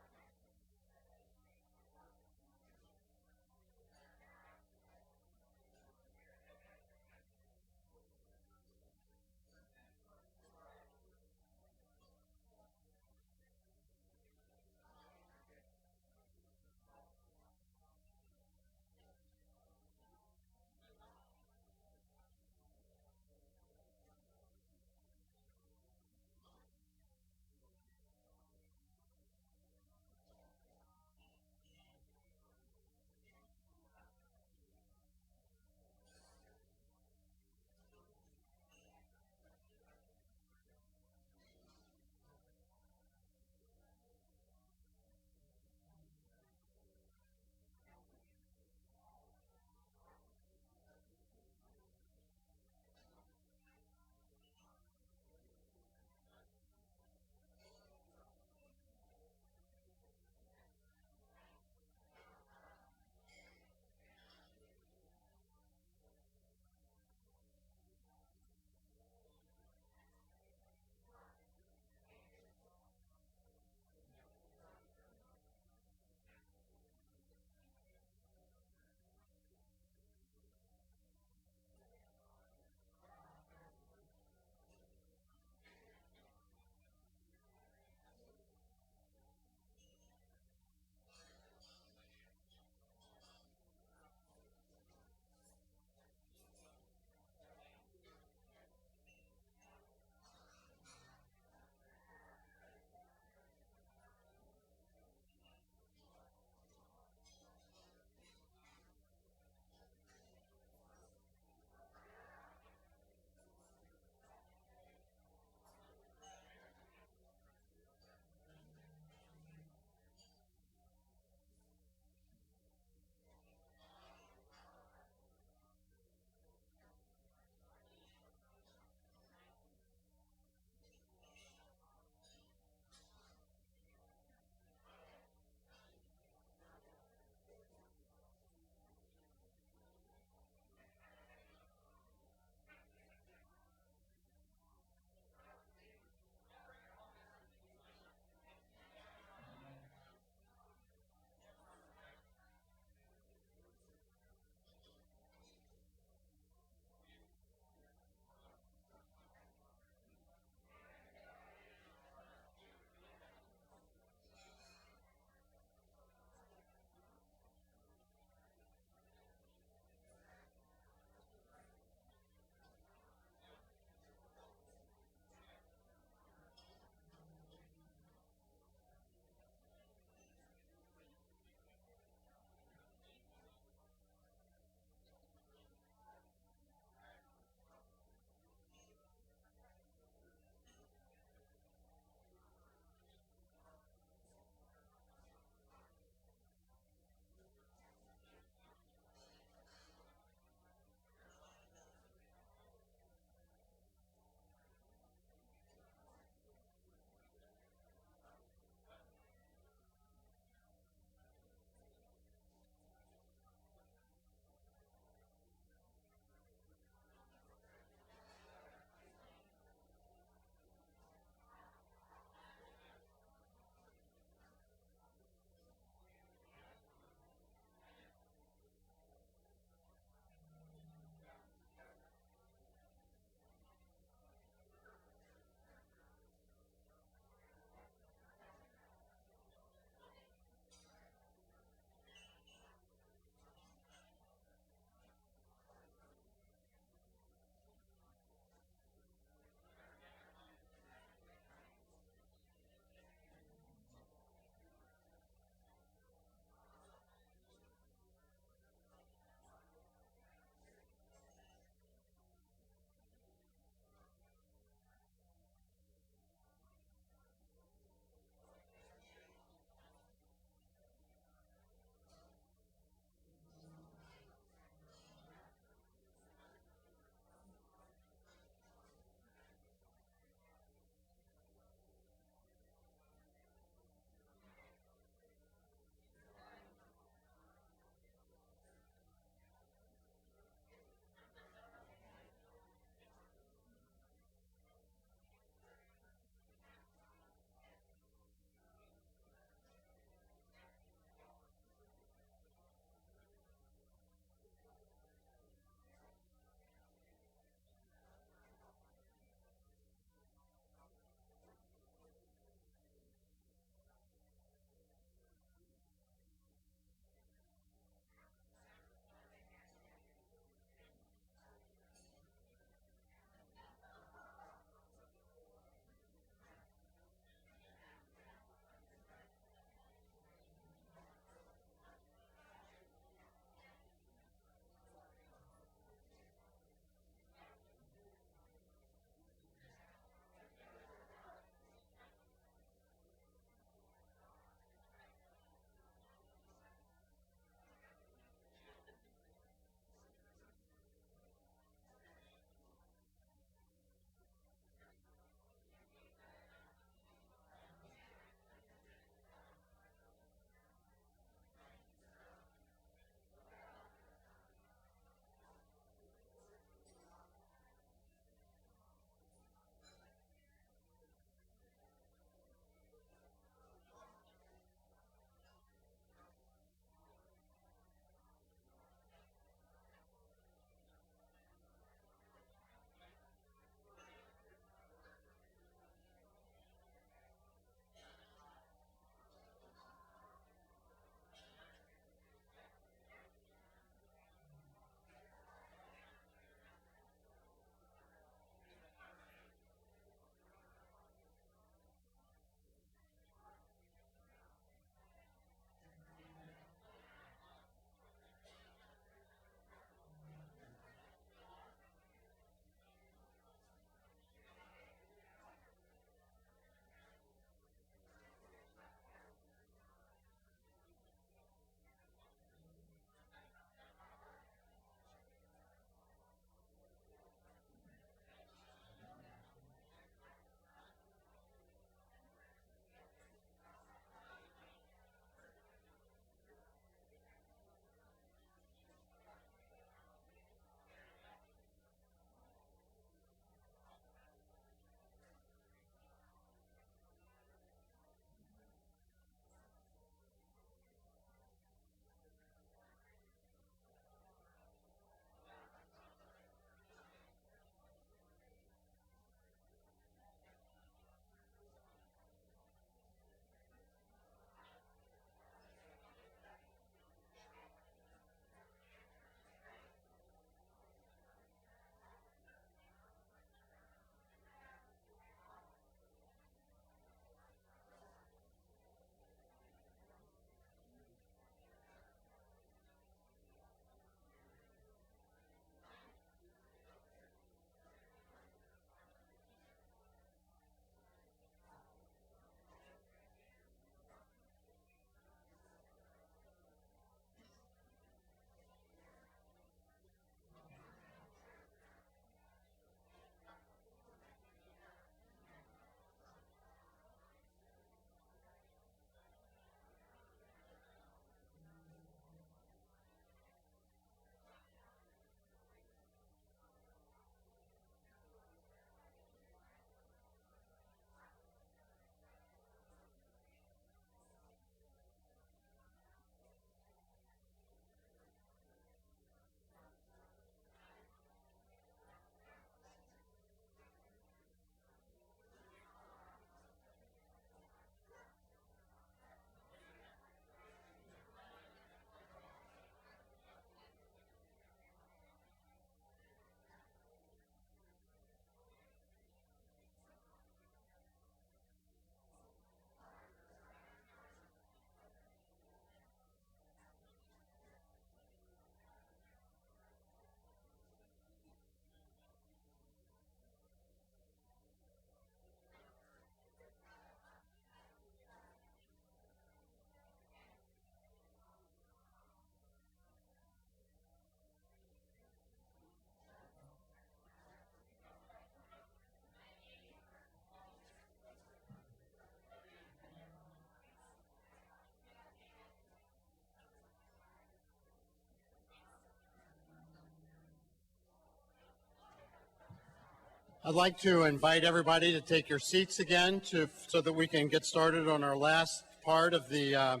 I'd like to invite everybody to take your seats again so that we can get started on our last part of the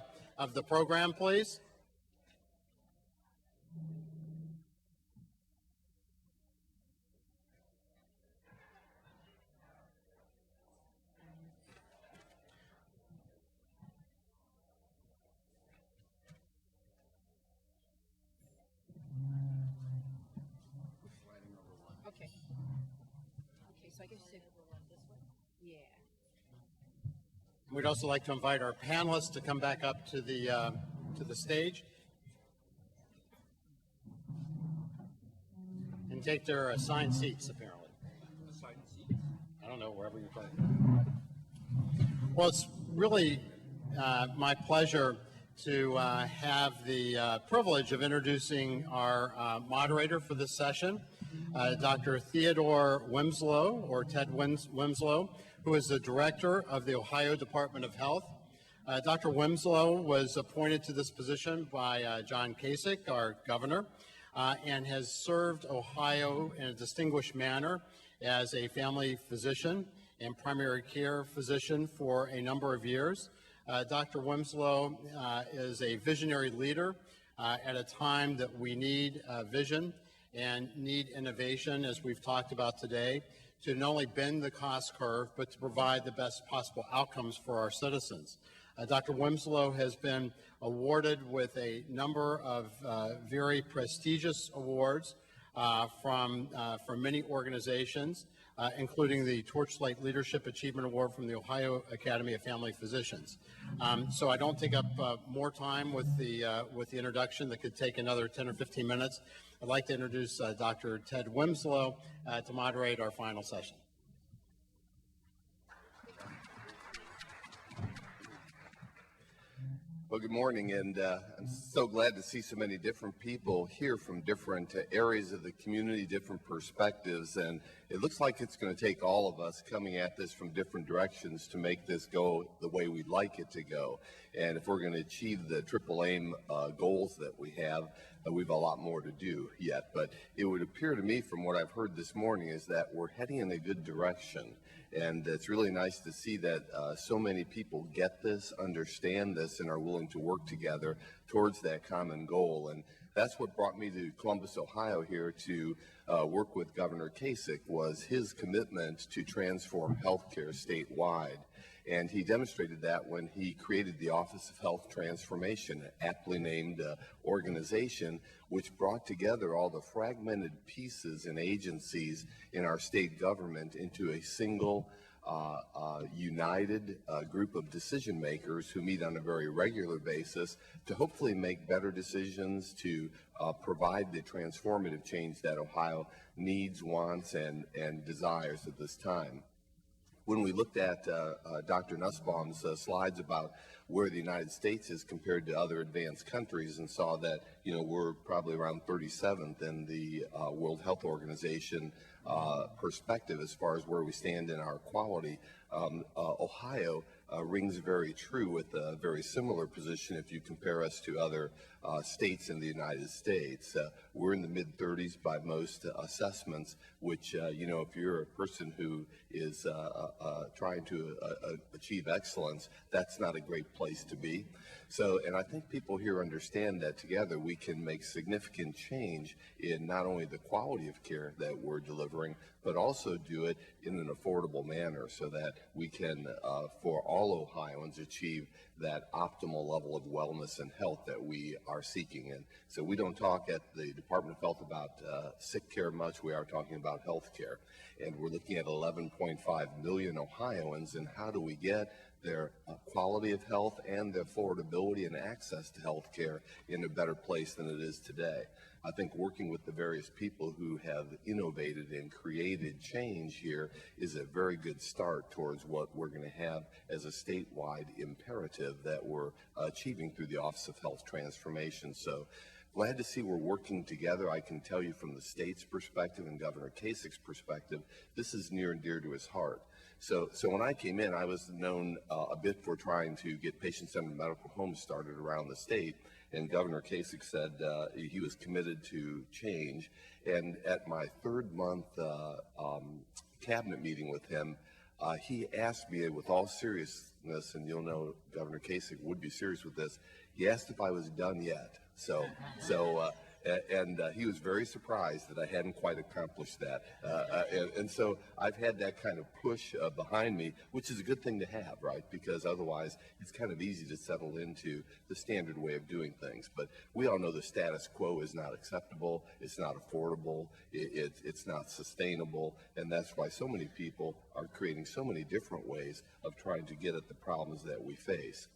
program, please. Okay. Okay, so I guess you this one? Yeah. We'd also like to invite our panelists to come back up to the stage and take their assigned seats, apparently. Assigned seats? I don't know, wherever you're playing. Well, it's really my pleasure to have the privilege of introducing our moderator for this session, Dr. Theodore Wimslow, or Ted Wimslow, who is the director of the Ohio Department of Health. Dr. Wimslow was appointed to this position by John Kasich, our governor, and has served Ohio in a distinguished manner as a family physician and primary care physician for a number of years. Dr. Wimslow is a visionary leader at a time that we need vision and need innovation, as we've talked about today, to not only bend the cost curve, but to provide the best possible outcomes for our citizens. Dr. Wimslow has been awarded with a number of very prestigious awards from many organizations, including the Torchlight Leadership Achievement Award from the Ohio Academy of Family Physicians. So I don't take up more time with the introduction that could take another 10 or 15 minutes. I'd like to introduce Dr. Ted Wimslow to moderate our final session. Well, good morning, and I'm so glad to see so many different people here from different areas of the community, different perspectives, and it looks like it's going to take all of us coming at this from different directions to make this go the way we'd like it to go. And if we're going to achieve the triple aim goals that we have, we've a lot more to do yet. But it would appear to me from what I've heard this morning is that we're heading in a good direction. And it's really nice to see that so many people get this, understand this, and are willing to work together towards that common goal. And that's what brought me to Columbus, Ohio here to work with Governor Kasich, was his commitment to transform healthcare statewide. And he demonstrated that when he created the Office of Health Transformation, an aptly named organization, which brought together all the fragmented pieces and agencies in our state government into a single united group of decision makers who meet on a very regular basis to hopefully make better decisions, to provide the transformative change that Ohio needs, wants, and desires at this time. When we looked at Dr. Nussbaum's slides about where the United States is compared to other advanced countries and saw that, you know, we're probably around 37th in the World Health Organization perspective as far as where we stand in our quality, Ohio rings very true with a very similar position if you compare us to other states in the United States. We're in the mid-30s by most assessments, which, you know, if you're a person who is trying to achieve excellence, that's not a great place to be. So, and I think people here understand that together we can make significant change in not only the quality of care that we're delivering, but also do it in an affordable manner so that we can, for all Ohioans, achieve that optimal level of wellness and health that we are seeking. And so we don't talk at the Department of Health about sick care much. We are talking about health care. And we're looking at 11.5 million Ohioans, and how do we get their quality of health and their affordability and access to health care in a better place than it is today. I think working with the various people who have innovated and created change here is a very good start towards what we're going to have as a statewide imperative that we're achieving through the Office of Health Transformation. So glad to see we're working together. I can tell you from the state's perspective and Governor Kasich's perspective, this is near and dear to his heart. So when I came in, I was known a bit for trying to get patient-centered medical homes started around the state, and Governor Kasich said he was committed to change. And at my third month cabinet meeting with him, he asked me with all seriousness, and you'll know Governor Kasich would be serious with this, he asked if I was done yet. And he was very surprised that I hadn't quite accomplished that. And so I've had that kind of push behind me, which is a good thing to have, right? Because otherwise it's kind of easy to settle into the standard way of doing things. But we all know the status quo is not acceptable, it's not affordable, it's not sustainable, and that's why so many people are creating so many different ways of trying to get at the problems that we face.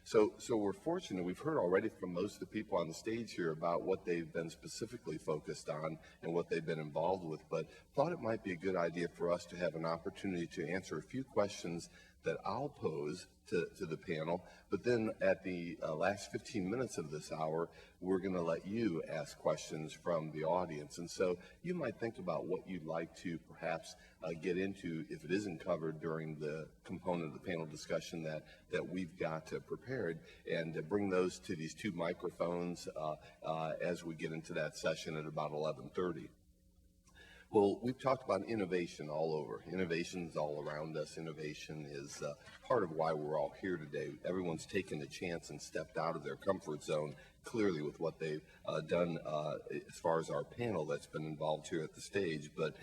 So we're fortunate. We've heard already from most of the people on the stage here about what they've been specifically focused on and what they've been involved with, but thought it might be a good idea for us to have an opportunity to answer a few questions that I'll pose to the panel, but then at the last 15 minutes of this hour, we're going to let you ask questions from the audience. And so you might think about what you'd like to perhaps get into if it isn't covered during the component of the panel discussion that we've got prepared, and bring those to these two microphones as we get into that session at about 11:30. Well, we've talked about innovation all over. Innovation's all around us. Innovation is part of why we're all here today. Everyone's taken a chance and stepped out of their comfort zone, clearly with what they've done as far as our panel that's been involved here at the stage. But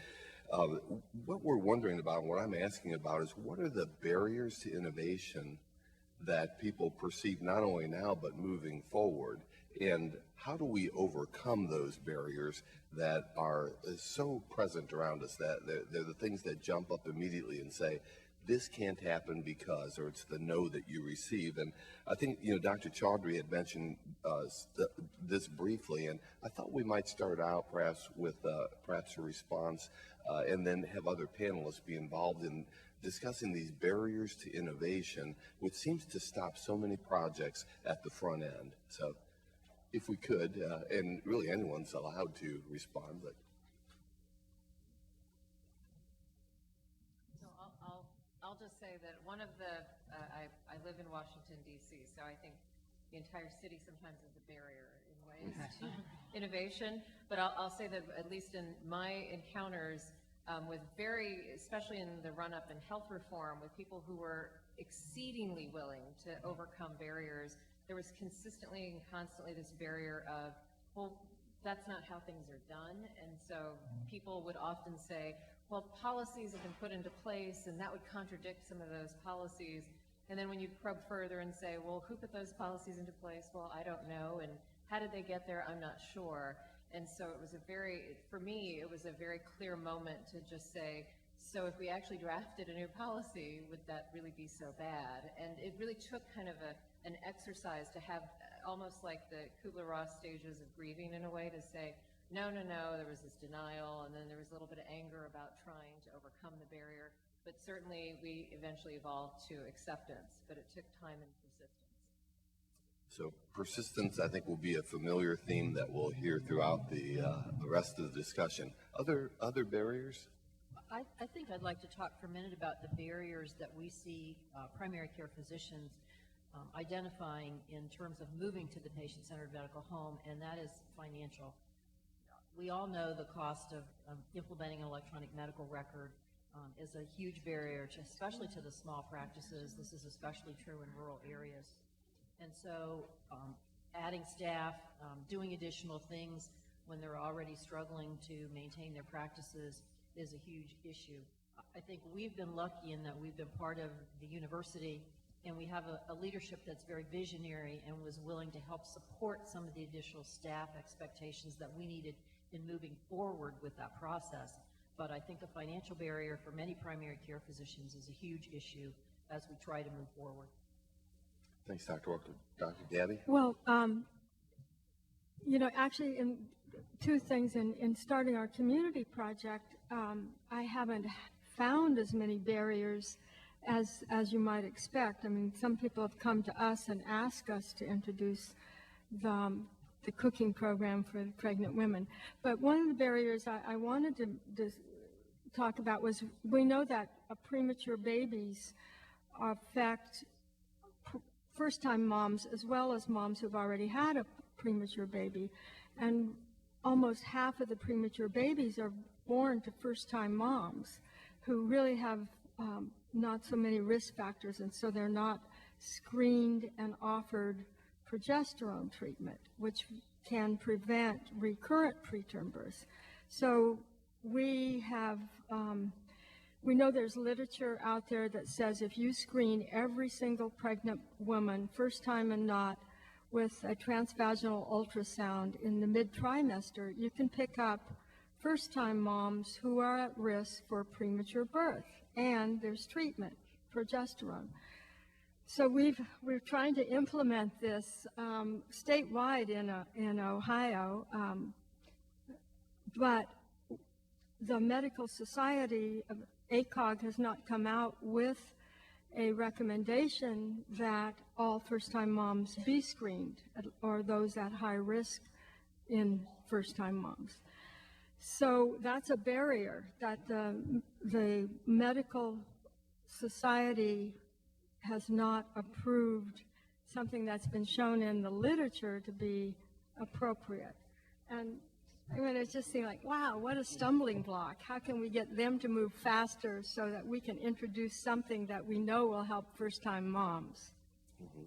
what we're wondering about, and what I'm asking about, is what are the barriers to innovation that people perceive not only now but moving forward? And how do we overcome those barriers that are so present around us, that they're the things that jump up immediately and say, this can't happen because, or it's the no that you receive. And I think, Dr. Chaudhry had mentioned this briefly, and I thought we might start out perhaps with perhaps a response and then have other panelists be involved in discussing these barriers to innovation, which seems to stop so many projects at the front end. So if we could, and really anyone's allowed to respond, but. So I'll just say that one of the, I live in Washington, D.C., so I think the entire city sometimes is a barrier in ways to innovation, but I'll say that at least in my encounters with especially in the run-up in health reform, with people who were exceedingly willing to overcome barriers, there was consistently and constantly this barrier of, well, that's not how things are done. And so people would often say, well, policies have been put into place, and that would contradict some of those policies. And then when you probe further and say, well, who put those policies into place? Well, I don't know. And how did they get there? I'm not sure. And so it was for me, it was a very clear moment to just say, so if we actually drafted a new policy, would that really be so bad? And it really took kind of an exercise to have almost like the Kubler-Ross stages of grieving in a way, to say, no, there was this denial, and then there was a little bit of anger about trying to overcome the barrier. But certainly we eventually evolved to acceptance, but it took time and persistence. So persistence, I think, will be a familiar theme that we'll hear throughout the rest of the discussion. Other barriers? I think I'd like to talk for a minute about the barriers that we see primary care physicians identifying in terms of moving to the patient-centered medical home, and that is financial. We all know the cost of implementing an electronic medical record is a huge barrier, especially to the small practices. This is especially true in rural areas. And so adding staff, doing additional things when they're already struggling to maintain their practices is a huge issue. I think we've been lucky in that we've been part of the university, and we have a leadership that's very visionary and was willing to help support some of the additional staff expectations that we needed in moving forward with that process. But I think a financial barrier for many primary care physicians is a huge issue as we try to move forward. Thanks, Dr. Walker. Dr. Gabby? Well, actually, in two things. In starting our community project, I haven't found as many barriers as you might expect. I mean, some people have come to us and asked us to introduce the cooking program for pregnant women. But one of the barriers I wanted to talk about was, we know that premature babies affect first-time moms as well as moms who've already had a premature baby. And almost half of the premature babies are born to first-time moms who really have not so many risk factors, and so they're not screened and offered progesterone treatment, which can prevent recurrent preterm births. So we have, we know there's literature out there that says if you screen every single pregnant woman, first time and not, with a transvaginal ultrasound in the mid-trimester, you can pick up first-time moms who are at risk for premature birth, and there's treatment, progesterone. So we're trying to implement this statewide in Ohio, but the Medical Society of ACOG has not come out with a recommendation that all first-time moms be screened, or those at high risk in first-time moms. So that's a barrier that the Medical Society has not approved something that's been shown in the literature to be appropriate. And I mean, it just seemed like, wow, what a stumbling block. How can we get them to move faster so that we can introduce something that we know will help first-time moms? Mm-hmm.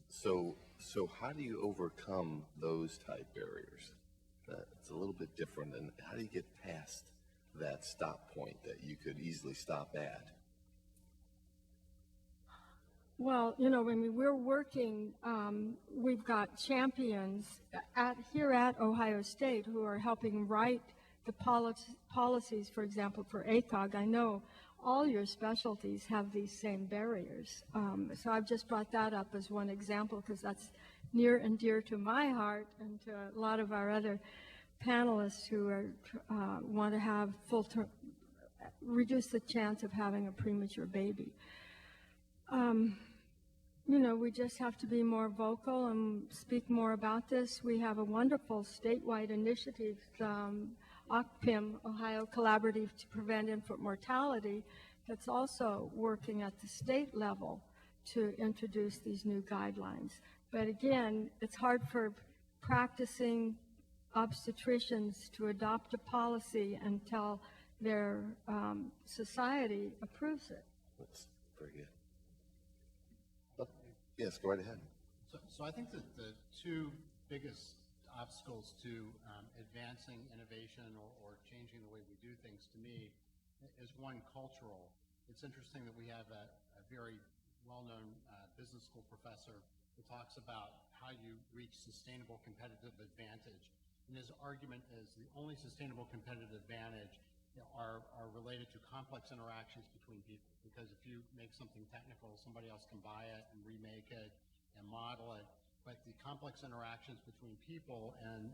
So how do you overcome those type barriers? It's a little bit different, and how do you get past that stop point that you could easily stop at? Well, you know, when we're working, we've got champions here at Ohio State who are helping write the policies, for example, for ACOG. I know all your specialties have these same barriers. So I've just brought that up as one example because that's near and dear to my heart and to a lot of our other panelists who are, want to have reduce the chance of having a premature baby. You know, we just have to be more vocal and speak more about this. We have a wonderful statewide initiative, OCPIM, Ohio Collaborative to Prevent Infant Mortality, that's also working at the state level to introduce these new guidelines. But again, it's hard for practicing obstetricians to adopt a policy until their society approves it. That's very good. Yes, go right ahead. So I think that the two biggest obstacles to advancing innovation or changing the way we do things, to me, is one, cultural. It's interesting that we have a very well-known business school professor who talks about how you reach sustainable competitive advantage. And his argument is the only sustainable competitive advantage are related to complex interactions between people. Because if you make something technical, somebody else can buy it and remake it and model it. But the complex interactions between people and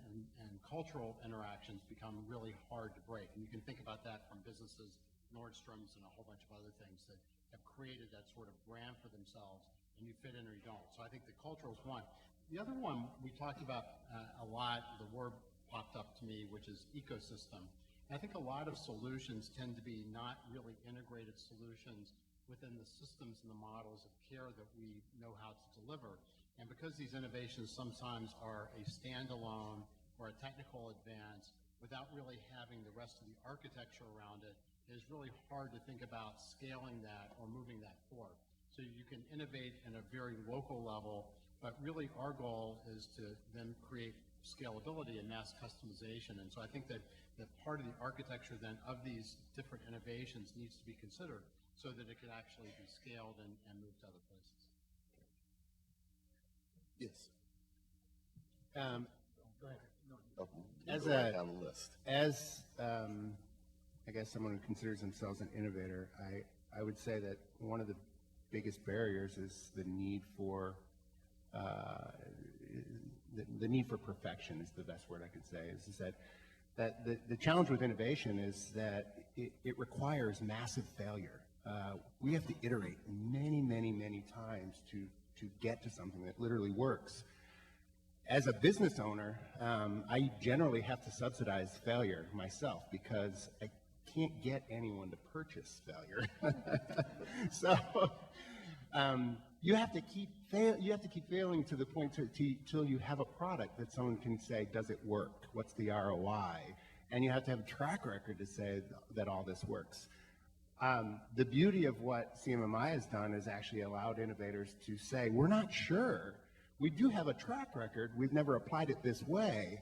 cultural interactions become really hard to break. And you can think about that from businesses, Nordstrom's and a whole bunch of other things that have created that sort of brand for themselves, and you fit in or you don't. So I think the cultural is one. The other one we talked about a lot, the word popped up to me, which is ecosystem. I think a lot of solutions tend to be not really integrated solutions within the systems and the models of care that we know how to deliver. And because these innovations sometimes are a standalone or a technical advance without really having the rest of the architecture around it, it is really hard to think about scaling that or moving that forward. So you can innovate in a very local level, but really our goal is to then create scalability and mass customization. And so I think that part of the architecture then of these different innovations needs to be considered so that it can actually be scaled and moved to other places. Yes. Go ahead. On the list. As I guess someone who considers themselves an innovator, I would say that one of the biggest barriers is the need for the need for perfection is the best word I could say. Is that the challenge with innovation is that it requires massive failure. We have to iterate many, many, many times to get to something that literally works. As a business owner, I generally have to subsidize failure myself because I can't get anyone to purchase failure. So you have to keep failing to the point till you have a product that someone can say, does it work? What's the ROI? And you have to have a track record to say that all this works. The beauty of what CMMI has done is actually allowed innovators to say, we're not sure. We do have a track record. We've never applied it this way,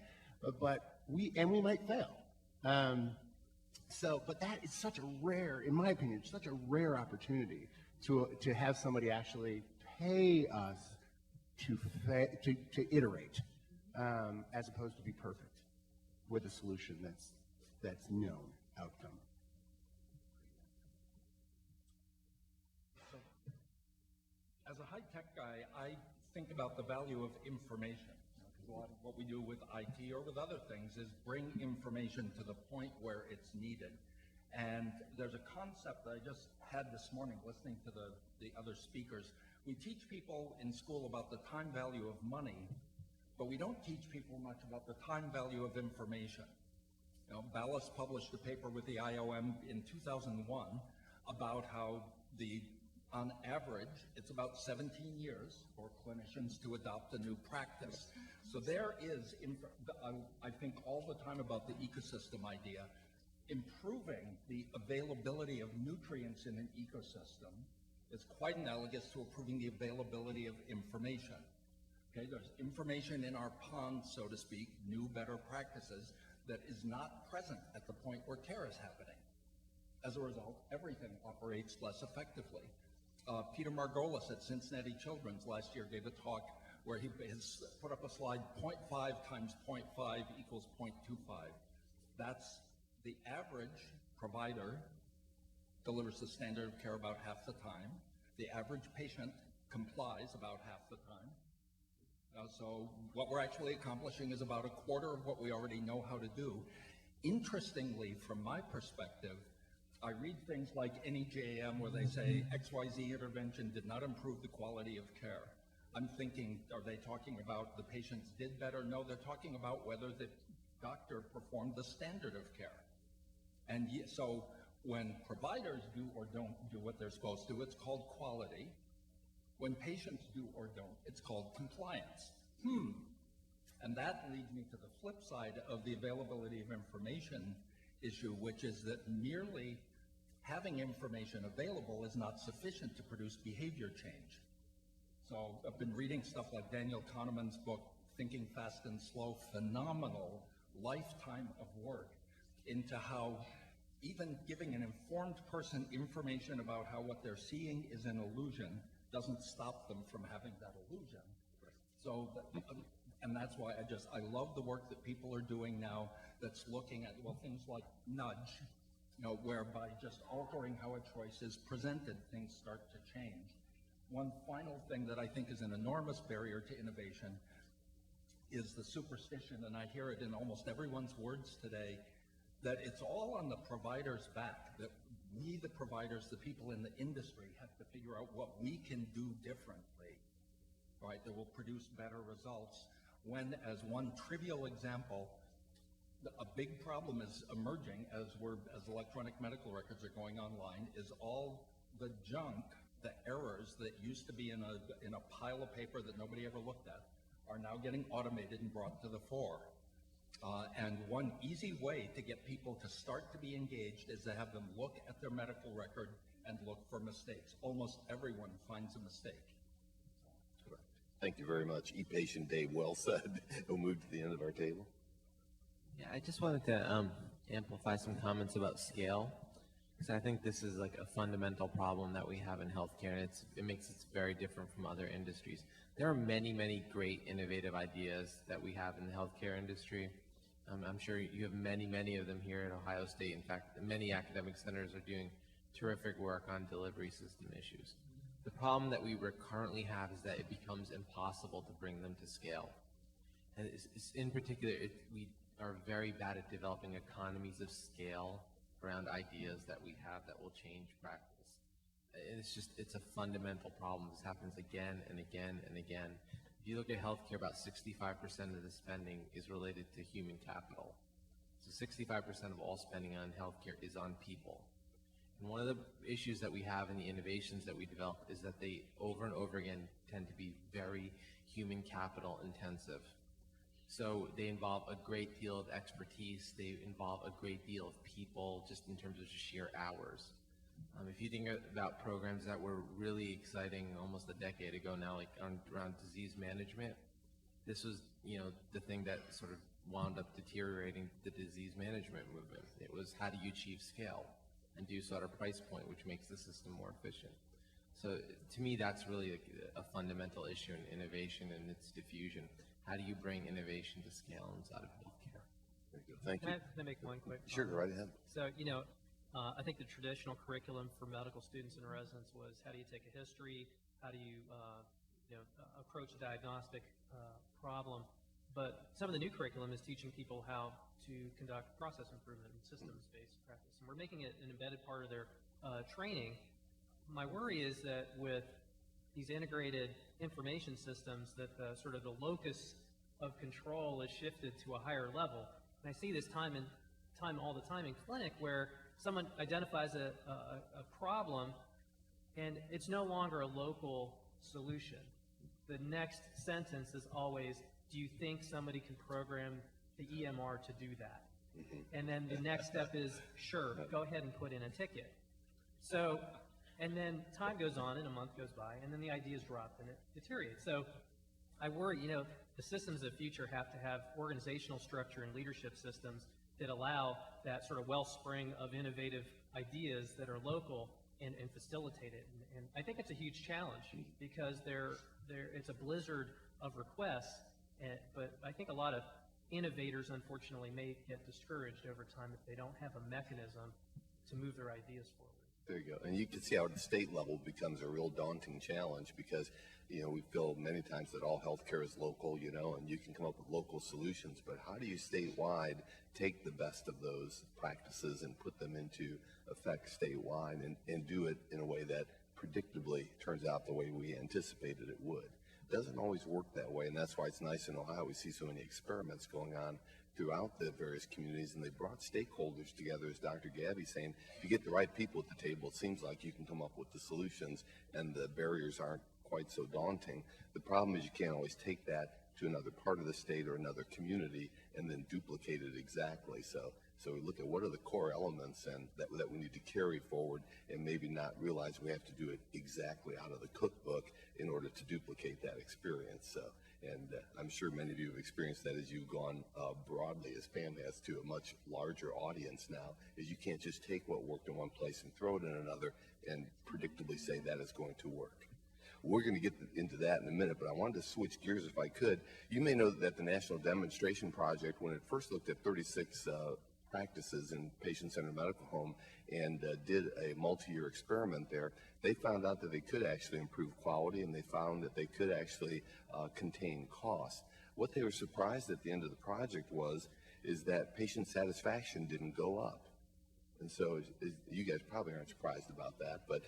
but we might fail. But that is such a rare, in my opinion, such a rare opportunity to have somebody actually pay us to iterate, as opposed to be perfect with a solution that's known outcome. As a high-tech guy, I think about the value of information. Because a lot of what we do with IT or with other things is bring information to the point where it's needed. And there's a concept that I just had this morning listening to the other speakers. We teach people in school about the time value of money, but we don't teach people much about the time value of information. Ballas published a paper with the IOM in 2001 about how on average, it's about 17 years for clinicians to adopt a new practice. So there is, I think all the time about the ecosystem idea, improving the availability of nutrients in an ecosystem is quite analogous to improving the availability of information. Okay, there's information in our pond, so to speak, new, better practices, that is not present at the point where care is happening. As a result, everything operates less effectively. Peter Margolis at Cincinnati Children's last year gave a talk where he has put up a slide, 0.5 times 0.5 equals 0.25. That's the average provider delivers the standard of care about half the time. The average patient complies about half the time. So what we're actually accomplishing is about a quarter of what we already know how to do. Interestingly, from my perspective, I read things like NEJM where they say XYZ intervention did not improve the quality of care. I'm thinking, are they talking about the patients did better? No, they're talking about whether the doctor performed the standard of care. And so when providers do or don't do what they're supposed to, it's called quality. When patients do or don't, it's called compliance. And that leads me to the flip side of the availability of information issue, which is that merely having information available is not sufficient to produce behavior change. So I've been reading stuff like Daniel Kahneman's book, Thinking Fast and Slow, phenomenal lifetime of work into how even giving an informed person information about how what they're seeing is an illusion doesn't stop them from having that illusion. So, and that's why I love the work that people are doing now that's looking at, well, things like nudge, whereby just altering how a choice is presented, things start to change. One final thing that I think is an enormous barrier to innovation is the superstition, and I hear it in almost everyone's words today, that it's all on the provider's back, that we, the providers, the people in the industry, have to figure out what we can do differently, right, that will produce better results. When, as one trivial example, a big problem is emerging as electronic medical records are going online, is all the junk, the errors that used to be in a pile of paper that nobody ever looked at, are now getting automated and brought to the fore. And one easy way to get people to start to be engaged is to have them look at their medical record and look for mistakes. Almost everyone finds a mistake. Correct. Thank you very much. E-patient Dave, well said. We'll move to the end of our table. Yeah, I just wanted to amplify some comments about scale, because I think this is like a fundamental problem that we have in healthcare, and it makes it very different from other industries. There are many, many great innovative ideas that we have in the healthcare industry. I'm sure you have many, many of them here at Ohio State. In fact, many academic centers are doing terrific work on delivery system issues. The problem that we currently have is that it becomes impossible to bring them to scale. And in particular, we are very bad at developing economies of scale around ideas that we have that will change practice. It's a fundamental problem. This happens again and again and again. If you look at healthcare, about 65% of the spending is related to human capital. So 65% of all spending on healthcare is on people. And one of the issues that we have in the innovations that we develop is that they over and over again tend to be very human capital intensive. So they involve a great deal of expertise. They involve a great deal of people just in terms of just sheer hours. If you think about programs that were really exciting almost a decade ago now, like around disease management, this was, the thing that sort of wound up deteriorating the disease management movement. It was, how do you achieve scale and do so at a price point which makes the system more efficient? So to me, that's really a fundamental issue in innovation and its diffusion. How do you bring innovation to scale inside of healthcare? Very good. Thank you. Can I make one quick comment? Sure, go right ahead. So, I think the traditional curriculum for medical students and residents was, how do you take a history? How do you, approach a diagnostic problem? But some of the new curriculum is teaching people how to conduct process improvement and systems-based practice. And we're making it an embedded part of their training. My worry is that with these integrated information systems, that the sort of the locus of control is shifted to a higher level. And I see this all the time in clinic, where someone identifies a problem and it's no longer a local solution. The next sentence is always, do you think somebody can program the EMR to do that? And then the next step is, sure, go ahead and put in a ticket. So, and then time goes on and a month goes by, and then the idea is dropped and it deteriorates. So I worry, the systems of the future have to have organizational structure and leadership systems that allow that sort of wellspring of innovative ideas that are local and facilitate it. And I think it's a huge challenge because it's a blizzard of requests, but I think a lot of innovators, unfortunately, may get discouraged over time if they don't have a mechanism to move their ideas forward. There you go. And you can see how at the state level becomes a real daunting challenge because, we feel many times that all healthcare is local, and you can come up with local solutions. But how do you statewide take the best of those practices and put them into effect statewide and do it in a way that predictably turns out the way we anticipated it would? It doesn't always work that way, and that's why it's nice in Ohio we see so many experiments going on throughout the various communities, and they brought stakeholders together, as Dr. Gabby's saying. If you get the right people at the table, it seems like you can come up with the solutions, and the barriers aren't quite so daunting. The problem is you can't always take that to another part of the state or another community and then duplicate it exactly. So we look at what are the core elements and that we need to carry forward, and maybe not realize we have to do it exactly out of the cookbook in order to duplicate that experience. And I'm sure many of you have experienced that as you've gone broadly, as Pam has, to a much larger audience now, is you can't just take what worked in one place and throw it in another and predictably say that is going to work. We're going to get into that in a minute, but I wanted to switch gears if I could. You may know that the National Demonstration Project, when it first looked at 36 practices in patient-centered medical home and did a multi-year experiment there, they found out that they could actually improve quality, and they found that they could actually contain costs. What they were surprised at the end of the project is that patient satisfaction didn't go up. And so you guys probably aren't surprised about that, but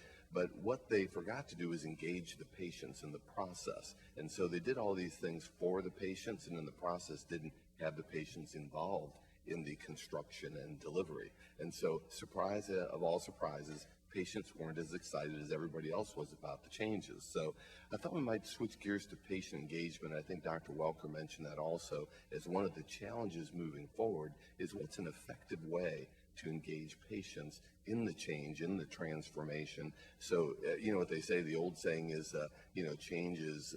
what they forgot to do is engage the patients in the process. And so they did all these things for the patients, and in the process didn't have the patients involved in the construction and delivery. And so, surprise of all surprises, patients weren't as excited as everybody else was about the changes. So I thought we might switch gears to patient engagement. I think Dr. Welker mentioned that also as one of the challenges moving forward is what's an effective way to engage patients in the change, in the transformation. So, what they say, the old saying is, change is,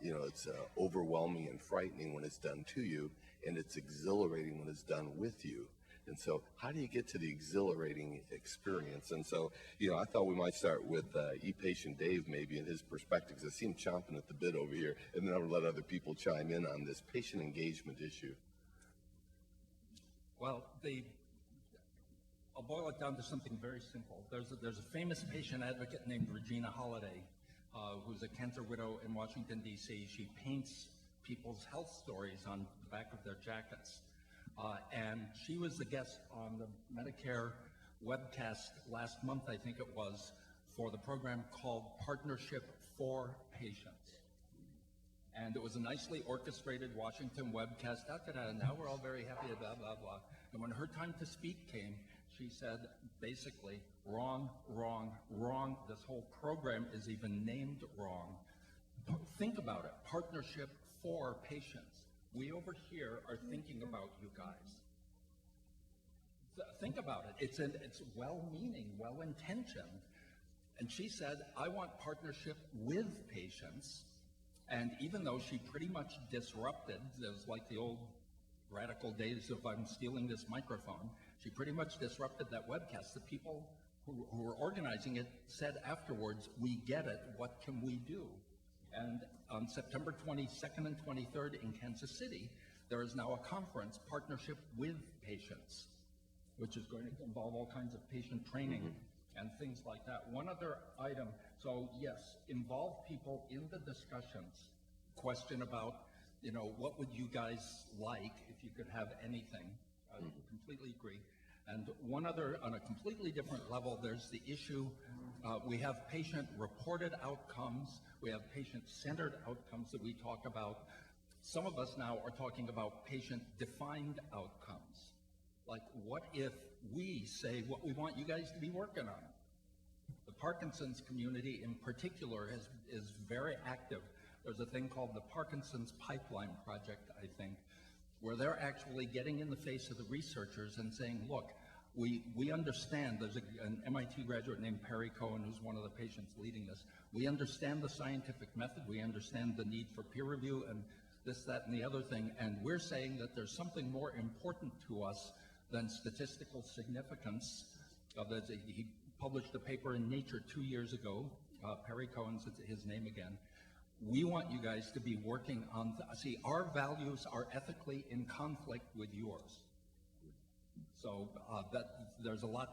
it's overwhelming and frightening when it's done to you, and it's exhilarating when it's done with you. And so how do you get to the exhilarating experience? And so, I thought we might start with e-patient Dave maybe and his perspectives. I see him chomping at the bit over here, and then I'll let other people chime in on this patient engagement issue. Well, I'll boil it down to something very simple. There's a famous patient advocate named Regina Holiday, who's a cancer widow in Washington, D.C. She paints people's health stories on the back of their jackets. And she was the guest on the Medicare webcast last month, I think it was, for the program called Partnership for Patients. And it was a nicely orchestrated Washington webcast. Now we're all very happy, blah, blah, blah. And when her time to speak came, she said, basically, wrong, wrong, wrong. This whole program is even named wrong. Think about it, Partnership for Patients. We over here are thinking about you guys. Think about it. It's well-meaning, well-intentioned. And she said, I want partnership with patients. And even though she pretty much disrupted, it was like the old radical days of I'm stealing this microphone, she pretty much disrupted that webcast. The people who were organizing it said afterwards, we get it, what can we do? And on September 22nd and 23rd in Kansas City, there is now a conference, Partnership with Patients, which is going to involve all kinds of patient training and things like that. One other item, so yes, involve people in the discussions. Question about, what would you guys like if you could have anything? I completely agree. And one other, on a completely different level, there's the issue, we have patient-reported outcomes, we have patient-centered outcomes that we talk about. Some of us now are talking about patient-defined outcomes. Like, what if we say what we want you guys to be working on? The Parkinson's community in particular is very active. There's a thing called the Parkinson's Pipeline Project, I think, where they're actually getting in the face of the researchers and saying, look, we understand, there's an MIT graduate named Perry Cohen who's one of the patients leading this. We understand the scientific method, we understand the need for peer review and this, that, and the other thing, and we're saying that there's something more important to us than statistical significance. He published a paper in Nature 2 years ago. Perry Cohen's his name again. We want you guys to be working on, see, our values are ethically in conflict with yours. So there's a lot,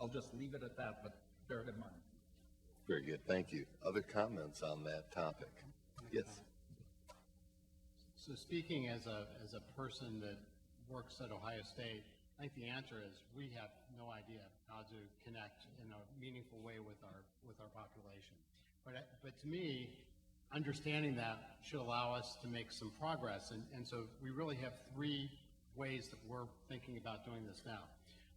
I'll just leave it at that, but bear it in mind. Very good, thank you. Other comments on that topic? Yes. So speaking as a person that works at Ohio State, I think the answer is we have no idea how to connect in a meaningful way with our population. But to me, understanding that should allow us to make some progress. And so we really have three ways that we're thinking about doing this now.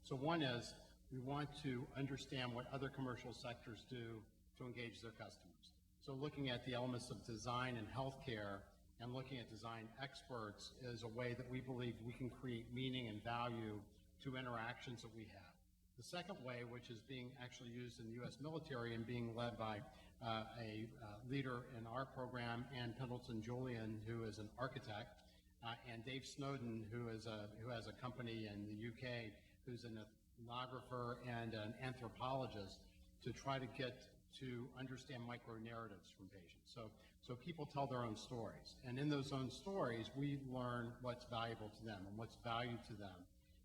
So one is we want to understand what other commercial sectors do to engage their customers. So looking at the elements of design and healthcare and looking at design experts is a way that we believe we can create meaning and value to interactions that we have. The second way, which is being actually used in the U.S. military and being led by a leader in our program, Ann Pendleton Julian, who is an architect, and Dave Snowden, who has a company in the UK, who's an ethnographer and an anthropologist, to try to get to understand micro-narratives from patients. So people tell their own stories, and in those own stories, we learn what's valuable to them and what's valued to them.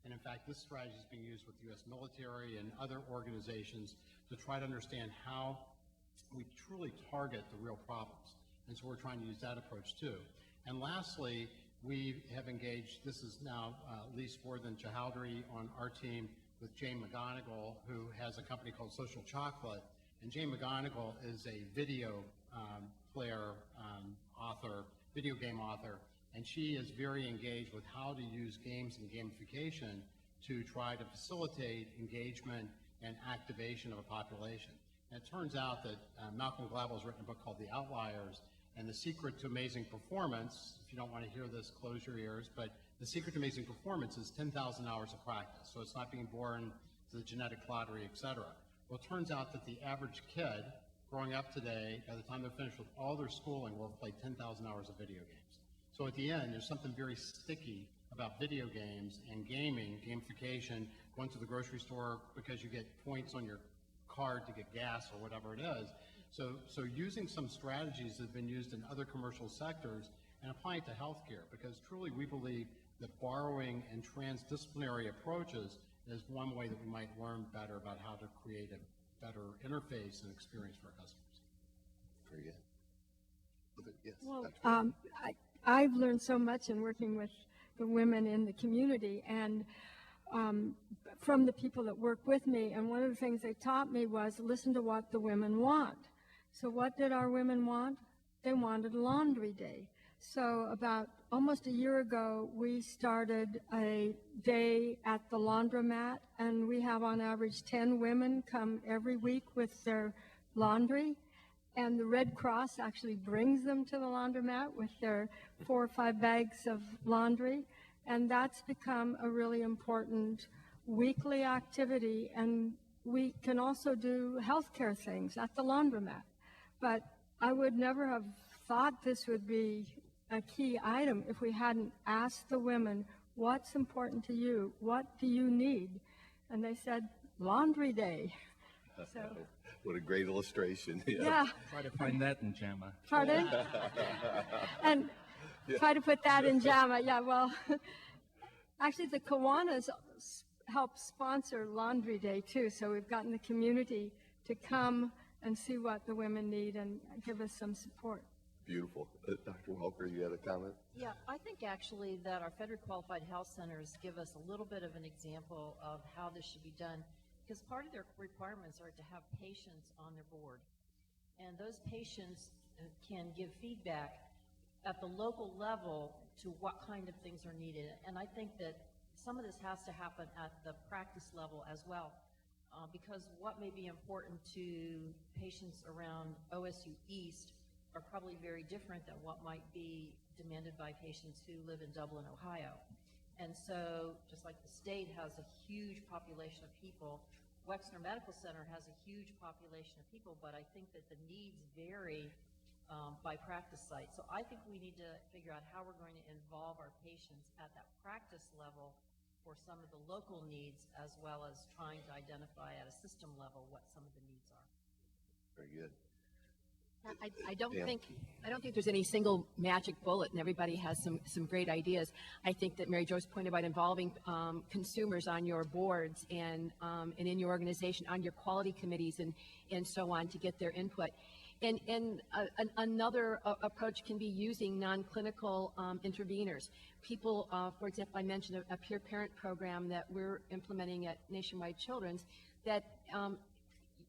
And in fact, this strategy is being used with the U.S. military and other organizations to try to understand how we truly target the real problems. And so we're trying to use that approach too. And lastly, we have engaged, this is now Lee Swarthen Chowdhury on our team with Jane McGonigal, who has a company called Social Chocolate. And Jane McGonigal is a video player author, video game author, and she is very engaged with how to use games and gamification to try to facilitate engagement and activation of a population. And it turns out that Malcolm Gladwell has written a book called The Outliers, and the secret to amazing performance, if you don't want to hear this, close your ears, but the secret to amazing performance is 10,000 hours of practice. So it's not being born to the genetic lottery, et cetera. Well, it turns out that the average kid growing up today, by the time they're finished with all their schooling, will have played 10,000 hours of video games. So at the end, there's something very sticky about video games and gaming, gamification, going to the grocery store because you get points on your card to get gas or whatever it is. So using some strategies that have been used in other commercial sectors and applying it to healthcare, because truly we believe that borrowing and transdisciplinary approaches is one way that we might learn better about how to create a better interface and experience for our customers. Very good. Yes, well, I've learned so much in working with the women in the community and from the people that work with me. And one of the things they taught me was listen to what the women want. So what did our women want? They wanted laundry day. So about almost a year ago, we started a day at the laundromat, and we have on average 10 women come every week with their laundry. And the Red Cross actually brings them to the laundromat with their 4 or 5 bags of laundry. And that's become a really important weekly activity. And we can also do healthcare things at the laundromat. But I would never have thought this would be a key item if we hadn't asked the women, what's important to you? What do you need? And they said, laundry day. So, what a great illustration. yeah. Try to find that in JAMA. Pardon? And try to put that in JAMA. Yeah, well, actually the Kiwanis help sponsor Laundry Day too. So we've gotten the community to come and see what the women need and give us some support. Beautiful. Dr. Welker, you had a comment? Yeah, I think actually that our federally qualified health centers give us a little bit of an example of how this should be done, because part of their requirements are to have patients on their board. And those patients can give feedback at the local level to what kind of things are needed. And I think that some of this has to happen at the practice level as well, because what may be important to patients around OSU East are probably very different than what might be demanded by patients who live in Dublin, Ohio. And so, just like the state has a huge population of people, Wexner Medical Center has a huge population of people, but I think that the needs vary by practice site. So I think we need to figure out how we're going to involve our patients at that practice level for some of the local needs, as well as trying to identify at a system level what some of the needs are. Very good. I don't think there's any single magic bullet, and everybody has some great ideas. I think that Mary Jo's point about involving consumers on your boards and in your organization, on your quality committees and so on, to get their input. And another approach can be using non-clinical interveners. People, for example, I mentioned a peer parent program that we're implementing at Nationwide Children's that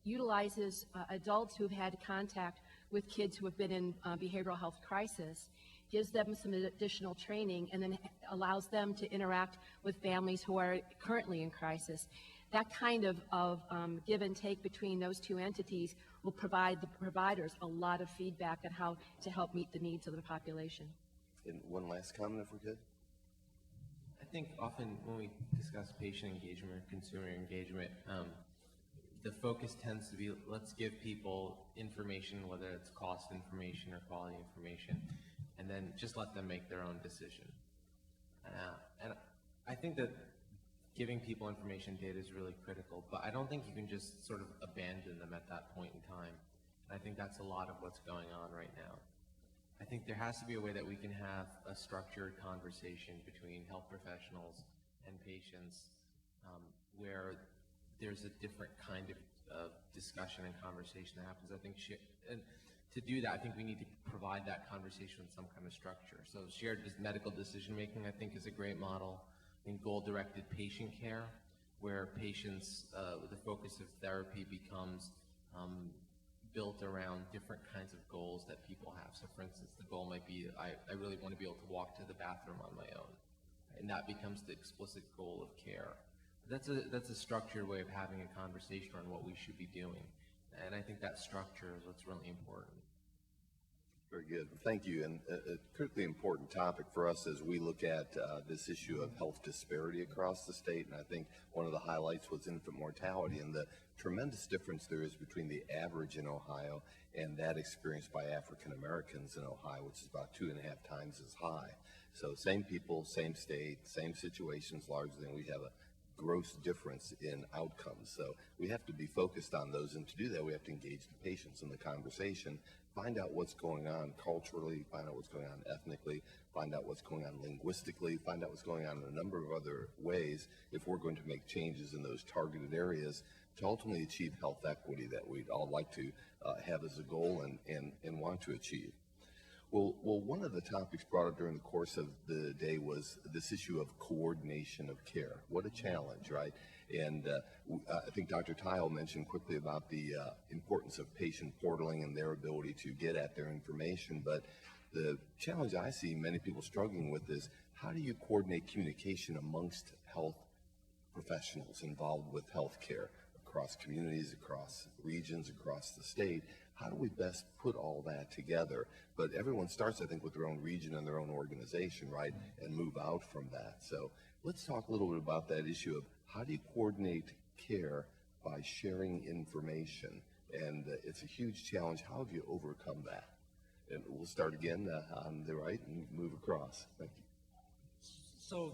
utilizes adults who've had contact with kids who have been in behavioral health crisis, gives them some additional training, and then allows them to interact with families who are currently in crisis. That kind of give and take between those two entities will provide the providers a lot of feedback on how to help meet the needs of the population. And one last comment, if we could. I think often when we discuss patient engagement or consumer engagement, the focus tends to be, let's give people information, whether it's cost information or quality information, and then just let them make their own decision. And I think that giving people information data is really critical, but I don't think you can just sort of abandon them at that point in time. And I think that's a lot of what's going on right now. I think there has to be a way that we can have a structured conversation between health professionals and patients where there's a different kind of discussion and conversation that happens. I think, and to do that, I think we need to provide that conversation with some kind of structure. So shared medical decision-making, I think, is a great model. In goal-directed patient care, where patients, the focus of therapy becomes built around different kinds of goals that people have. So for instance, the goal might be, I really want to be able to walk to the bathroom on my own. And that becomes the explicit goal of care. That's a structured way of having a conversation on what we should be doing. And I think that structure is what's really important. Very good. Thank you. And a critically important topic for us as we look at this issue of health disparity across the state. And I think one of the highlights was infant mortality and the tremendous difference there is between the average in Ohio and that experienced by African Americans in Ohio, which is about 2.5 times as high. So same people, same state, same situations largely, and we have a gross difference in outcomes. So we have to be focused on those, and to do that we have to engage the patients in the conversation, find out what's going on culturally, find out what's going on ethnically, find out what's going on linguistically, find out what's going on in a number of other ways if we're going to make changes in those targeted areas to ultimately achieve health equity that we'd all like to have as a goal and want to achieve. Well, one of the topics brought up during the course of the day was this issue of coordination of care. What a challenge, right? And I think Dr. Tile mentioned quickly about the importance of patient portaling and their ability to get at their information. But the challenge I see many people struggling with is how do you coordinate communication amongst health professionals involved with health care across communities, across regions, across the state? how do we best put all that together? But everyone starts, I think, with their own region and their own organization, right, and move out from that. So let's talk a little bit about that issue of how do you coordinate care by sharing information? And it's a huge challenge. How have you overcome that? And we'll start again on the right and move across. Thank you. So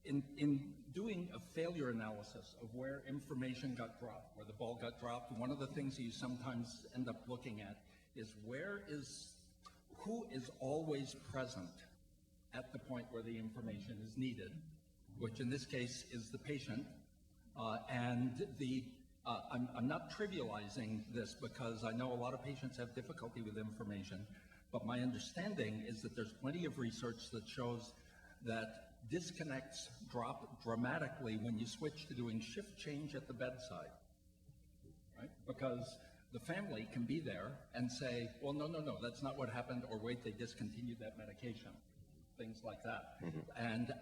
in doing a failure analysis of where information got dropped, where the ball got dropped, one of the things you sometimes end up looking at is who is always present at the point where the information is needed, which in this case is the patient. I'm not trivializing this because I know a lot of patients have difficulty with information, but my understanding is that there's plenty of research that shows that disconnects drop dramatically when you switch to doing shift change at the bedside, right? Because the family can be there and say, well, no, that's not what happened, or wait, they discontinued that medication, things like that. And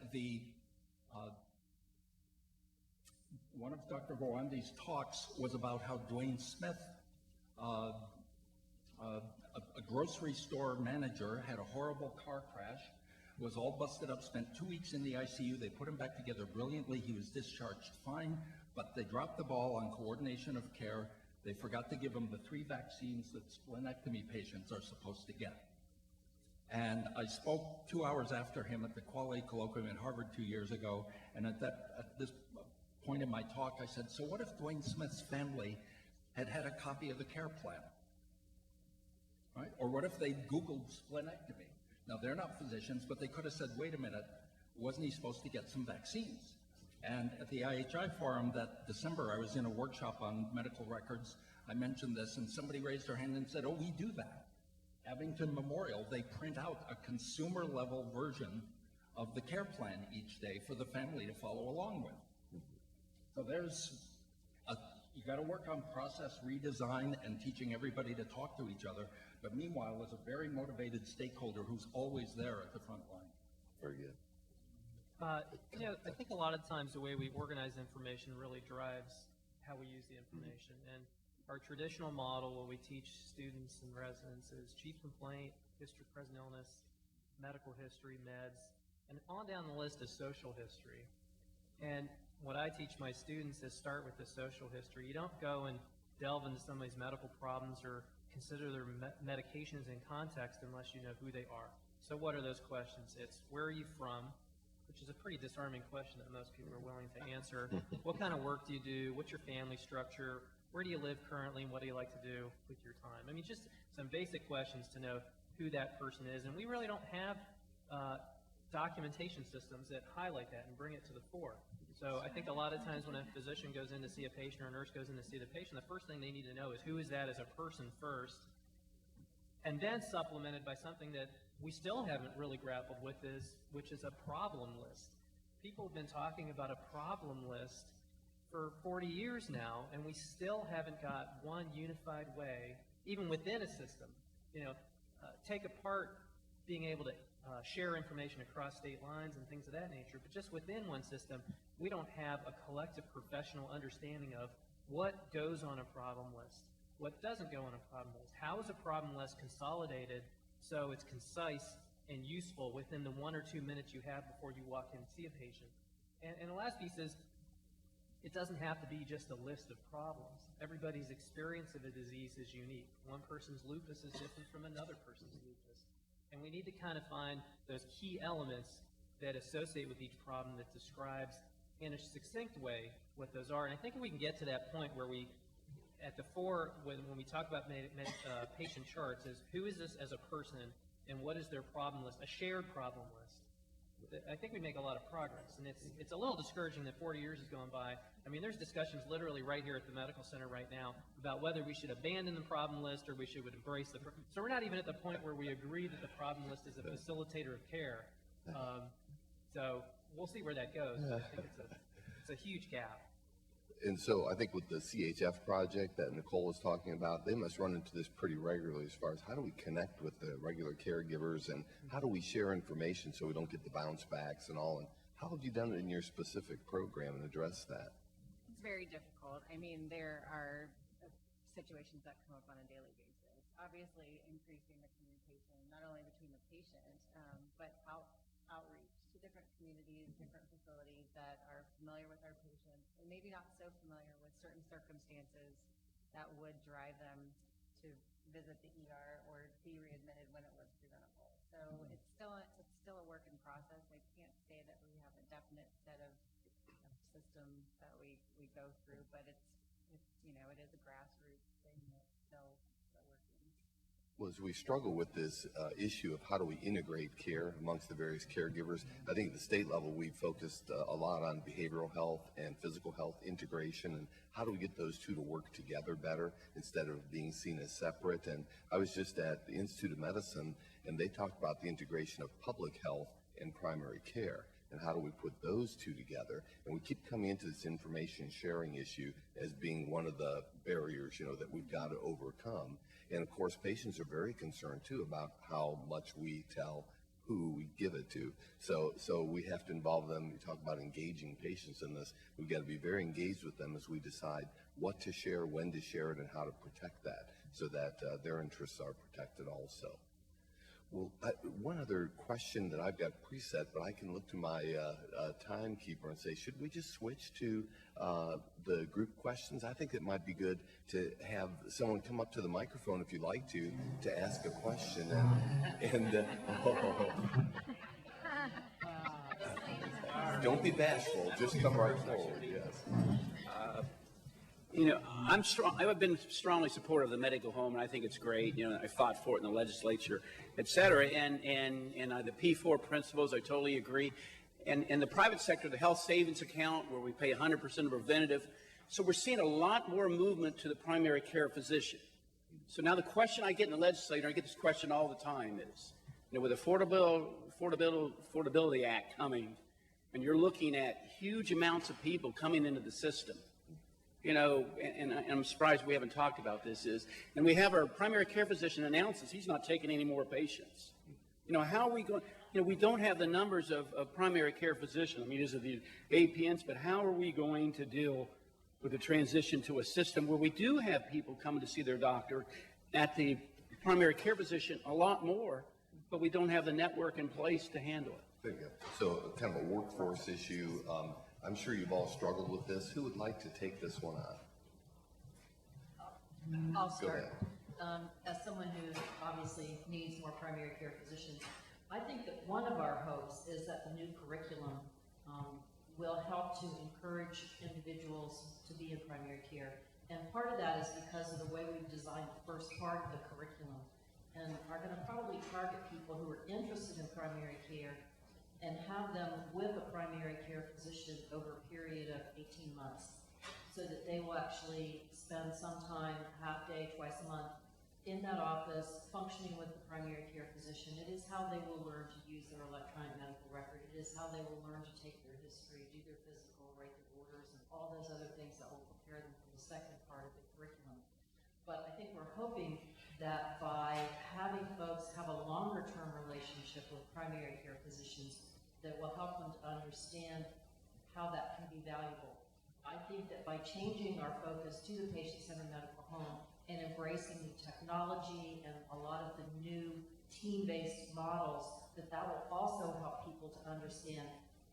one of Dr. Gwandi's talks was about how Dwayne Smith, a grocery store manager, had a horrible car crash, was all busted up, spent 2 weeks in the ICU. They put him back together brilliantly. He was discharged fine, but they dropped the ball on coordination of care. They forgot to give him the 3 vaccines that splenectomy patients are supposed to get. And I spoke 2 hours after him at the Quality Colloquium at Harvard 2 years ago, and at this point in my talk, I said, so what if Dwayne Smith's family had a copy of the care plan, right? Or what if they Googled splenectomy? Now, they're not physicians, but they could have said, wait a minute, wasn't he supposed to get some vaccines? And at the IHI forum that December, I was in a workshop on medical records. I mentioned this, and somebody raised their hand and said, oh, we do that. Abington Memorial, they print out a consumer-level version of the care plan each day for the family to follow along with. So you got to work on process redesign and teaching everybody to talk to each other. But meanwhile, there's a very motivated stakeholder who's always there at the front line. Very good. I think a lot of times the way we organize information really drives how we use the information. And our traditional model, what we teach students and residents, is chief complaint, history, present illness, medical history, meds, and on down the list is social history. And what I teach my students is start with the social history. You don't go and delve into somebody's medical problems or consider their medications in context unless you know who they are. So what are those questions? It's where are you from, which is a pretty disarming question that most people are willing to answer. What kind of work do you do? What's your family structure? Where do you live currently, and what do you like to do with your time? I mean, just some basic questions to know who that person is. And we really don't have documentation systems that highlight that and bring it to the fore. So I think a lot of times when a physician goes in to see a patient or a nurse goes in to see the patient, the first thing they need to know is who is that as a person first, and then supplemented by something that we still haven't really grappled with, which is a problem list. People have been talking about a problem list for 40 years now, and we still haven't got one unified way, even within a system, take apart being able to share information across state lines and things of that nature, but just within one system, we don't have a collective professional understanding of what goes on a problem list, what doesn't go on a problem list, how is a problem list consolidated so it's concise and useful within the 1 or 2 minutes you have before you walk in and see a patient. And the last piece is, it doesn't have to be just a list of problems. Everybody's experience of a disease is unique. One person's lupus is different from another person's lupus. And we need to kind of find those key elements that associate with each problem that describes in a succinct way what those are. And I think if we can get to that point where we, at the fore, when we talk about patient charts, is who is this as a person and what is their problem list, a shared problem list. I think we make a lot of progress, and it's a little discouraging that 40 years has gone by. I mean, there's discussions literally right here at the medical center right now about whether we should abandon the problem list or we should embrace the. So we're not even at the point where we agree that the problem list is a facilitator of care. So we'll see where that goes. I think it's a huge gap. And so I think with the CHF project that Nicole was talking about, they must run into this pretty regularly as far as how do we connect with the regular caregivers and how do we share information so we don't get the bounce backs and all. And how have you done it in your specific program and addressed that? It's very difficult. I mean, there are situations that come up on a daily basis. Obviously, increasing the communication, not only between the patient, but outreach to different communities, different facilities that are familiar with our patients, and maybe not so familiar with certain circumstances that would drive them to visit the ER or be readmitted when it was preventable. So it's still a work in process. I can't say that we have a definite set of systems that we go through, but it is a grassroots thing that's still working. Well, as we struggle with this issue of how do we integrate care amongst the various caregivers, I think at the state level we've focused a lot on behavioral health and physical health integration, and how do we get those two to work together better instead of being seen as separate. And I was just at the Institute of Medicine, and they talked about the integration of public health and primary care, and how do we put those two together. And we keep coming into this information sharing issue as being one of the barriers, that we've got to overcome. And of course, patients are very concerned too about how much we tell who we give it to. So we have to involve them. We talk about engaging patients in this. We've got to be very engaged with them as we decide what to share, when to share it, and how to protect that so that their interests are protected also. Well, one other question that I've got preset, but I can look to my timekeeper and say, should we just switch to the group questions? I think it might be good to have someone come up to the microphone, if you'd like to ask a question. Don't be bashful, just come right forward, yes. I've been strongly supportive of the medical home, and I think it's great. I fought for it in the legislature, et cetera. And the P4 principles, I totally agree. And in the private sector, the health savings account, where we pay 100% of preventative. So we're seeing a lot more movement to the primary care physician. So now the question I get in the legislature, I get this question all the time, is, with the Affordability Act coming, and you're looking at huge amounts of people coming into the system. And I'm surprised we haven't talked about this, and we have our primary care physician announces he's not taking any more patients. How are we going, we don't have the numbers of primary care physicians. I mean, these are the APNs, but how are we going to deal with the transition to a system where we do have people coming to see their doctor at the primary care physician a lot more, but we don't have the network in place to handle it? There you go. So kind of a workforce issue. I'm sure you've all struggled with this. Who would like to take this one on? I'll start. As someone who obviously needs more primary care physicians, I think that one of our hopes is that the new curriculum will help to encourage individuals to be in primary care. And part of that is because of the way we've designed the first part of the curriculum, and are going to probably target people who are interested in primary care and have them with a primary care physician over a period of 18 months, so that they will actually spend some time, half day, twice a month, in that office, functioning with the primary care physician. It is how they will learn to use their electronic medical record. It is how they will learn to take their history, do their physical, write their orders, and all those other things that will prepare them for the second part of the curriculum. But I think we're hoping that by having folks have a longer-term relationship with primary care physicians, that will help them to understand how that can be valuable. I think that by changing our focus to the patient-centered medical home and embracing the technology and a lot of the new team-based models, that will also help people to understand,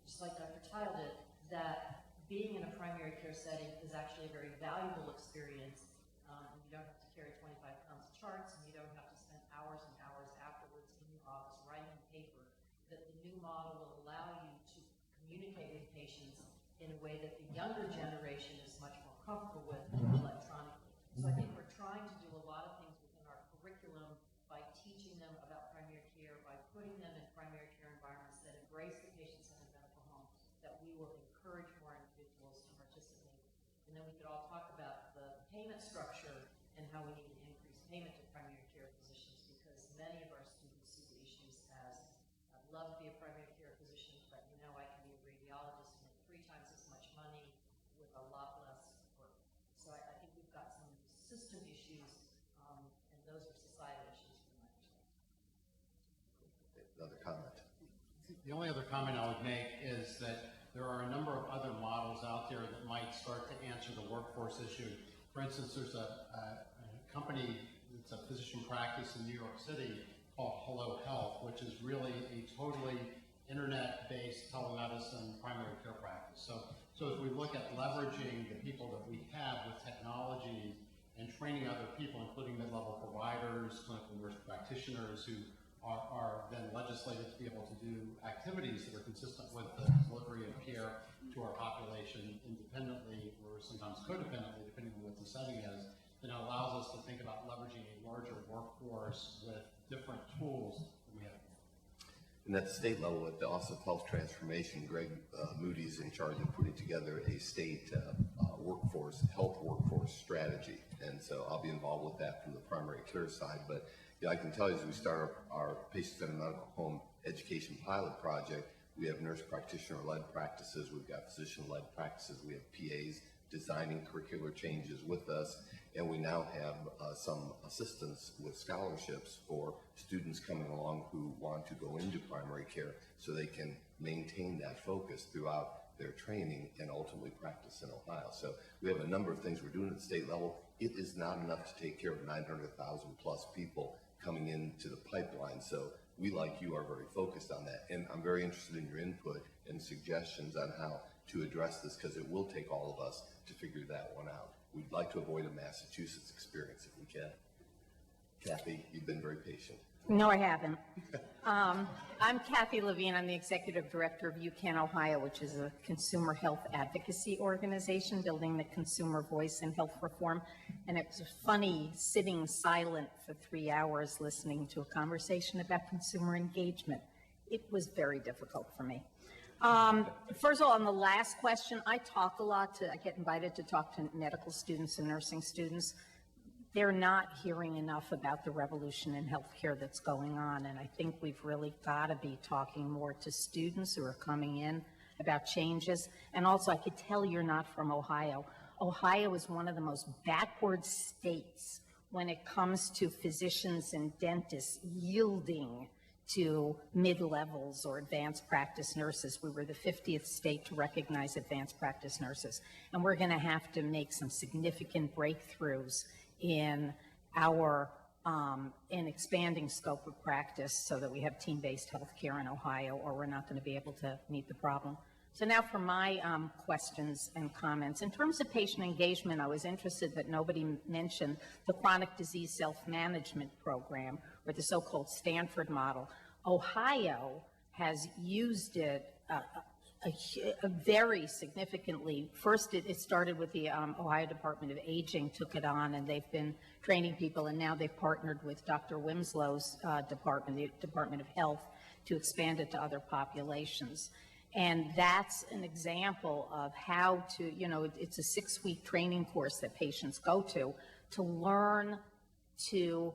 just like Dr. Tile did, that being in a primary care setting is actually a very valuable experience. You don't have to carry 25 pounds of charts, and you don't have to spend hours and hours afterwards in your office writing paper. That the new model will allow you to communicate with patients in a way that the younger generation is much more comfortable with electronically. So I think we're trying to do a lot of things within our curriculum by teaching them about primary care, by putting them in primary care environments that embrace the patient-centered medical home, that we will encourage more individuals to participate. And then we could all talk about the payment structure and how we need to increase payment to primary care physicians, because many of our students see the issues as love to be a primary care physician, but I can be a radiologist and make 3 times as much money with a lot less work. So I think we've got some system issues, and those are societal issues from my perspective. Another comment. The only other comment I would make is that there are a number of other models out there that might start to answer the workforce issue. For instance, there's a company, it's a physician practice in New York City called Hello Health, which is really a totally internet-based telemedicine primary care practice. So as we look at leveraging the people that we have with technology and training other people, including mid-level providers, clinical nurse practitioners who are then legislated to be able to do activities that are consistent with the delivery of care to our population independently or sometimes codependently, depending on what the setting is, then it allows us to think about leveraging a larger workforce with different tools that we have. And at the state level, at the Office of Health Transformation, Greg Moody is in charge of putting together a state health workforce strategy. And so I'll be involved with that from the primary care side. But yeah, I can tell you as we start our patient-centered medical home education pilot project, we have nurse practitioner-led practices, we've got physician-led practices, we have PAs designing curricular changes with us, and we now have some assistance with scholarships for students coming along who want to go into primary care so they can maintain that focus throughout their training and ultimately practice in Ohio. So we have a number of things we're doing at the state level. It is not enough to take care of 900,000 plus people coming into the pipeline. So we, like you, are very focused on that. And I'm very interested in your input and suggestions on how to address this, because it will take all of us to figure that one out. We'd like to avoid a Massachusetts experience if we can. Kathy, you've been very patient. No, I haven't. I'm Kathy Levine. I'm the Executive Director of UCAN Ohio, which is a consumer health advocacy organization building the consumer voice in health reform. And it was funny sitting silent for 3 hours listening to a conversation about consumer engagement. It was very difficult for me. First of all, on the last question, I talk a lot I get invited to talk to medical students and nursing students. They're not hearing enough about the revolution in healthcare that's going on, and I think we've really got to be talking more to students who are coming in about changes. And also, I could tell you're not from Ohio. Ohio is one of the most backward states when it comes to physicians and dentists yielding to mid-levels or advanced practice nurses. We were the 50th state to recognize advanced practice nurses, and we're going to have to make some significant breakthroughs in our in expanding scope of practice so that we have team-based healthcare in Ohio, or we're not going to be able to meet the problem. So now for my questions and comments. In terms of patient engagement, I was interested that nobody mentioned the chronic disease self-management program, or the so-called Stanford model. Ohio has used it very significantly. First, it started with the Ohio Department of Aging, took it on, and they've been training people, and now they've partnered with Dr. Wimslow's department, the Department of Health, to expand it to other populations. And that's an example of how to, it's a 6-week training course that patients go to learn to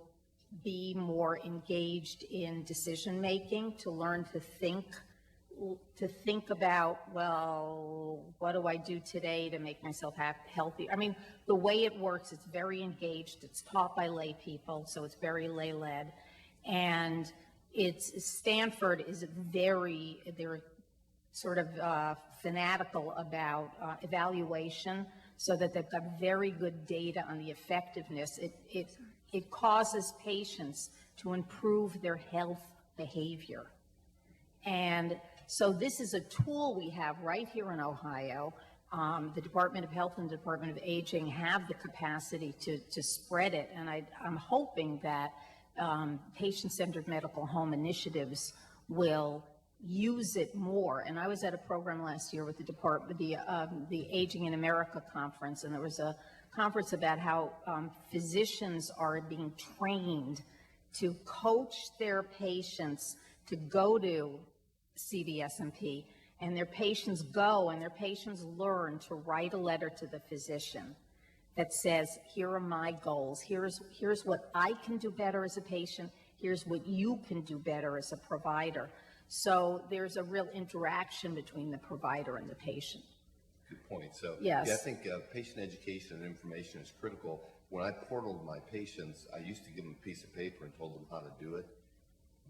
be more engaged in decision-making, to learn to think about, well, what do I do today to make myself healthy? I mean, the way it works, it's very engaged. It's taught by lay people, so it's very lay-led. And Stanford is they're sort of fanatical about evaluation, so that they've got very good data on the effectiveness. It causes patients to improve their health behavior. And so this is a tool we have right here in Ohio. The Department of Health and the Department of Aging have the capacity to spread it, and I'm hoping that patient-centered medical home initiatives will use it more. And I was at a program last year with the Aging in America conference, and there was a conference about how physicians are being trained to coach their patients to go to CDS&P, and their patients go and their patients learn to write a letter to the physician that says, here are my goals, here's what I can do better as a patient, here's what you can do better as a provider. So there's a real interaction between the provider and the patient. Good point. So yes. Yeah, I think patient education and information is critical. When I portaled my patients, I used to give them a piece of paper and told them how to do it.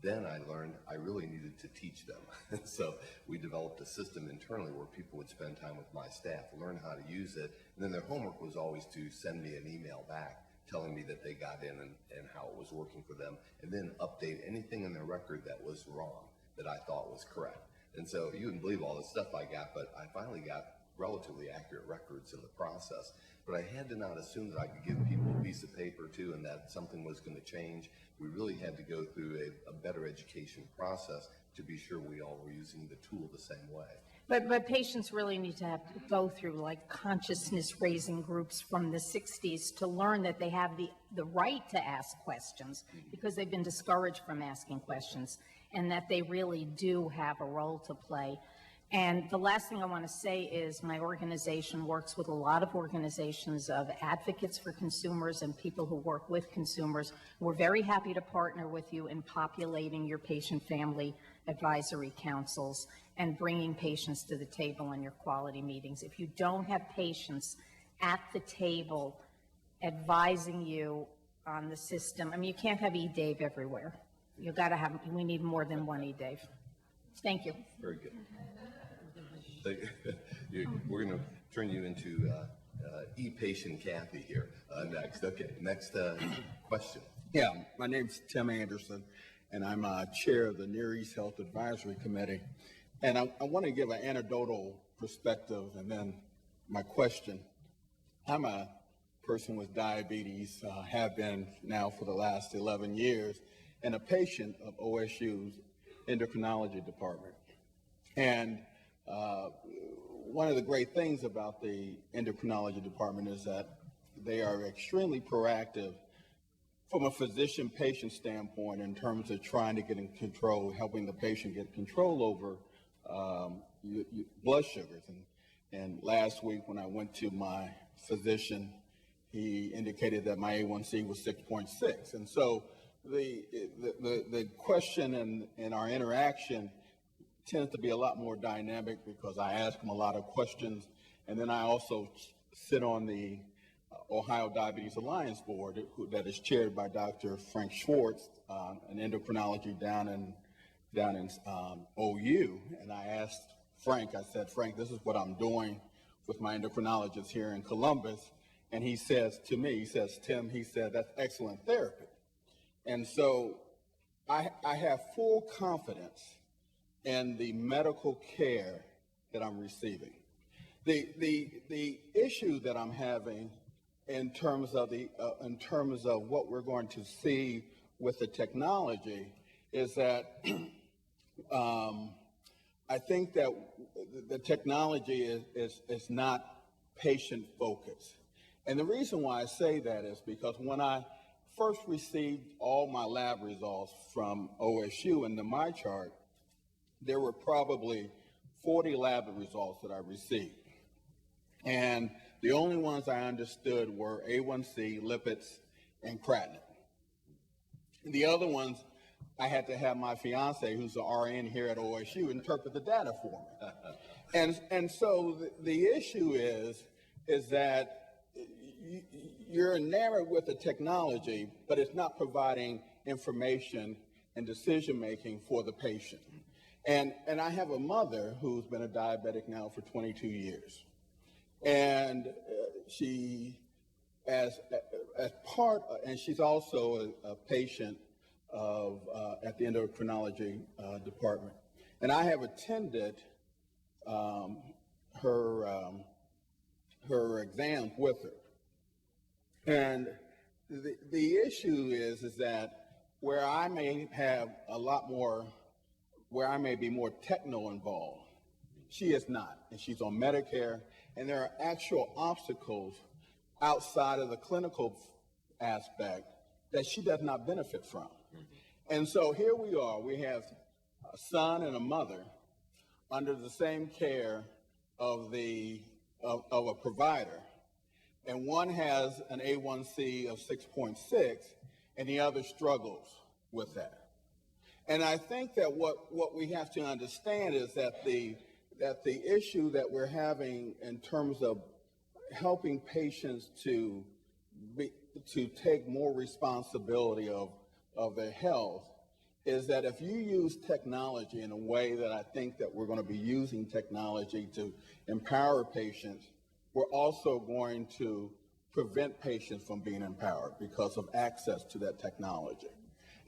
Then I learned I really needed to teach them. So we developed a system internally where people would spend time with my staff, learn how to use it, and then their homework was always to send me an email back telling me that they got in and how it was working for them, and then update anything in their record that was wrong that I thought was correct. And so you wouldn't believe all the stuff I got, but I finally got relatively accurate records in the process. But I had to not assume that I could give people a piece of paper too and that something was going to change. We really had to go through a better education process to be sure we all were using the tool the same way. But patients really need to have to go through like consciousness raising groups from the 60s to learn that they have the right to ask questions because they've been discouraged from asking questions, and that they really do have a role to play. And the last thing I want to say is my organization works with a lot of organizations of advocates for consumers and people who work with consumers. We're very happy to partner with you in populating your patient family advisory councils and bringing patients to the table in your quality meetings. If you don't have patients at the table advising you on the system, I mean, you can't have E-Dave everywhere. You got to have, we need more than one E-Dave. Thank you. Very good. We're going to turn you into e-patient Kathy here next. Okay, next question. Yeah, my name's Tim Anderson, and I'm chair of the Near East Health Advisory Committee. And I want to give an anecdotal perspective and then my question. I'm a person with diabetes, have been now for the last 11 years, and a patient of OSU's endocrinology department. And one of the great things about the endocrinology department is that they are extremely proactive from a physician-patient standpoint in terms of trying to get in control, helping the patient get control over blood sugars. And last week when I went to my physician, he indicated that my A1C was 6.6. And so the question and our interaction tends to be a lot more dynamic because I ask him a lot of questions. And then I also sit on the Ohio Diabetes Alliance Board that is chaired by Dr. Frank Schwartz, an endocrinology down in OU. And I asked Frank, I said, Frank, this is what I'm doing with my endocrinologist here in Columbus. And he says to me, he says, Tim, he said, that's excellent therapy. And so I have full confidence in the medical care that I'm receiving. The issue that I'm having in terms of what we're going to see with the technology is that I think that the technology is not patient focused. And the reason why I say that is because when I first received all my lab results from OSU in the MyChart, there were probably 40 lab results that I received. And the only ones I understood were A1C, lipids, and creatinine. The other ones, I had to have my fiance, who's an RN here at OSU, interpret the data for me. And so the issue is that you're enamored with the technology, but it's not providing information and decision-making for the patient. And I have a mother who's been a diabetic now for 22 years. And she, as part, and she's also a patient of at the endocrinology department. And I have attended her exams with her. And the issue is that where I may have a lot more, where I may be more techno involved, she is not, and she's on Medicare, and there are actual obstacles outside of the clinical aspect that she does not benefit from. And so here we are, we have a son and a mother under the same care of a provider, and one has an A1C of 6.6 and the other struggles with that. And I think that what we have to understand is that the issue that we're having in terms of helping patients to take more responsibility of their health is that if you use technology in a way that I think that we're going to be using technology to empower patients, we're also going to prevent patients from being empowered because of access to that technology.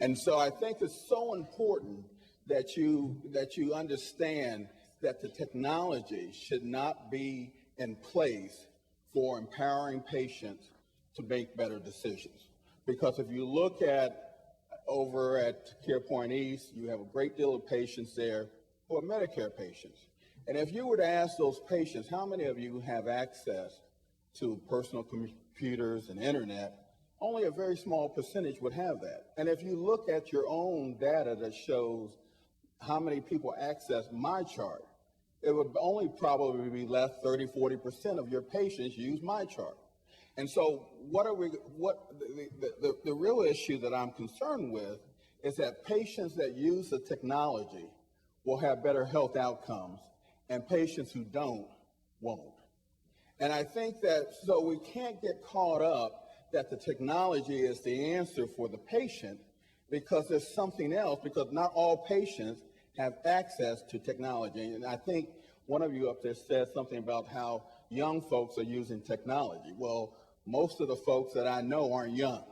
And so I think it's so important that you understand that the technology should not be in place for empowering patients to make better decisions. Because if you look at over at CarePoint East, you have a great deal of patients there who are Medicare patients. And if you were to ask those patients, how many of you have access to personal computers and internet, only a very small percentage would have that. And if you look at your own data that shows how many people access MyChart, it would only probably be less 30–40% of your patients use MyChart. And so the real issue that I'm concerned with is that patients that use the technology will have better health outcomes, and patients who don't won't. And I think that, so we can't get caught up that the technology is the answer for the patient, because there's something else, because not all patients have access to technology. And I think one of you up there said something about how young folks are using technology. Well, most of the folks that I know aren't young,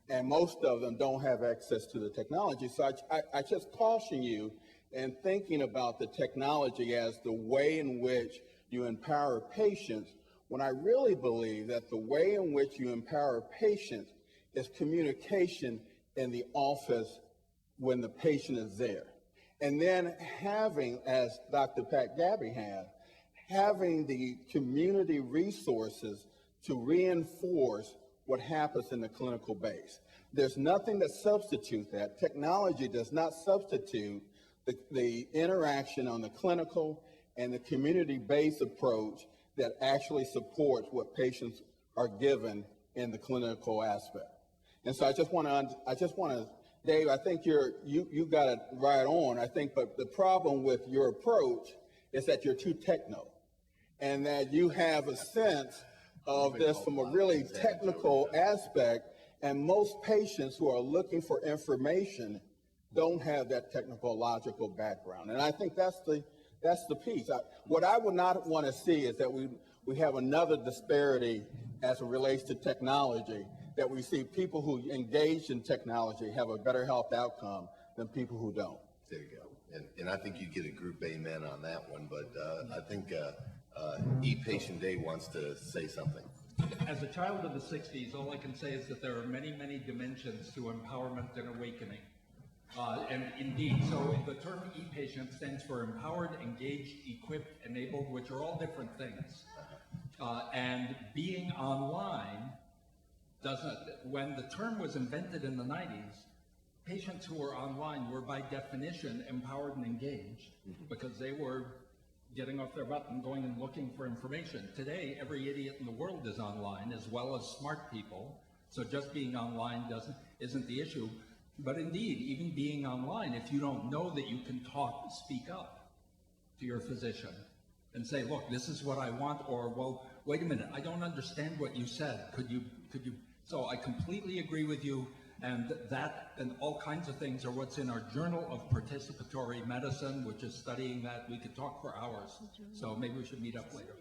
and most of them don't have access to the technology. So I just caution you in thinking about the technology as the way in which you empower patients, when I really believe that the way in which you empower patients is communication in the office when the patient is there. And then having, as Dr. Pat Gabby had, having the community resources to reinforce what happens in the clinical base. There's nothing that substitutes that. Technology does not substitute the interaction on the clinical and the community-based approach that actually supports what patients are given in the clinical aspect. And so I just want to, Dave, I think you got it right on. I think, but the problem with your approach is that you're too techno, and that you have a sense of this from a really technical aspect, and most patients who are looking for information don't have that technological background. And I think that's the piece. What I would not want to see is that we have another disparity as it relates to technology, that we see people who engage in technology have a better health outcome than people who don't. There you go. And I think you get a group amen on that one, but I think E-Patient Day wants to say something. As a child of the 60s, all I can say is that there are many, many dimensions to empowerment and awakening. And indeed, so the term E-Patient stands for empowered, engaged, equipped, enabled, which are all different things. And being online doesn't, when the term was invented in the 90s, patients who were online were by definition empowered and engaged because they were getting off their butt and going and looking for information. Today, every idiot in the world is online, as well as smart people. So just being online isn't the issue. But indeed, even being online, if you don't know that you can speak up to your physician and say, look, this is what I want, or, well, wait a minute, I don't understand what you said. Could you? So I completely agree with you, and that and all kinds of things are what's in our Journal of Participatory Medicine, which is studying that. We could talk for hours, so maybe we should meet up later.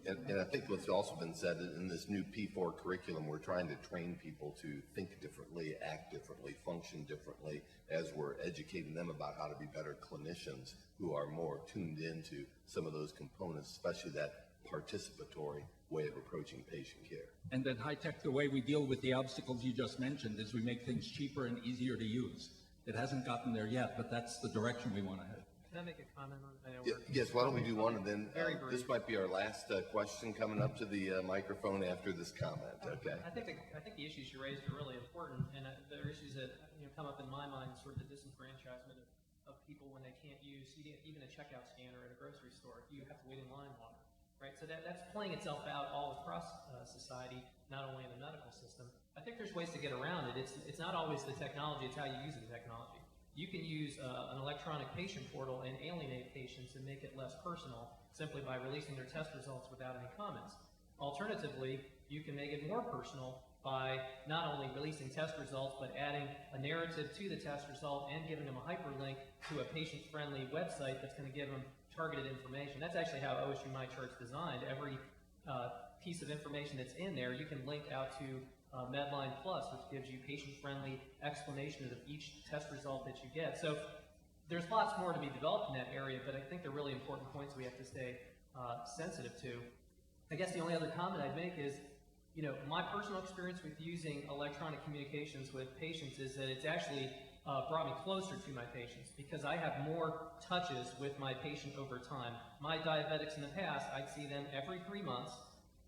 And I think what's also been said in this new P4 curriculum, we're trying to train people to think differently, act differently, function differently, as we're educating them about how to be better clinicians who are more tuned into some of those components, especially that participatory way of approaching patient care. And then high-tech, the way we deal with the obstacles you just mentioned is we make things cheaper and easier to use. It hasn't gotten there yet, but that's the direction we want to head. Can I make a comment on that? Yes, why don't we do one, and then this might be our last question coming up to the microphone after this comment, okay? I think the issues you raised are really important, and there are issues that come up in my mind, sort of the disenfranchisement of people when they can't use even a checkout scanner at a grocery store. You have to wait in line longer, right? So that's playing itself out all across society, not only in the medical system. I think there's ways to get around it. It's not always the technology, it's how you use the technology. You can use an electronic patient portal and alienate patients and make it less personal simply by releasing their test results without any comments. Alternatively, you can make it more personal by not only releasing test results, but adding a narrative to the test result and giving them a hyperlink to a patient-friendly website that's going to give them targeted information. That's actually how OSU MyChart's designed. Every piece of information that's in there, you can link out to Medline Plus, which gives you patient-friendly explanations of each test result that you get. So there's lots more to be developed in that area, but I think they're really important points we have to stay sensitive to. I guess the only other comment I'd make is, you know, my personal experience with using electronic communications with patients is that it's actually brought me closer to my patients because I have more touches with my patient over time. My diabetics in the past, I'd see them every 3 months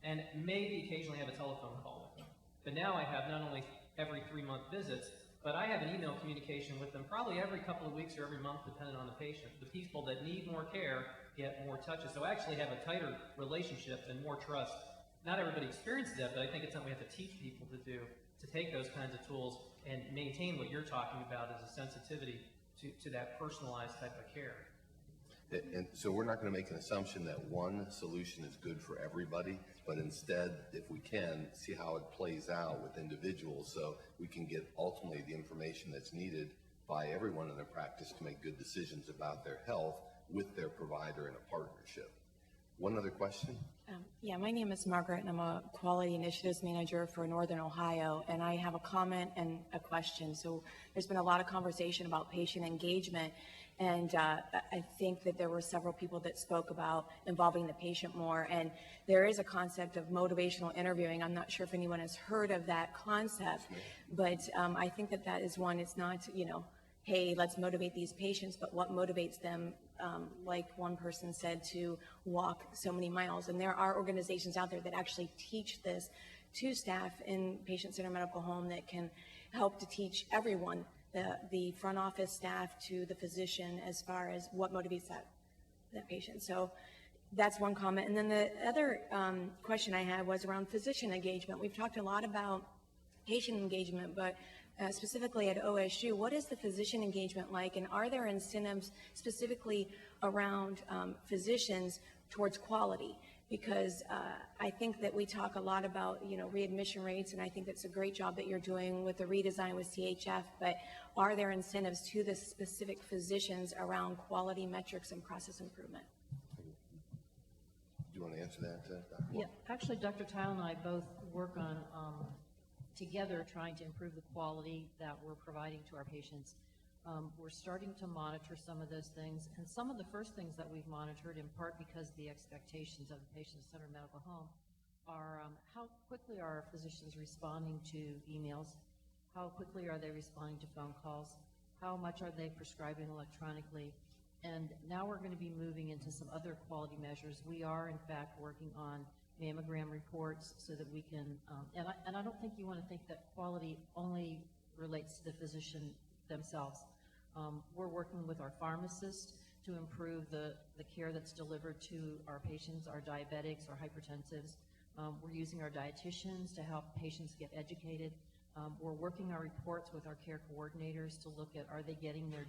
and maybe occasionally have a telephone call with them. But now I have not only every 3-month visits, but I have an email communication with them probably every couple of weeks or every month, depending on the patient. The people that need more care get more touches. So I actually have a tighter relationship and more trust. Not everybody experiences that, but I think it's something we have to teach people to do, to take those kinds of tools and maintain what you're talking about as a sensitivity to that personalized type of care. And so we're not going to make an assumption that one solution is good for everybody, but instead, if we can, see how it plays out with individuals so we can get ultimately the information that's needed by everyone in their practice to make good decisions about their health with their provider in a partnership. One other question? Yeah, my name is Margaret, and I'm a Quality Initiatives Manager for Northern Ohio, and I have a comment and a question. So there's been a lot of conversation about patient engagement, and I think that there were several people that spoke about involving the patient more, and there is a concept of motivational interviewing. I'm not sure if anyone has heard of that concept, but I think that that is one. It's not, you know, hey, let's motivate these patients, but what motivates them, like one person said, to walk so many miles. And there are organizations out there that actually teach this to staff in patient-centered medical home that can help to teach everyone, the front office staff to the physician, as far as what motivates that patient. So that's one comment. And then the other question I had was around physician engagement. We've talked a lot about patient engagement, but specifically at OSU, what is the physician engagement like, and are there incentives specifically around physicians towards quality? Because I think that we talk a lot about, you know, readmission rates, and I think that's a great job that you're doing with the redesign with CHF, but are there incentives to the specific physicians around quality metrics and process improvement? Do you want to answer that, Dr. Yeah, actually, Dr. Tile and I both work on together trying to improve the quality that we're providing to our patients. We're starting to monitor some of those things, and some of the first things that we've monitored, in part because the expectations of the patient-centered medical home, are how quickly are physicians responding to emails, how quickly are they responding to phone calls, how much are they prescribing electronically, and now we're going to be moving into some other quality measures. We are, in fact, working on mammogram reports so that we can, and I don't think you want to think that quality only relates to the physician themselves. We're working with our pharmacists to improve the care that's delivered to our patients, our diabetics, our hypertensives. We're using our dietitians to help patients get educated. We're working our reports with our care coordinators to look at, are they getting their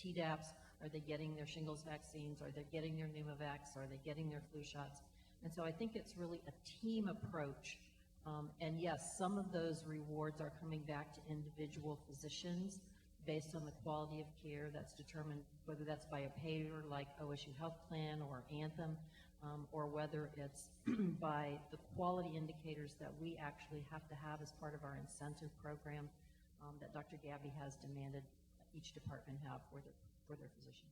Tdaps, are they getting their shingles vaccines, are they getting their pneumovax, are they getting their flu shots? And so I think it's really a team approach. And yes, some of those rewards are coming back to individual physicians based on the quality of care that's determined, whether that's by a payer like OSU Health Plan or Anthem, or whether it's by the quality indicators that we actually have to have as part of our incentive program that Dr. Gabby has demanded each department have for their physicians.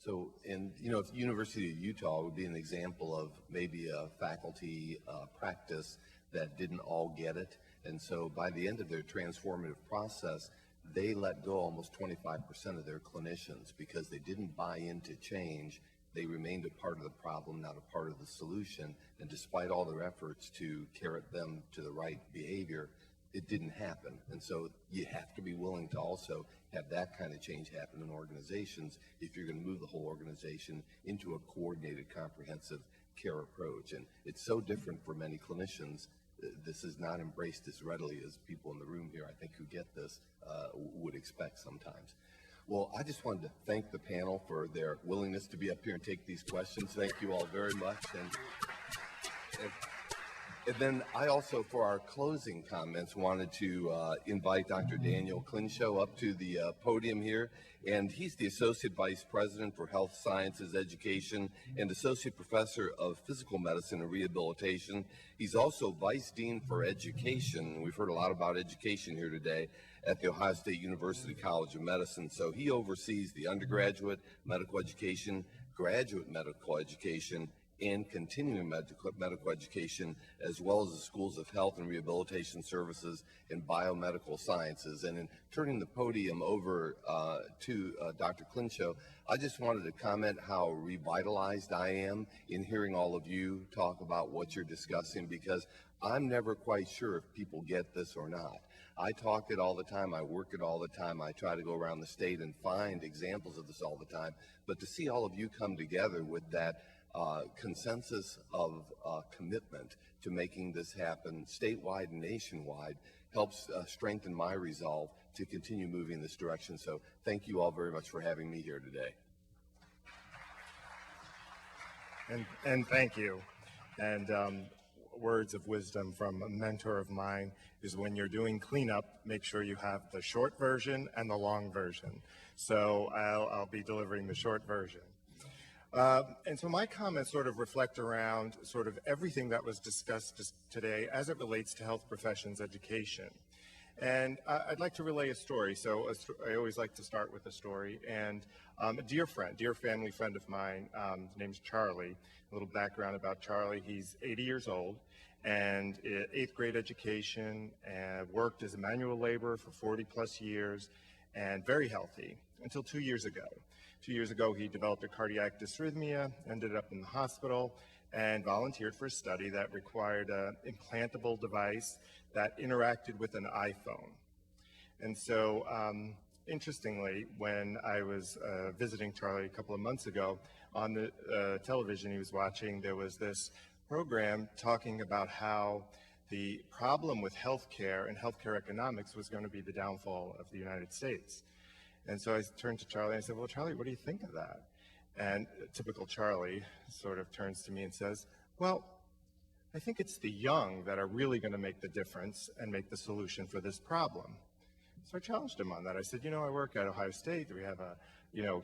So, and you know, if University of Utah would be an example of maybe a faculty practice that didn't all get it. And so by the end of their transformative process, they let go almost 25% of their clinicians because they didn't buy into change. They remained a part of the problem, not a part of the solution. And despite all their efforts to carrot them to the right behavior, it didn't happen. And so you have to be willing to also have that kind of change happen in organizations if you're going to move the whole organization into a coordinated, comprehensive care approach. And it's so different for many clinicians. This is not embraced as readily as people in the room here, I think, who get this would expect sometimes. Well, I just wanted to thank the panel for their willingness to be up here and take these questions. Thank you all very much. And then I also, for our closing comments, wanted to invite Dr. Daniel Clinshow up to the podium here. And he's the Associate Vice President for Health Sciences Education and Associate Professor of Physical Medicine and Rehabilitation. He's also Vice Dean for Education. We've heard a lot about education here today at the Ohio State University College of Medicine. So he oversees the undergraduate medical education, graduate medical education, and continuing medical education, as well as the schools of health and rehabilitation services and biomedical sciences. And in turning the podium over to Dr. Clinshow, I just wanted to comment how revitalized I am in hearing all of you talk about what you're discussing, because I'm never quite sure if people get this or not. I talk it all the time, I work it all the time, I try to go around the state and find examples of this all the time, but to see all of you come together with that consensus of commitment to making this happen statewide and nationwide helps strengthen my resolve to continue moving in this direction. So thank you all very much for having me here today. And thank you. And words of wisdom from a mentor of mine is, when you're doing cleanup, make sure you have the short version and the long version. So I'll be delivering the short version. And so my comments sort of reflect around sort of everything that was discussed today as it relates to health professions education. And I'd like to relay a story. So I always like to start with a story. And a dear family friend of mine, his name's Charlie. A little background about Charlie: he's 80 years old and 8th grade education, and worked as a manual laborer for 40 plus years, and very healthy until 2 years ago. 2 years ago, he developed a cardiac dysrhythmia, ended up in the hospital, and volunteered for a study that required an implantable device that interacted with an iPhone. And so, interestingly, when I was visiting Charlie a couple of months ago, on the television he was watching, there was this program talking about how the problem with healthcare and healthcare economics was going to be the downfall of the United States. And so I turned to Charlie and I said, well, Charlie, what do you think of that? And typical Charlie sort of turns to me and says, well, I think it's the young that are really going to make the difference and make the solution for this problem. So I challenged him on that. I said, I work at Ohio State. We have a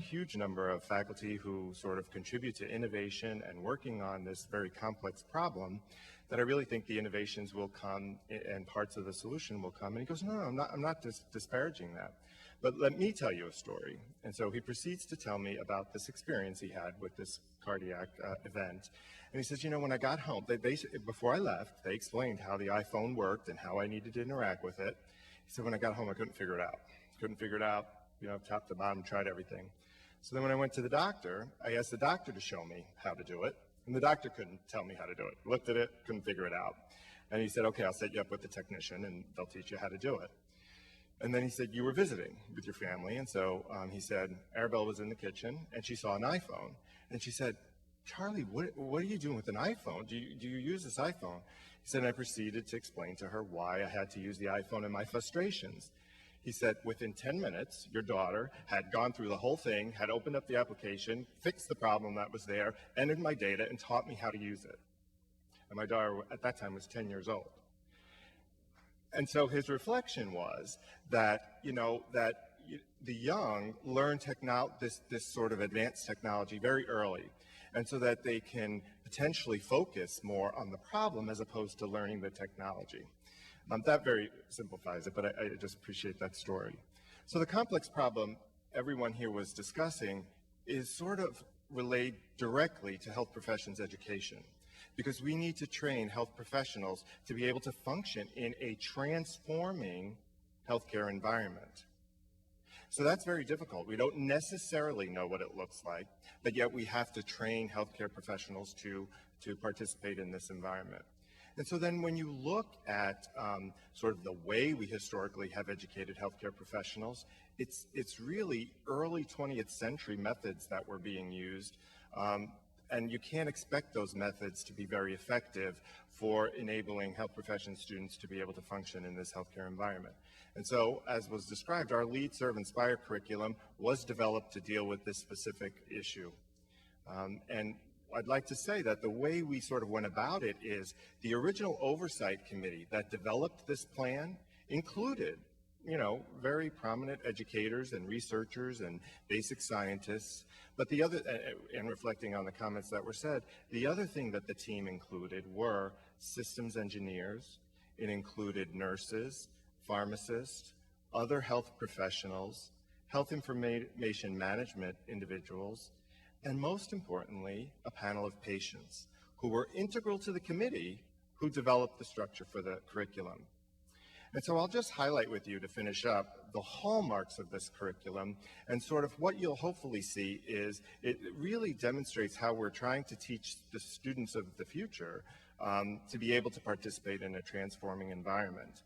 huge number of faculty who sort of contribute to innovation and working on this very complex problem, that I really think the innovations will come and parts of the solution will come. And he goes, no, I'm not disparaging that. But let me tell you a story. And so he proceeds to tell me about this experience he had with this cardiac event. And he says, when I got home, before I left, they explained how the iPhone worked and how I needed to interact with it. He said, when I got home, I couldn't figure it out. Top to bottom, tried everything. So then when I went to the doctor, I asked the doctor to show me how to do it. And the doctor couldn't tell me how to do it. Looked at it, couldn't figure it out. And he said, okay, I'll set you up with the technician and they'll teach you how to do it. And then he said, you were visiting with your family. And so he said, Arabelle was in the kitchen and she saw an iPhone. And she said, Charlie, what are you doing with an iPhone? Do you use this iPhone? He said, and I proceeded to explain to her why I had to use the iPhone and my frustrations. He said, within 10 minutes, your daughter had gone through the whole thing, had opened up the application, fixed the problem that was there, entered my data, and taught me how to use it. And my daughter at that time was 10 years old. And so his reflection was that, the young learn this sort of advanced technology very early, and so that they can potentially focus more on the problem as opposed to learning the technology. That very simplifies it, but I just appreciate that story. So the complex problem everyone here was discussing is sort of relayed directly to health professions education, because we need to train health professionals to be able to function in a transforming healthcare environment. So that's very difficult. We don't necessarily know what it looks like, but yet we have to train healthcare professionals to participate in this environment. And so then when you look at sort of the way we historically have educated healthcare professionals, it's really early 20th century methods that were being used, and you can't expect those methods to be very effective for enabling health profession students to be able to function in this healthcare environment. And so, as was described, our Lead, Serve, Inspire curriculum was developed to deal with this specific issue. And I'd like to say that the way we sort of went about it is the original oversight committee that developed this plan included, very prominent educators and researchers and basic scientists. But the other, and reflecting on the comments that were said, the other thing that the team included were systems engineers. It included nurses, pharmacists, other health professionals, health information management individuals, and most importantly, a panel of patients who were integral to the committee who developed the structure for the curriculum. And so I'll just highlight with you to finish up the hallmarks of this curriculum, and sort of what you'll hopefully see is it really demonstrates how we're trying to teach the students of the future to be able to participate in a transforming environment.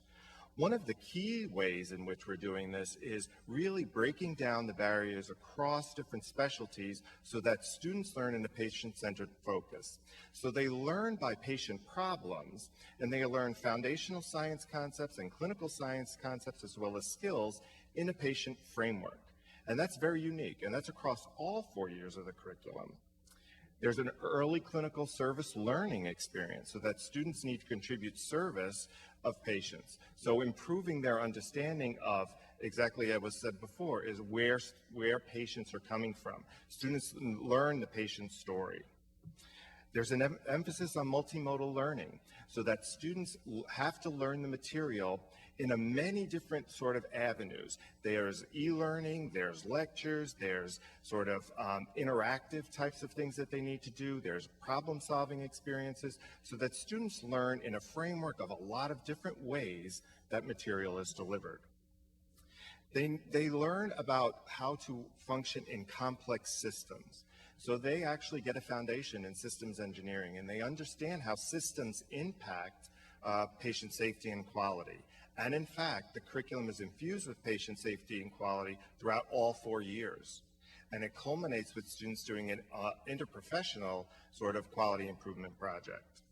One of the key ways in which we're doing this is really breaking down the barriers across different specialties so that students learn in a patient-centered focus. So they learn by patient problems, and they learn foundational science concepts and clinical science concepts as well as skills in a patient framework. And that's very unique, and that's across all 4 years of the curriculum. There's an early clinical service learning experience so that students need to contribute service of patients. So improving their understanding of exactly as was said before is where patients are coming from. Students learn the patient's story. There's an emphasis on multimodal learning so that students have to learn the material in many different sort of avenues. There's e-learning, there's lectures, there's sort of interactive types of things that they need to do, there's problem-solving experiences, so that students learn in a framework of a lot of different ways that material is delivered. They learn about how to function in complex systems. So they actually get a foundation in systems engineering, and they understand how systems impact patient safety and quality. And in fact, the curriculum is infused with patient safety and quality throughout all 4 years. And it culminates with students doing an interprofessional sort of quality improvement project.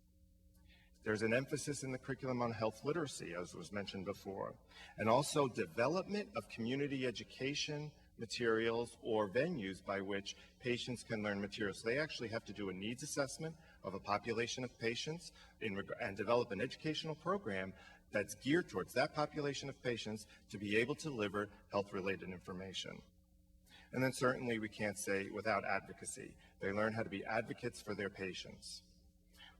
There's an emphasis in the curriculum on health literacy, as was mentioned before, and also development of community education materials or venues by which patients can learn materials. So they actually have to do a needs assessment of a population of patients and develop an educational program that's geared towards that population of patients to be able to deliver health-related information. And then certainly we can't say without advocacy. They learn how to be advocates for their patients.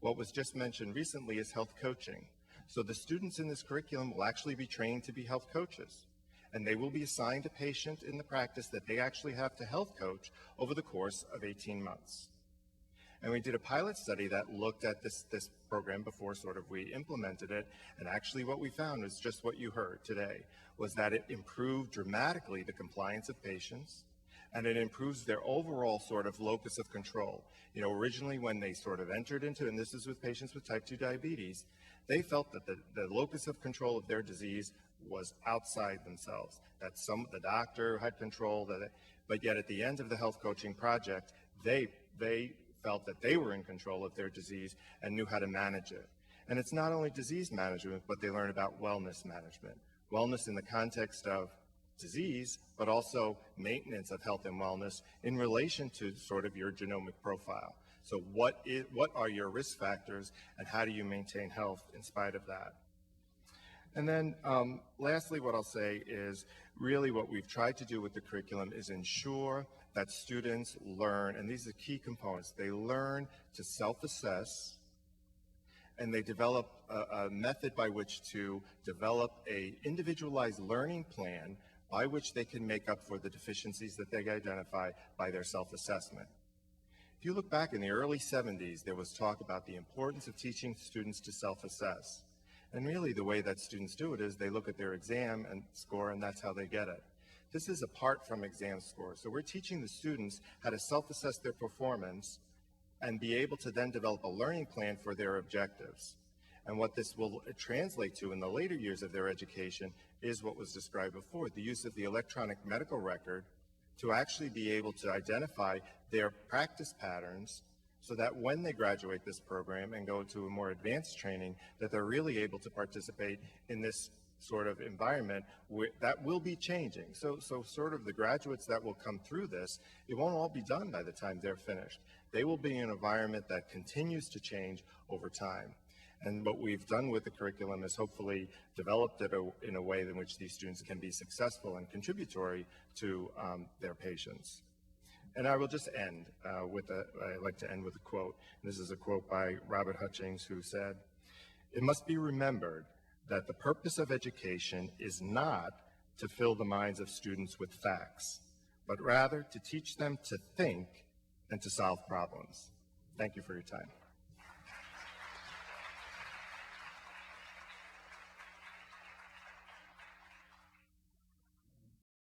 What was just mentioned recently is health coaching. So the students in this curriculum will actually be trained to be health coaches, and they will be assigned a patient in the practice that they actually have to health coach over the course of 18 months. And we did a pilot study that looked at this program before sort of we implemented it, and actually what we found was just what you heard today, was that it improved dramatically the compliance of patients, and it improves their overall sort of locus of control. Originally when they sort of entered into, and this is with patients with type 2 diabetes, they felt that the locus of control of their disease was outside themselves, that the doctor had control, but yet at the end of the health coaching project, they felt that they were in control of their disease and knew how to manage it. And it's not only disease management, but they learn about wellness management. Wellness in the context of disease, but also maintenance of health and wellness in relation to sort of your genomic profile. So what are your risk factors, and how do you maintain health in spite of that? And then lastly, what I'll say is really what we've tried to do with the curriculum is ensure that students learn, and these are key components, they learn to self-assess, and they develop a method by which to develop an individualized learning plan by which they can make up for the deficiencies that they identify by their self-assessment. If you look back in the early 70s, there was talk about the importance of teaching students to self-assess. And really the way that students do it is they look at their exam and score, and that's how they get it. This is apart from exam scores. So we're teaching the students how to self-assess their performance and be able to then develop a learning plan for their objectives. And what this will translate to in the later years of their education is what was described before, the use of the electronic medical record to actually be able to identify their practice patterns so that when they graduate this program and go to a more advanced training, that they're really able to participate in this sort of environment that will be changing. So sort of the graduates that will come through this, it won't all be done by the time they're finished. They will be in an environment that continues to change over time. And what we've done with the curriculum is hopefully developed it in a way in which these students can be successful and contributory to their patients. And I will just end I like to end with a quote. This is a quote by Robert Hutchings, who said, "It must be remembered that the purpose of education is not to fill the minds of students with facts, but rather to teach them to think and to solve problems." Thank you for your time.